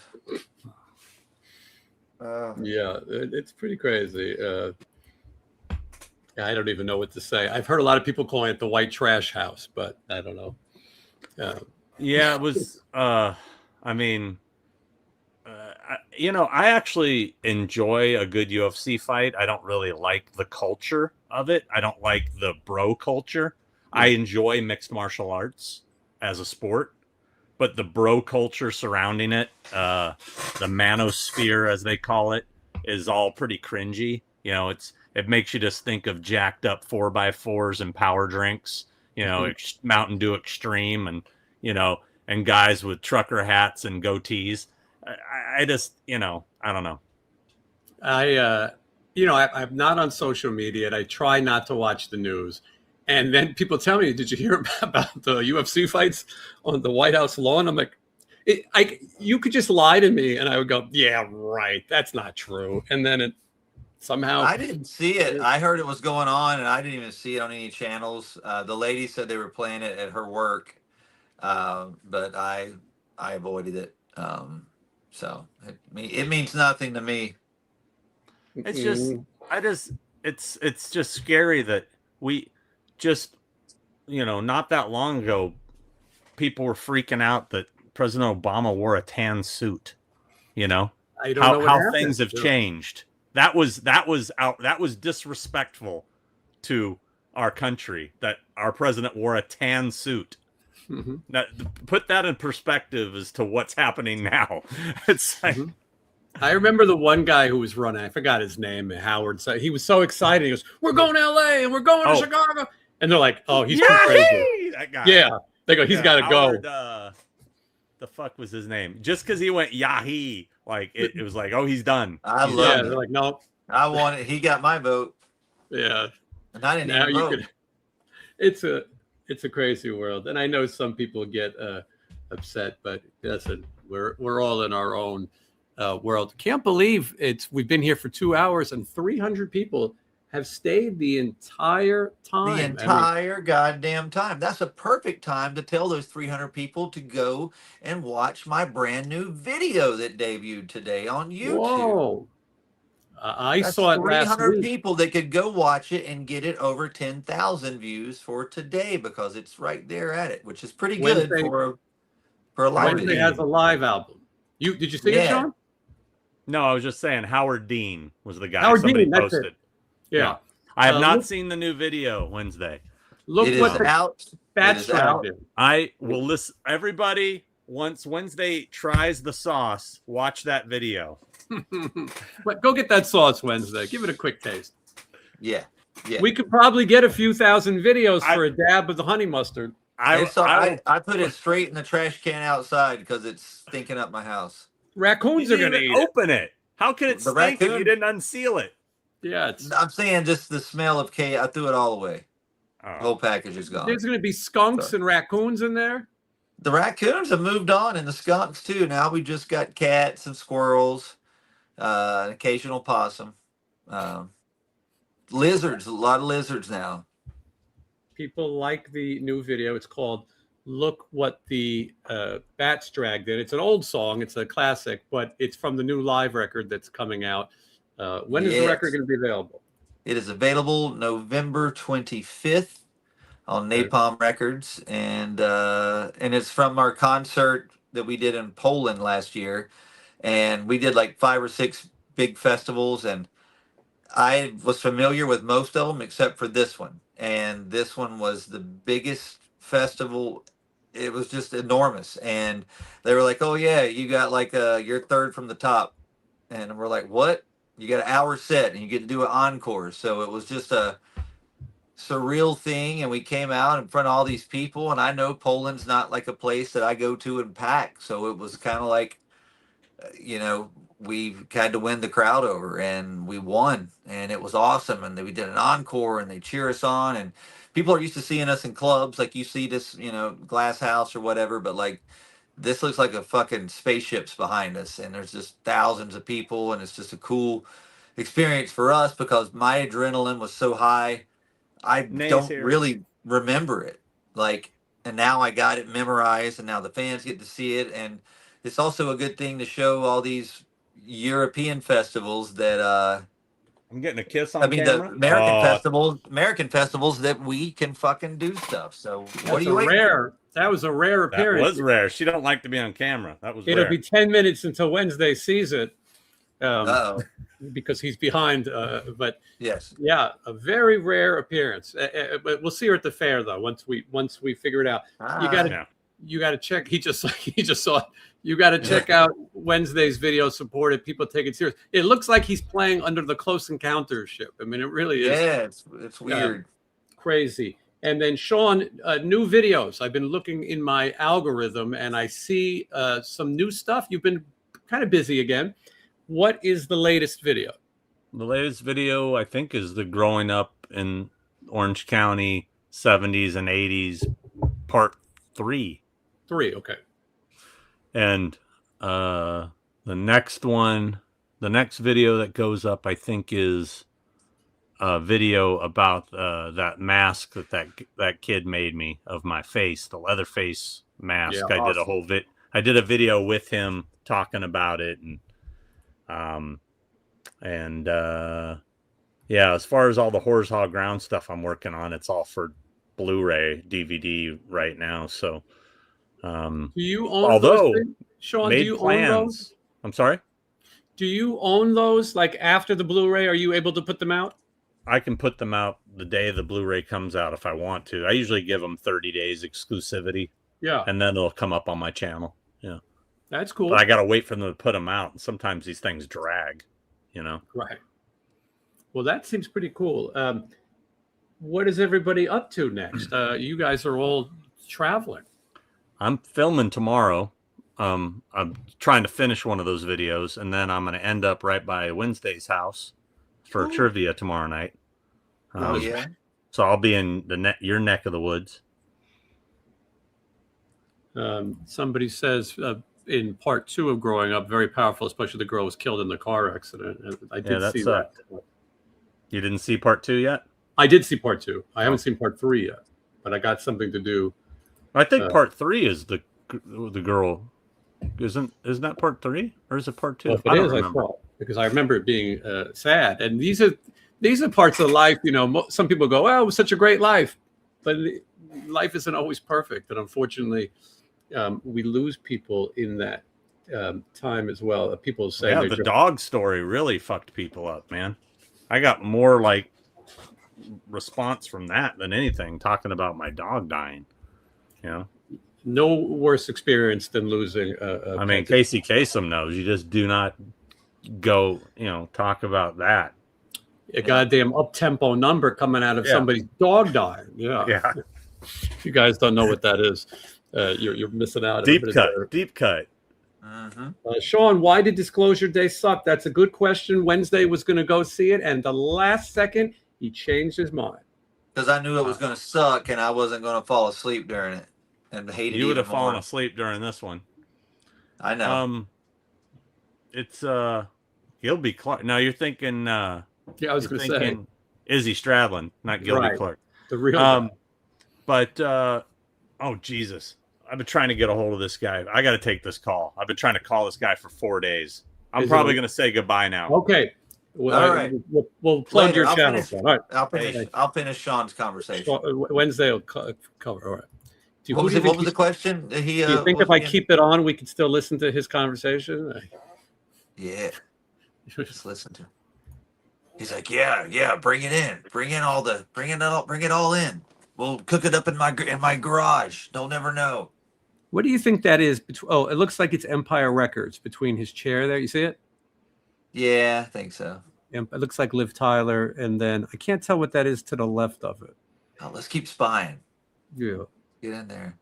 Yeah, it's pretty crazy. I don't even know what to say. I've heard a lot of people calling it the white trash house, but I don't know. Yeah, it was. I mean, I actually enjoy a good UFC fight. I don't really like the culture of it. I don't like the bro culture. I enjoy mixed martial arts as a sport, but the bro culture surrounding it, the manosphere as they call it, is all pretty cringy. It makes you just think of jacked up 4x4s and power drinks, Mountain Dew Extreme, and guys with trucker hats and goatees. I just, I don't know. I'm not on social media, and I try not to watch the news. And then people tell me, "Did you hear about the UFC fights on the White House lawn?" I'm like, you could just lie to me, and I would go, "Yeah, right. That's not true." And then somehow I didn't see it. I heard it was going on, and I didn't even see it on any channels. The lady said they were playing it at her work, but I avoided it. So it means nothing to me. It's just, it's just scary that we just, not that long ago, people were freaking out that President Obama wore a tan suit. I don't know how things have changed. That was disrespectful to our country that our president wore a tan suit. Mm-hmm. Now, put that in perspective as to what's happening now. It's like, I remember the one guy who was running. I forgot his name. Howard. So he was so excited. He goes, "We're going to LA and we're going to Chicago." And they're like, "Oh, he's too crazy." That guy. Yeah. They go, "He's got to go." The fuck was his name? Just because he went Yahi, like it was like, oh, he's done. I love it. They're like, "No, I want it." He got my vote. Yeah. And I didn't even vote. It's a crazy world, and I know some people get upset, but We're all in our own world. Can't believe we've been here for 2 hours and 300 people have stayed the entire time. The entire goddamn time. That's a perfect time to tell those 300 people to go and watch my brand new video that debuted today on YouTube. Whoa. I That's saw it last 300 week. people that could go watch it and get it over 10,000 views for today because it's right there at it, which is pretty good for a live Wednesday video. has a live album. Did you see it, Sean? No, I was just saying Howard Dean was the guy Howard somebody Dean, that's posted. it. Yeah. I have not seen the new video Wednesday. Look It what is the out. Bat's It is out. did. I will listen. Everybody, once Wednesday tries the sauce, watch that video. But go get that sauce Wednesday. Give it a quick taste. Yeah. Yeah. We could probably get a few thousand videos for a dab of the honey mustard. I put it straight in the trash can outside because it's stinking up my house. Raccoons you are going to didn't eat even it. open it. How can it The stink if raccoon- you didn't unseal it? Yeah, I'm saying just the smell of I threw it all away. Oh. The whole package is gone. there's going to be skunks and raccoons in there. The raccoons have moved on, and the skunks too. Now we just got cats and squirrels, an occasional possum, lizards. A lot of lizards now. People like the new video. It's called "Look What the Bats Dragged In." It's an old song. It's a classic, but it's from the new live record that's coming out. When is the record going to be available? It is available November 25th on Napalm Records, and it's from our concert that we did in Poland last year, and we did like 5 or 6 big festivals, and I was familiar with most of them except for this one, and this one was the biggest festival. It was just enormous, and they were like, "Oh yeah, you got like you're third from the top," and we're like, "What?" You got an hour set and you get to do an encore. So it was just a surreal thing. And we came out in front of all these people. And I know Poland's not like a place that I go to and pack. So it was kind of like, we had to win the crowd over and we won. And it was awesome. And then we did an encore and they cheer us on. And people are used to seeing us in clubs. Like you see this, Glass House or whatever. But like, this looks like a fucking spaceship's behind us, and there's just thousands of people, and it's just a cool experience for us because my adrenaline was so high. I don't really remember it. And now I got it memorized, and now the fans get to see it, and it's also a good thing to show all these European festivals that I'm getting a kiss on camera. the American festivals that we can fucking do stuff. So what do you wait? That was a rare appearance. That was rare. She don't like to be on camera. That was It'll rare. be 10 minutes until Wednesday sees it. Uh-oh. Because he's behind. But yes, yeah, a very rare appearance. But we'll see her at the fair though. Once we figure it out, you got to check. He just saw it. You got to check out Wednesday's video. Support it. People take it serious. It looks like he's playing under the Close Encounters ship. I mean, it really is. Yeah, it's weird, crazy. And then Sean, new videos. I've been looking in my algorithm and I see some new stuff. You've been kind of busy again. What is the latest video? The latest video, I think, is the growing up in Orange County 70s and 80s part 3. 3, okay. And the next video that goes up, I think, is a video about that mask that kid made me of my face, the Leatherface mask. Yeah, I awesome. did I did a video with him talking about it, and as far as all the Horrors Hall Ground stuff I'm working on, it's all for Blu-ray DVD right now. So do you own those things? Sean, do you own those? I'm sorry? Do you own those? Like after the Blu-ray, are you able to put them out? I can put them out the day the Blu-ray comes out if I want to. I usually give them 30 days exclusivity. Yeah. And then they'll come up on my channel. Yeah. That's cool. But I got to wait for them to put them out. And sometimes these things drag, Right. Well, that seems pretty cool. What is everybody up to next? You guys are all traveling. I'm filming tomorrow. I'm trying to finish one of those videos, and then I'm going to end up right by Wednesday's house for trivia tomorrow night. So I'll be in your neck of the woods. Somebody says in part 2 of Growing Up very powerful, especially the girl was killed in the car accident. And I did that see sucked. that. You didn't see part 2 yet? I did see part 2. I Oh. haven't seen part 3 yet, but I got something to do. I think part 3 is the girl. Isn't that part 3 or is it part 2? Well, if it I don't is, remember. I thought, because I remember it being sad. And these are parts of life. You know, some people go, "Oh, it was such a great life," but life isn't always perfect, and unfortunately, we lose people in that time as well. People say, Yeah, the dog story really fucked people up, man. I got more like response from that than anything, talking about my dog dying. You know, no worse experience than losing. I mean, Casey Kasem knows. You just do not go, talk about that. A goddamn up-tempo number coming out of somebody's dog dying. Yeah. You guys don't know what that is. You're missing out. Deep cut. Mm-hmm. Sean, why did Disclosure Day suck? That's a good question. Wednesday was going to go see it, and the last second he changed his mind. Because I knew it was going to suck, and I wasn't going to fall asleep during it, and hate it. You would have even more. fallen asleep during this one. I know. It's Gilby Clark. No, you're thinking. Yeah, I was going to say Izzy Stradlin, not Gilby Clark. The real guy. But oh Jesus, I've been trying to get a hold of this guy. I got to take this call. I've been trying to call this guy for 4 days. I'm probably going to say goodbye now. Okay. Well, all right. We'll plug Later, your channel. All right. I'll finish Sean's conversation. Wednesday will cover. All right. What was the question? Do you think if I keep it on, we can still listen to his conversation? Yeah. Just listen to him. He's like, yeah, bring it in. Bring it all in. We'll cook it up in my garage. They'll never know. What do you think that is? Oh, it looks like it's Empire Records between his chair there. You see it? Yeah, I think so. It looks like Liv Tyler, and then I can't tell what that is to the left of it. Oh, let's keep spying. Yeah. Get in there.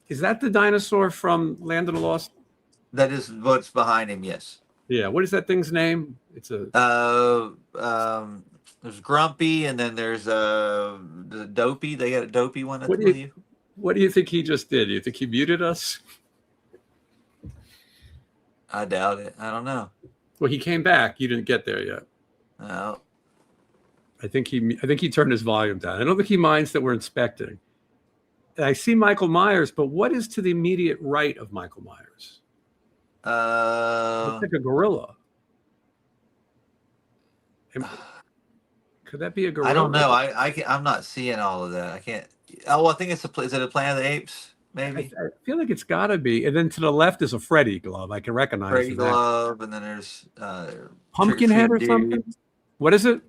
Is that the dinosaur from Land of the Lost? That is what's behind him, yes. Yeah. What is that thing's name? It's a there's Grumpy, and then there's the Dopey. They got a Dopey one, I believe. What do you think he just did? You think he muted us? I doubt it. I don't know. Well, he came back. You didn't get there yet. No. I think he turned his volume down. I don't think he minds that we're inspecting. And I see Michael Myers, but what is to the immediate right of Michael Myers? Looks like a gorilla. Could that be a gorilla? I don't know. I'm not seeing all of that. I can't. Oh, I think it's is it a Planet of the Apes? Maybe. I feel like it's got to be. And then to the left is a Freddy glove. I can recognize Freddy glove, and then there's Pumpkinhead or something. What is it?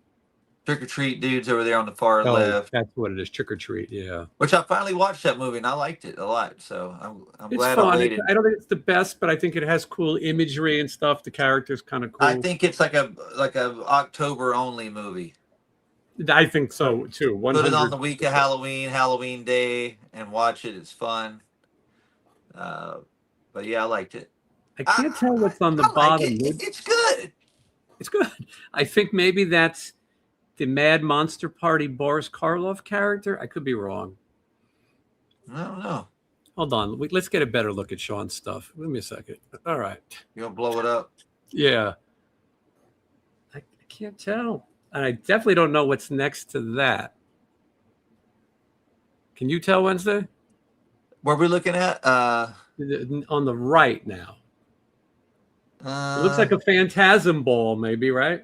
Trick or Treat dudes over there on the far left. That's what it is. Trick or Treat. Yeah. Which I finally watched that movie and I liked it a lot. So I'm glad fun. I waited. I don't think it's the best, but I think it has cool imagery and stuff. The character's kind of cool. I think it's like a October only movie. I think so too. Put it on the week of Halloween Day, and watch it. It's fun. But yeah, I liked it. I can't tell what's on the bottom. It's good. It's good. I think maybe that's the Mad Monster Party Boris Karloff character. I could be wrong. I don't know. Hold on. Let's get a better look at Sean's stuff. Give me a second. All right. You gonna blow it up? Yeah. I can't tell. And I definitely don't know what's next to that. Can you tell, Wednesday? What are we looking at? On the right now. It looks like a phantasm ball, maybe, right?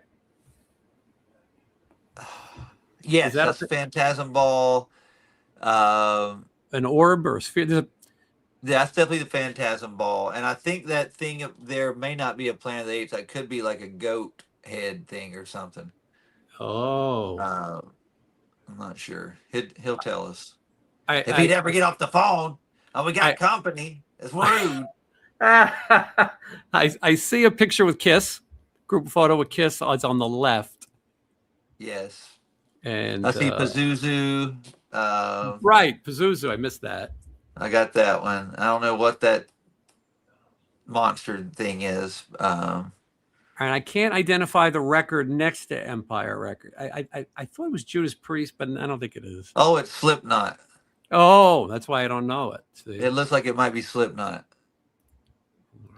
Yes, that's a phantasm ball. An orb or a sphere? That's definitely the phantasm ball. And I think that thing up there may not be a Planet of the Apes. That could be like a goat head thing or something. Oh. I'm not sure. He'll tell us. If he'd ever get off the phone, we got company. It's rude. I see a picture with Kiss, group photo with Kiss. It's on the left. Yes. And I see Pazuzu. Right, Pazuzu. I missed that. I got that one. I don't know what that monster thing is. And I can't identify the record next to Empire Record. I thought it was Judas Priest, but I don't think it is. Oh, it's Slipknot. Oh, that's why I don't know it. See? It looks like it might be Slipknot.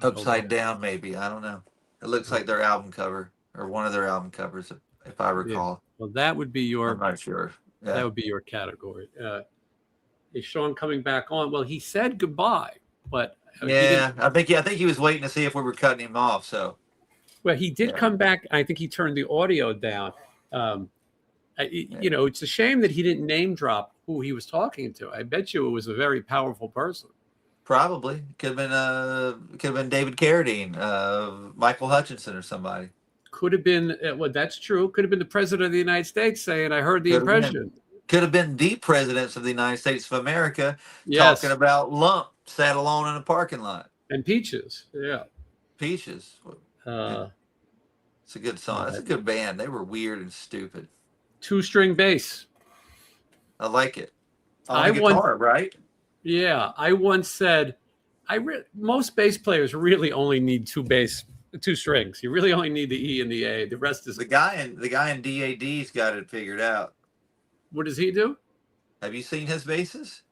Upside Down, maybe. I don't know. It looks like their album cover or one of their album covers, if I recall. Well, that would be your. I'm not sure. That Yeah. would be your category. Is Sean coming back on? Well, he said goodbye, but Yeah, I think he was waiting to see if we were cutting him off. So. Well, he did Yeah. come back. I think he turned the audio down. You know, it's a shame that he didn't name drop who he was talking to. I bet you it was a very powerful person. Probably could have been David Carradine, Michael Hutchinson, or somebody. Could have been. Well, that's true. Could have been the president of the United States saying, "I heard the impression." Could have been the presidents of the United States of America Yes. talking about Lump sat alone in a parking lot. And Peaches. Yeah. Peaches. It's a good song. That's a good band. They were weird and stupid. 2-string bass. I like it. I On the guitar, right? Yeah, I once said, most bass players really only need 2 strings. You really only need the E and the A. The rest is The guy in DAD's got it figured out. What does he do? Have you seen his basses?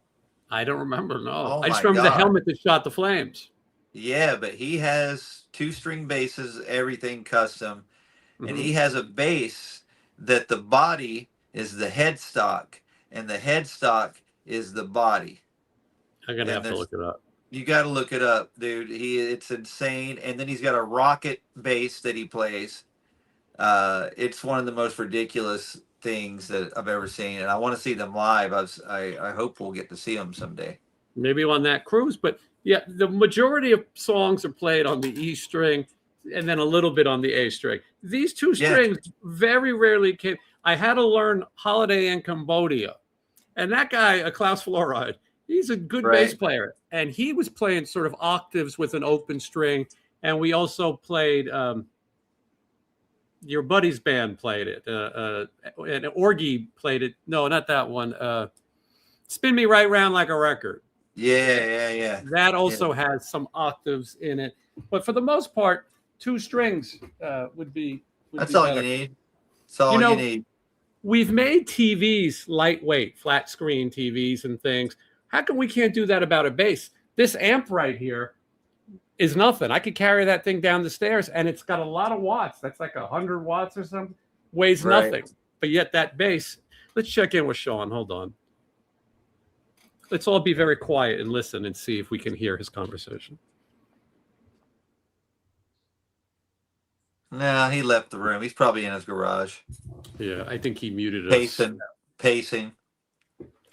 I don't remember. No, Oh I just my remember the God. helmet that shot the flames. Yeah, but he has 2-string basses, everything custom, and he has a bass that the body is the headstock, and the headstock is the body. I'm gonna And have to look it up. You got to look it up, dude. It's insane. And then he's got a rocket bass that he plays. It's one of the most ridiculous things that I've ever seen, and I want to see them live. I hope we'll get to see them someday. Maybe on that cruise, but yeah, the majority of songs are played on the E string and then a little bit on the A string. These 2 strings very rarely came. I had to learn Holiday in Cambodia, and that guy, Klaus Floride, he's a good bass player, and he was playing sort of octaves with an open string, and we also played. Your buddy's band played it. And Orgy played it. No, not that one. Spin Me Right Round Like a Record. Yeah. That also has some octaves in it. But for the most part, 2 strings would be That's be all better. you need. That's all you need. We've made TVs lightweight, flat screen TVs and things. How come we can't do that about a bass? This amp right here is nothing. I could carry that thing down the stairs, and it's got a lot of watts. That's like 100 watts or something. Weighs nothing. But yet that bass. Let's check in with Sean. Hold on. Let's all be very quiet and listen and see if we can hear his conversation. No, he left the room. He's probably in his garage. Yeah, I think he muted us. Pacing.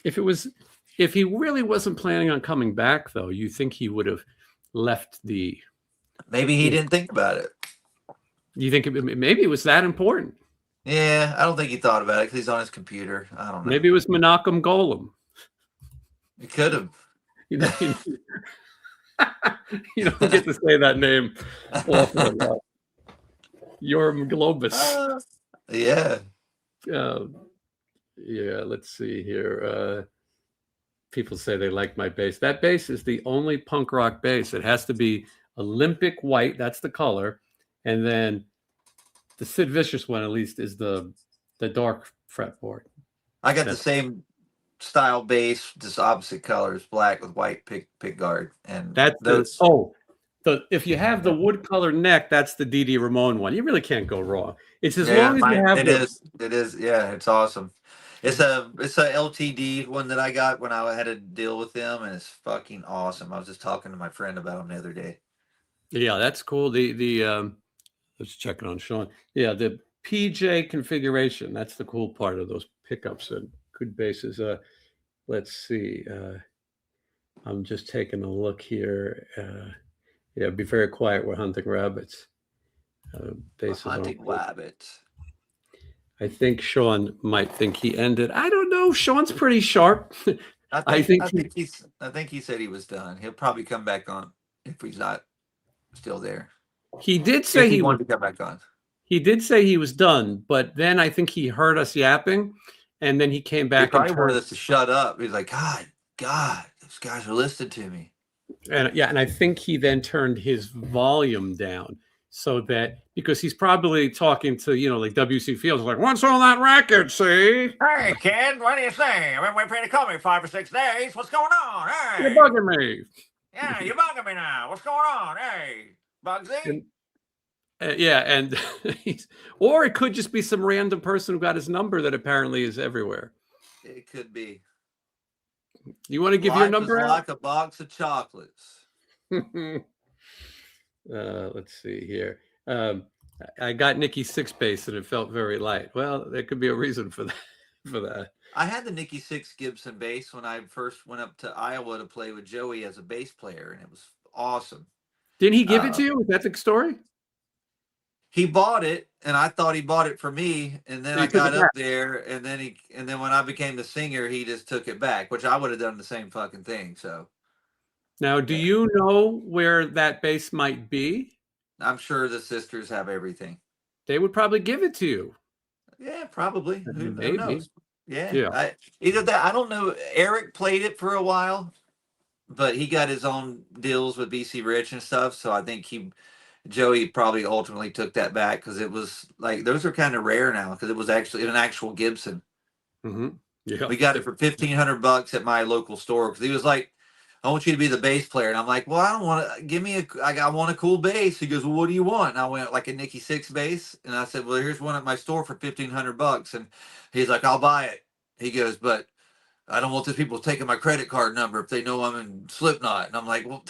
If he really wasn't planning on coming back, though, you think he would have left the... Maybe he didn't think about it. You think maybe it was that important? Yeah, I don't think he thought about it because he's on his computer. I don't know. Maybe it was Menachem Golem. He could have. You know, you don't get to say that name awful a lot. Yorm Globus. Yeah. Yeah, let's see here. People say they like my bass. That bass is the only punk rock bass. It has to be Olympic white. That's the color. And then the Sid Vicious one, at least, is the dark fretboard. I got the same style bass, just opposite colors, black with white pick guard. And that's if you have the wood color neck, that's the Dee Dee Ramone one. You really can't go wrong. It's as long as you have it is. Yeah, it's awesome. It's a LTD one that I got when I had to deal with them, and it's fucking awesome. I was just talking to my friend about them the other day. Yeah, that's cool. Let's check it on Sean. Yeah, the PJ configuration. That's the cool part of those pickups and good basses. Let's see. I'm just taking a look here. Yeah, be very quiet. We're hunting rabbits. Hunting rabbits. I think Sean might think he ended. I don't know. Sean's pretty sharp. I think he said he was done. He'll probably come back on if he's not still there. He did say he wanted to come back on. He did say he was done, but then I think he heard us yapping, and then he came back. He probably wanted us to shut up. He's like, God, those guys are listening to me. And I think he then turned his volume down so that, because he's probably talking to, like W.C. Fields, like, what's on that record, see? Hey, kid, what do you say? I've been waiting for you to call me 5 or 6 days. What's going on? Hey. You're bugging me. Yeah, you're bugging me now. What's going on? Hey, Bugsy. Yeah, and or it could just be some random person who got his number that apparently is everywhere. It could be. You want to give your Life number is out? like a box of chocolates. Let's see here. I got Nikki six base and it felt very light. Well, there could be a reason for that. For that. I had the Nikki Six Gibson bass when I first went up to Iowa to play with Joey as a bass player, and it was awesome. Didn't he give it to you? Is that the story? He bought it, and I thought he bought it for me. And then I got up there, and then when I became the singer, he just took it back, which I would have done the same fucking thing. So now, do you know where that bass might be? I'm sure the sisters have everything. They would probably give it to you. Yeah, probably. Who Maybe. knows? Yeah. Either that. I don't know. Eric played it for a while, but he got his own deals with BC Rich and stuff. So I think Joey probably ultimately took that back because it was like those are kind of rare now because it was actually an actual Gibson. Mm-hmm. Yeah. We got it for $1,500 at my local store because he was like, "I want you to be the bass player," and I'm like, "Well, I don't want to. I want a cool bass." He goes, "Well, what do you want?" And I went like a Nikki Six bass, and I said, "Well, here's one at my store for $1,500," and he's like, "I'll buy it." He goes, "But I don't want these people taking my credit card number if they know I'm in Slipknot." And I'm like, "Well,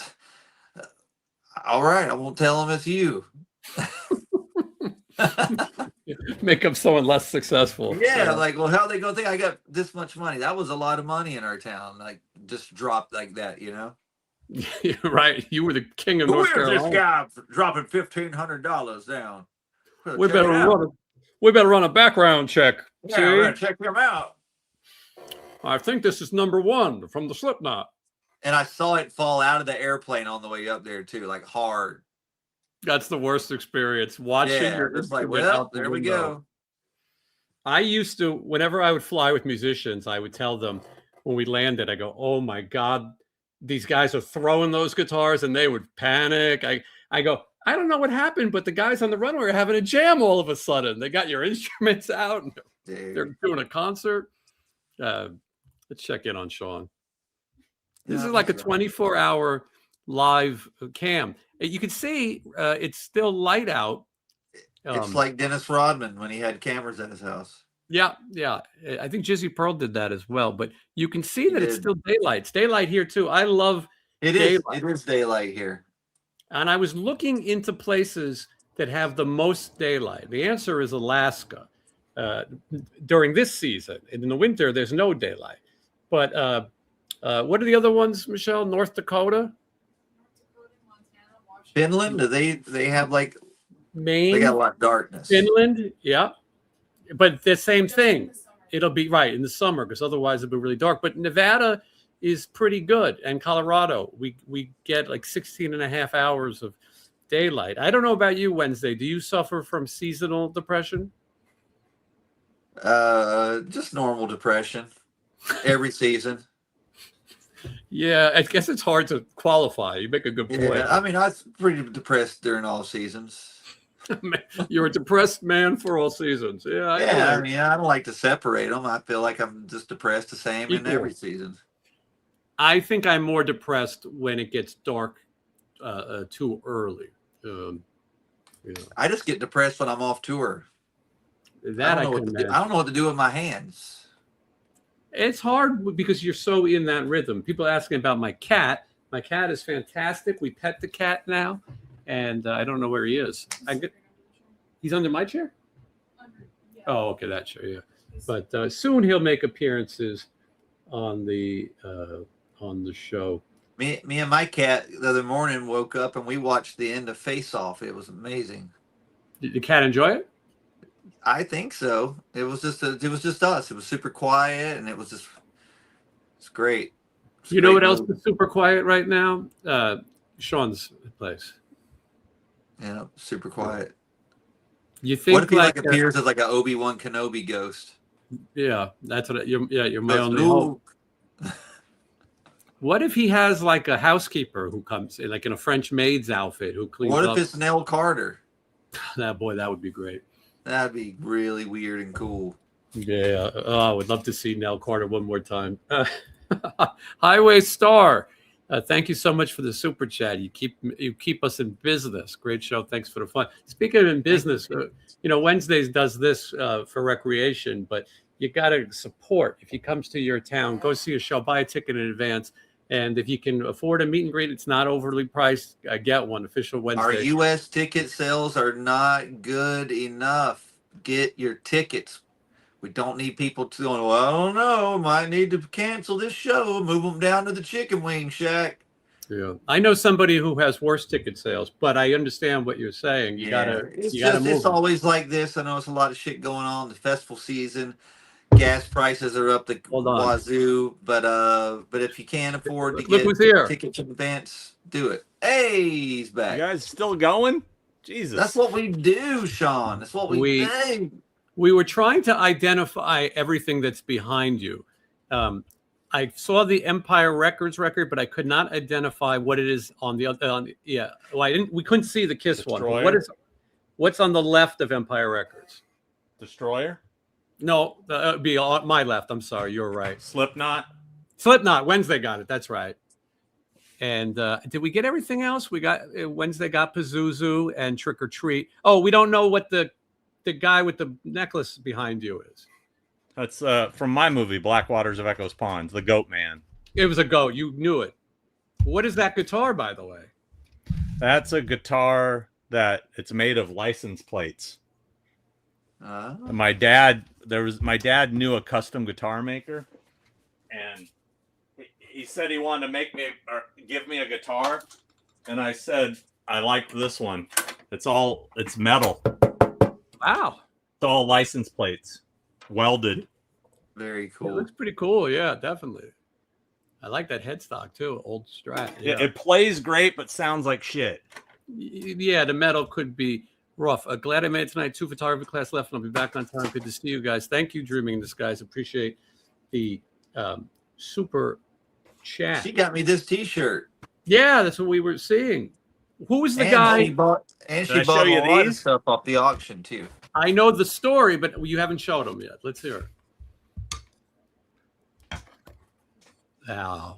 all right, I won't tell them it's you." Make them someone less successful. Yeah, like, well, how are they gonna think I got this much money? That was a lot of money in our town. Like, just dropped like that, you know? Right. You were the king of North Carolina. Where's this guy dropping $1,500 down? We better run a background check. Yeah, check him out. I think this is number one from the Slipknot. And I saw it fall out of the airplane on the way up there too, like hard. That's the worst experience. Watching your it's like, well, there we go. I used to, whenever I would fly with musicians, I would tell them when we landed, I go, "Oh my God, these guys are throwing those guitars," and they would panic. I go, "I don't know what happened, but the guys on the runway are having a jam all of a sudden. They got your instruments out. And they're doing a concert." Let's check in on Sean. This is like a 24-hour live cam. You can see it's still light out. It's like Dennis Rodman when he had cameras at his house. Yeah. I think Jizzy Pearl did that as well. But you can see that it's still daylight. It's daylight here too. I love daylight. It is daylight here. And I was looking into places that have the most daylight. The answer is Alaska. During this season, in the winter, there's no daylight. But what are the other ones, Michelle? North Dakota? Finland? Do they have like Maine? They got a lot of darkness. Finland, yeah. But the same thing. It'll be right in the summer because otherwise it'll be really dark. But Nevada is pretty good. And Colorado, we get like 16 and a half hours of daylight. I don't know about you, Wednesday. Do you suffer from seasonal depression? Just normal depression every season. Yeah, I guess it's hard to qualify. You make a good point. Yeah, I mean, I was pretty depressed during all seasons. You're a depressed man for all seasons. Yeah, I mean, I don't like to separate them. I feel like I'm just depressed the same in every season. I think I'm more depressed when it gets dark too early. I just get depressed when I'm off tour. That I don't know what to do with my hands. It's hard because you're so in that rhythm. People asking about my cat. My cat is fantastic. We pet the cat now, and I don't know where he is. He's under my chair? Oh, okay, that chair, yeah. But soon he'll make appearances on the show. Me and my cat the other morning woke up and we watched the end of Face Off. It was amazing. Did the cat enjoy it? I think so. It was just us. It was super quiet, and it's great. You know what else is super quiet right now? Sean's place. Yeah, super quiet. You think what if he appears as like an Obi-Wan Kenobi ghost? Yeah, that's what. You're my only hope. What if he has like a housekeeper who comes in, like in a French maid's outfit, who cleans up? What if it's Nell Carter? That would be great. That'd be really weird and cool. Yeah, I would love to see Nell Carter one more time. Highway Star, Thank you so much for the super chat. You keep us in business. Great show. Thanks for the fun. Speaking of in business, Wednesdays does this for recreation, but you got to support. If he comes to your town, go see a show, buy a ticket in advance. And if you can afford a meet and greet, it's not overly priced. Get one official Wednesday. Our U.S. ticket sales are not good enough. Get your tickets. We don't need people to go, well, I don't know, might need to cancel this show, move them down to the chicken wing shack. Yeah, I know somebody who has worse ticket sales, but I understand what you're saying. You gotta move. It's always like this. I know it's a lot of shit going on. The festival season, gas prices are up the wazoo. But if you can't afford to get tickets in advance, do it. Hey, he's back. You guys still going? Jesus, that's what we do, Sean. That's what we do. We were trying to identify everything that's behind you. I saw the Empire Records record, but I could not identify what it is on the other. Well, we couldn't see the Kiss Destroyer? one. What's on the left of Empire Records? Destroyer? No, that would be on my left. I'm sorry, you're right. Slipknot. Wednesday got it. That's right. And did we get everything else? We got Wednesday got Pazuzu and Trick or Treat. Oh, we don't know what the guy with the necklace behind you is. That's from my movie, Black Waters of Echo's Ponds, the Goat Man. It was a goat. You knew it. What is that guitar, by the way? That's a guitar that it's made of license plates. My dad knew a custom guitar maker, and he said he wanted to make me or give me a guitar, and I said I liked this one. It's metal. Wow. It's all license plates, welded. Very cool. It looks pretty cool. Yeah, definitely. I like that headstock too. Old Strat. Yeah. It plays great, but sounds like shit. Yeah, the metal could be rough. Glad I made it tonight. 2 photography class left, and I'll be back on time. Good to see you guys. Thank you, Dreaming in the Skies. Appreciate the super chat. She got me this T-shirt. Yeah, that's what we were seeing. Who was the guy? She bought a lot of stuff off the auction too. I know the story, but you haven't showed them yet. Let's hear it. Wow.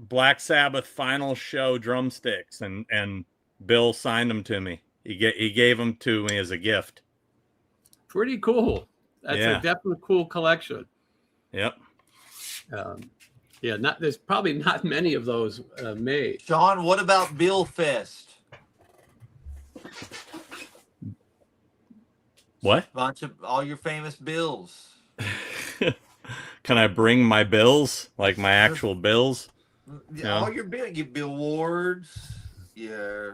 Black Sabbath final show drumsticks, and Bill signed them to me. He gave them to me as a gift. Pretty cool. That's a definitely cool collection. Yep. There's probably not many of those made. Sean, what about Bill Fest? What? Bunch of all your famous bills. Can I bring my bills, like my actual bills? All your bills, your bill awards. Yeah.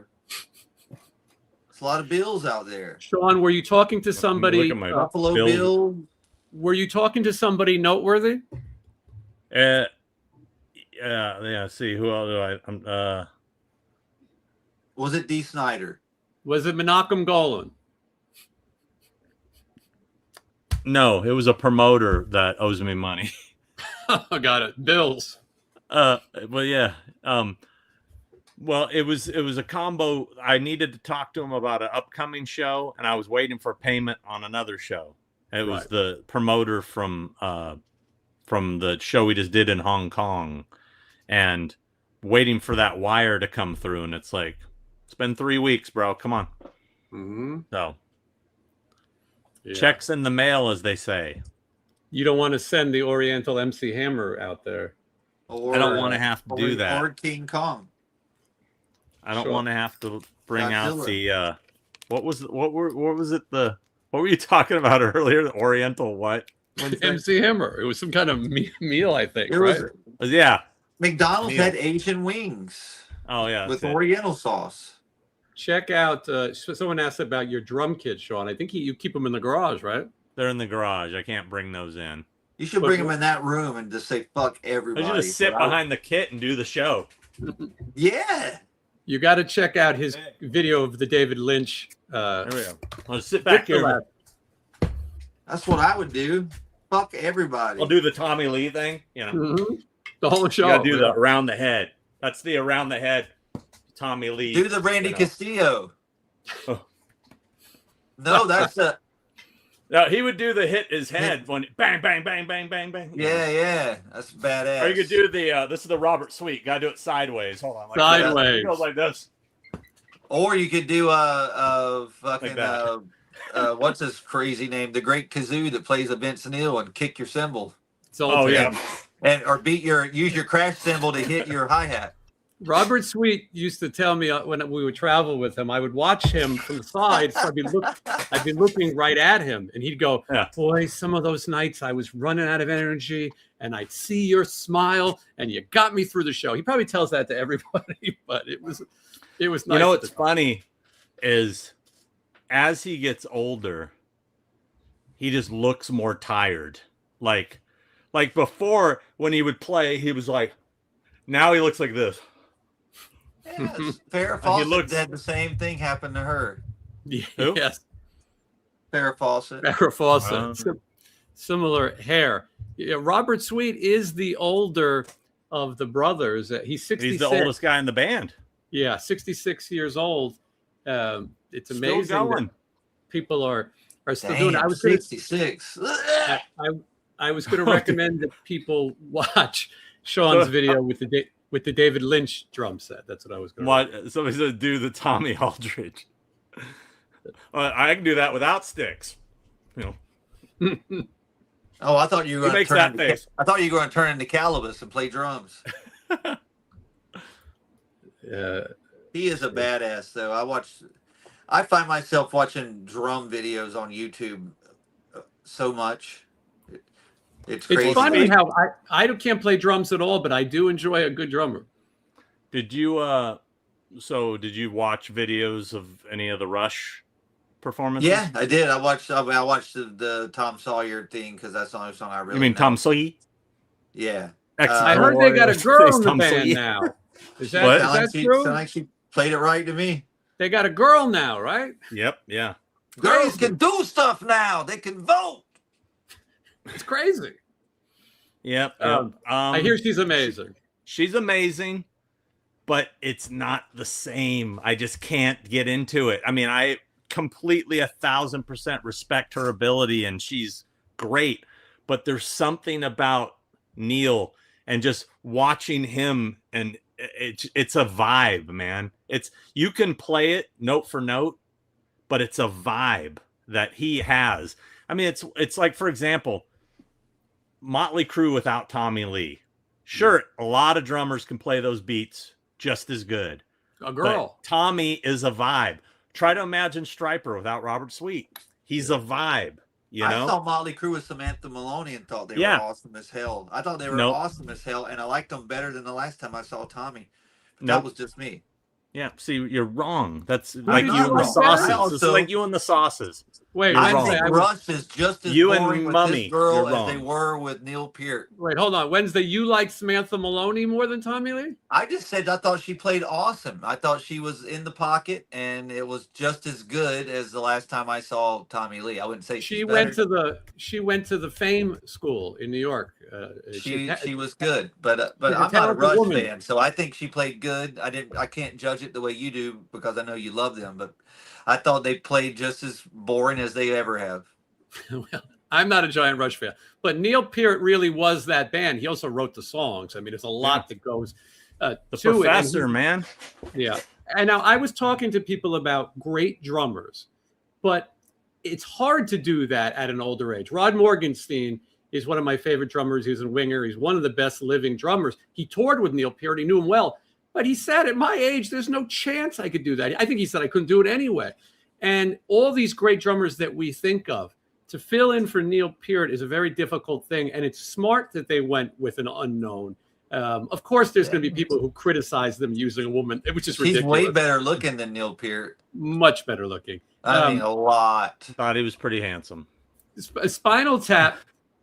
It's a lot of bills out there. Sean, were you talking to somebody? Look at my Buffalo Bill. Were you talking to somebody noteworthy? Yeah. See, who else do I? Was it D. Snyder? Was it Menachem Golan? No, it was a promoter that owes me money. Got it. Bills. Well, yeah. Well, it was a combo. I needed to talk to him about an upcoming show, and I was waiting for payment on another show. It was the promoter from the show we just did in Hong Kong, and waiting for that wire to come through. And it's like, it's been 3 weeks, bro. Come on. Mm-hmm. So, checks in the mail, as they say. You don't want to send the Oriental MC Hammer out there. Or, I don't want to have to do that. Or King Kong. I don't want to have to bring out the what was it what were you talking about earlier? The Oriental what? MC Hammer. It was some kind of meal, I think. Yeah. McDonald's had Asian wings. Oh yeah, with Oriental sauce. Check out. Someone asked about your drum kit, Sean. I think you keep them in the garage, right? They're in the garage. I can't bring those in. You should bring them in that room and just say "fuck everybody." I should just sit behind the kit and do the show. Yeah. You got to check out his video of the David Lynch. There we go. I'll sit back here. That's what I would do. Fuck everybody. I'll do the Tommy Lee thing. You know, the whole show. You gotta do the around the head. That's the around the head. Tommy Lee. Do the Randy Castillo. Oh. No, that's No, he would do the hit his head when bang, bang, bang, bang, bang, bang. Yeah, that's badass. Or you could do the this is the Robert Sweet. Gotta do it sideways. Hold on, like Sideways. It goes like this. Or you could do fucking Like that. What's his crazy name? The Great Kazoo that plays a Vince Neil and kick your cymbal. Oh yeah. Or use your crash cymbal to hit your hi-hat. Robert Sweet used to tell me when we would travel with him, I would watch him from the side. So I'd be looking right at him, and he'd go, "Boy, some of those nights I was running out of energy, and I'd see your smile, and you got me through the show." He probably tells that to everybody, but it was nice. You know what's funny is as he gets older, he just looks more tired. Like before when he would play, he was like, now he looks like this. Yes, Farrah Fawcett had the same thing happen to her. Yes. Farrah Fawcett. Farrah Fawcett. Similar hair. Yeah, Robert Sweet is the older of the brothers. He's 66. He's the oldest guy in the band. Yeah, 66 years old. It's Still amazing going. that people are still Damn, doing it. I was 66. I was going to recommend that people watch Sean's video with the David Lynch drum set. That's what I was going to. Somebody said do the Tommy Aldridge. I can do that without sticks. You know. Oh, I thought you were going to that face. I thought you were going to turn into Calibus and play drums. He is a badass, though. I find myself watching drum videos on YouTube so much. It's crazy. It's funny how I can't play drums at all, but I do enjoy a good drummer. Did you did you watch videos of any of the Rush performances? Yeah, I did. I watched the Tom Sawyer thing because that's the only song I really You mean know. Tom Sawyer? Yeah. I heard they got a girl in the band now. Is that true? Sound like she played it right to me. They got a girl now, right? Yep, yeah. Girls can do stuff now. They can vote. It's crazy. Yep. I hear she's amazing. She's amazing, but it's not the same. I just can't get into it. I mean, I completely 1,000% respect her ability, and she's great. But there's something about Neil and just watching him, and it's a vibe, man. You can play it note for note, but it's a vibe that he has. I mean, it's like, for example, Motley Crue without Tommy Lee. Sure, a lot of drummers can play those beats just as good. A girl. But Tommy is a vibe. Try to imagine Stryper without Robert Sweet. He's a vibe, you know? I saw Motley Crue with Samantha Maloney and thought they were awesome as hell. I thought they were awesome as hell, and I liked them better than the last time I saw Tommy. That was just me. Yeah, see, you're wrong. That's like you and the sauces. It's like you and the sauces. Wait, I think Rush is just as boring with this girl as they were with Neil Peart. Wait, hold on. Wednesday, you like Samantha Maloney more than Tommy Lee? I just said I thought she played awesome. I thought she was in the pocket, and it was just as good as the last time I saw Tommy Lee. I wouldn't say she went to the Fame School in New York. She was good, but I'm not a Rush fan, so I think she played good. I can't judge it the way you do because I know you love them, but I thought they played just as boring as they ever have. Well, I'm not a giant Rush fan, but Neil Peart really was that band. He also wrote the songs. I mean, there's a lot that goes the to professor, it. Man. Yeah. And now I was talking to people about great drummers, but it's hard to do that at an older age. Rod Morgenstein is one of my favorite drummers. He's a winger. He's one of the best living drummers. He toured with Neil Peart. He knew him well. But he said, at my age, there's no chance I could do that. I think he said I couldn't do it anyway. And all these great drummers that we think of, to fill in for Neil Peart is a very difficult thing. And it's smart that they went with an unknown. Of course, there's going to be people who criticize them using a woman, which is ridiculous. He's way better looking than Neil Peart. Much better looking. I mean, a lot. Thought he was pretty handsome. Spinal Tap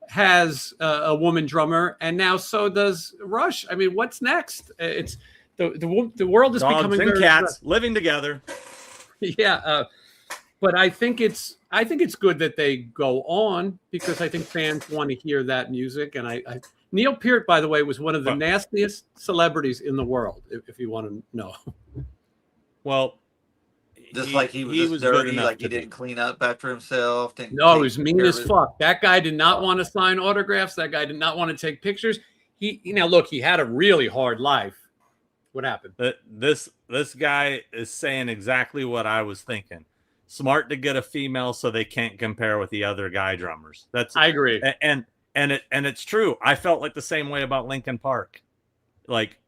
has a woman drummer, and now so does Rush. I mean, what's next? It's the world is Dogs becoming and cats living together. Yeah, but I think it's good that they go on because I think fans want to hear that music. And Neil Peart, by the way, was one of the nastiest celebrities in the world. If you want to know. Well, Just like he was just good dirty, enough like he to be. didn't clean up after himself. Didn't No, he take was mean care as of it. fuck. That guy did not want to sign autographs. That guy did not want to take pictures. Look, he had a really hard life. What happened? This guy is saying exactly what I was thinking. Smart to get a female so they can't compare with the other guy drummers. I agree. And it's true. I felt like the same way about Linkin Park. Like,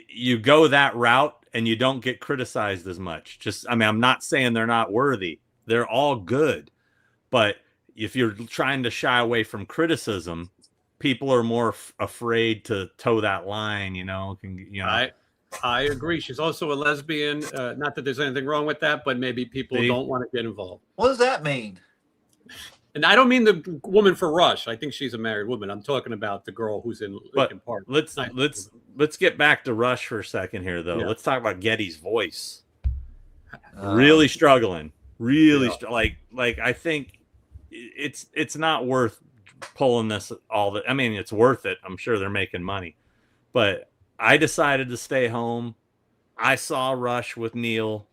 you go that route and you don't get criticized as much. I'm not saying they're not worthy. They're all good. But if you're trying to shy away from criticism, people are more afraid to toe that line, I agree. She's also a lesbian. Not that there's anything wrong with that, but maybe people don't want to get involved. What does that mean? And I don't mean the woman for Rush. I think she's a married woman. I'm talking about the girl who's in Linkin Park. Let's get back to Rush for a second here, though. Yeah. Let's talk about Getty's voice. Really struggling. Like I think it's not worth pulling this all. It's worth it. I'm sure they're making money, but I decided to stay home. I saw Rush with Neil.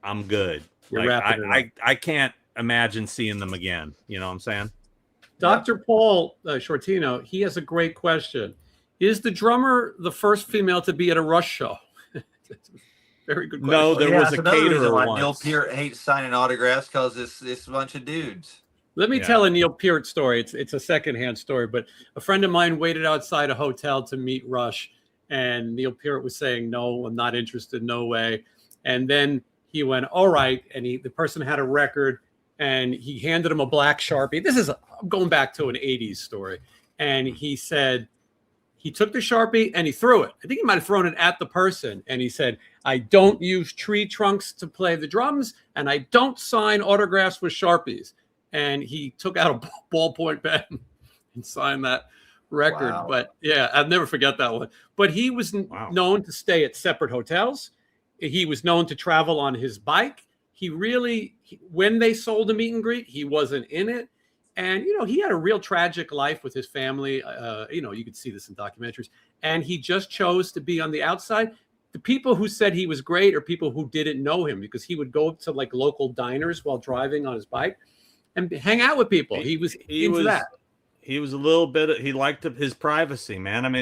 I'm good. I can't imagine seeing them again. You know what I'm saying? Dr. Paul Shortino, he has a great question. Is the drummer the first female to be at a Rush show? Very good question. No, there was a caterer once. Neil Peart hates signing autographs because it's a bunch of dudes. Let me tell a Neil Peart story. It's a secondhand story, but a friend of mine waited outside a hotel to meet Rush, and Neil Peart was saying, "No, I'm not interested. No way." And then he went, "All right," and the person had a record, and he handed him a black Sharpie. I'm going back to an 80s story. And he said, he took the Sharpie and he threw it. I think he might have thrown it at the person. And he said, "I don't use tree trunks to play the drums, and I don't sign autographs with Sharpies." And he took out a ballpoint pen and signed that record. Wow. But yeah, I'll never forget that one. But he was known to stay at separate hotels. He was known to travel on his bike. When they sold a meet and greet, he wasn't in it. And, he had a real tragic life with his family. You could see this in documentaries. And he just chose to be on the outside. The people who said he was great are people who didn't know him, because he would go to like local diners while driving on his bike and hang out with people. He was into that. He was a little bit, he liked his privacy, man.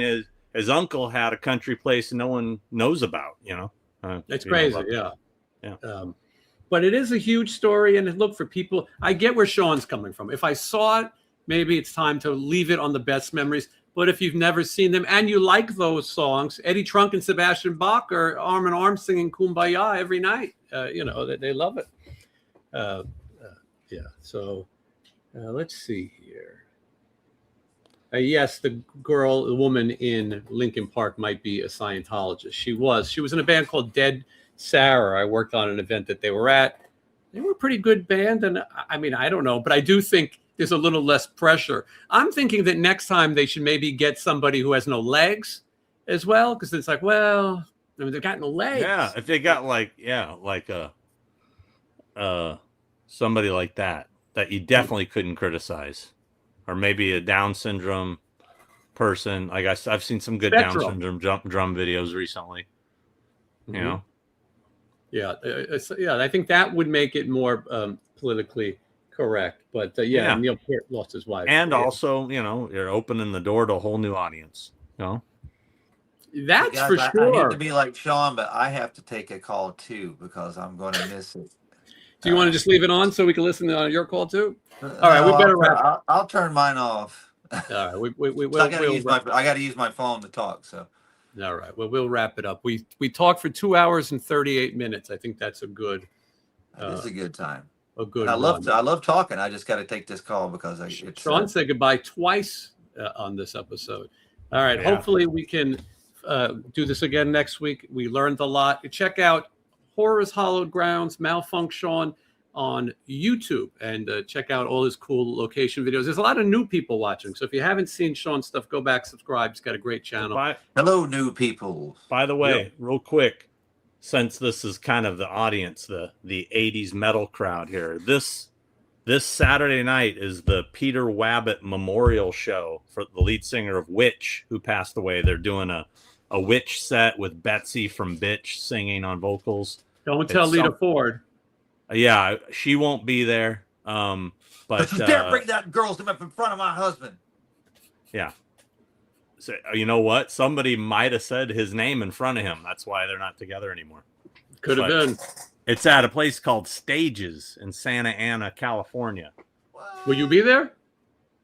His uncle had a country place no one knows about, It's crazy. Yeah. But it is a huge story. And look, for people, I get where Sean's coming from. If I saw it, maybe it's time to leave it on the best memories. But if you've never seen them and you like those songs, Eddie Trunk and Sebastian Bach are arm in arm singing Kumbaya every night. They love it. So let's see here. Yes, the woman in Linkin Park might be a Scientologist. She was in a band called Dead Sarah. I worked on an event that they were at. They were a pretty good band. And I don't know, but I do think there's a little less pressure. I'm thinking that next time they should maybe get somebody who has no legs as well. Because it's like, they've got no legs. Yeah. If they got somebody like that you definitely couldn't criticize, or maybe a Down syndrome person. Like I've seen some good Down syndrome drum videos recently. Mm-hmm. Yeah, I think that would make it more politically correct. But Neil Peart lost his wife, and also you're opening the door to a whole new audience. That's guys, for sure. I hate to be like Sean, but I have to take a call too because I'm going to miss it. Do you want to just leave it on so we can listen to your call too? All right, we better wrap. I'll turn mine off. All right, I got to use my phone to talk. So. All right. Well, we'll wrap it up. We talked for 2 hours and 38 minutes. I think that's a good. It's a good time. A good. I love talking. I just got to take this call because Sean said goodbye twice on this episode. All right. Yeah. Hopefully we can do this again next week. We learned a lot. Check out Horror's Hallowed Grounds Malfunction on YouTube and check out all his cool location videos. There's a lot of new people watching, so if you haven't seen Sean's stuff, go back, subscribe. He's got a great channel. Hello, new people. By the way, real quick, since this is kind of the audience, the 80s metal crowd here, this Saturday night is the Peter Wabbit Memorial Show for the lead singer of Witch, who passed away. They're doing a Witch set with Betsy from Bitch singing on vocals. Don't tell Lita Ford. Yeah, she won't be there. But you dare bring that girl's name up in front of my husband. yeah. So, you know what? Somebody might have said his name in front of him. That's why they're not together anymore. Could have But been. It's at a place called Stages in Santa Ana, California. What? Will you be there?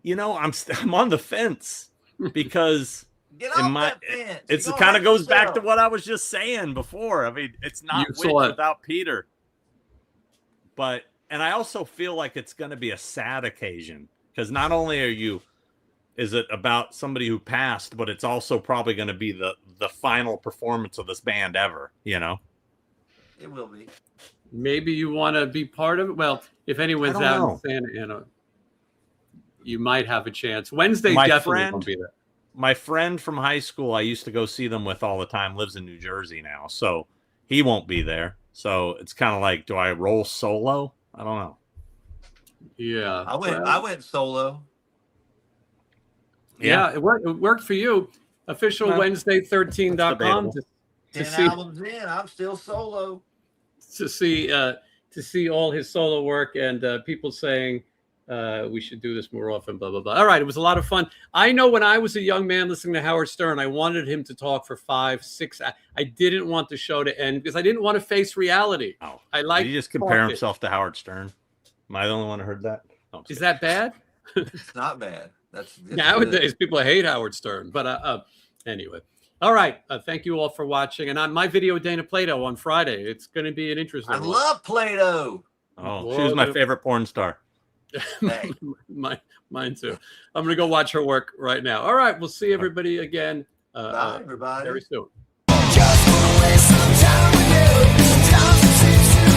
You know, I'm on the fence because Get in off my that fence. it's You're it gonna kind of hurt goes back to yourself. what I was just saying before. I mean, it's not You Witch saw it. without Peter. And I also feel like it's going to be a sad occasion because not only is it about somebody who passed, but it's also probably going to be the final performance of this band ever, you know? It will be. Maybe you want to be part of it. Well, if anyone's I don't out know. in Santa Ana, you might have a chance. Wednesday My definitely friend- won't be there. My friend from high school, I used to go see them with all the time, lives in New Jersey now. So he won't be there. So it's kind of like, do I roll solo? I don't know. Yeah. I went solo. Yeah, it worked for you. Official Well, Wednesday13.com debatable. to 10 see albums in, I'm still solo. to see all his solo work and people saying we should do this more often, blah blah blah. All right, it was a lot of fun. I know when I was a young man listening to Howard Stern, I wanted him to talk for 5, 6 hours. I didn't want the show to end because I didn't want to face reality. Oh, I like. did he just compare himself to Howard Stern? Am I the only one who heard that? No, I'm Is kidding. that bad? It's not bad. It's Nowadays, people hate Howard Stern. But anyway. All right. Thank you all for watching. And on my video with Dana Plato on Friday, it's going to be an interesting I one. love Play-Doh. Oh, she was my favorite porn star. Hey. Mine too. I'm going to go watch her work right now. All right. We'll see everybody again Bye, everybody. very soon. Just wanna waste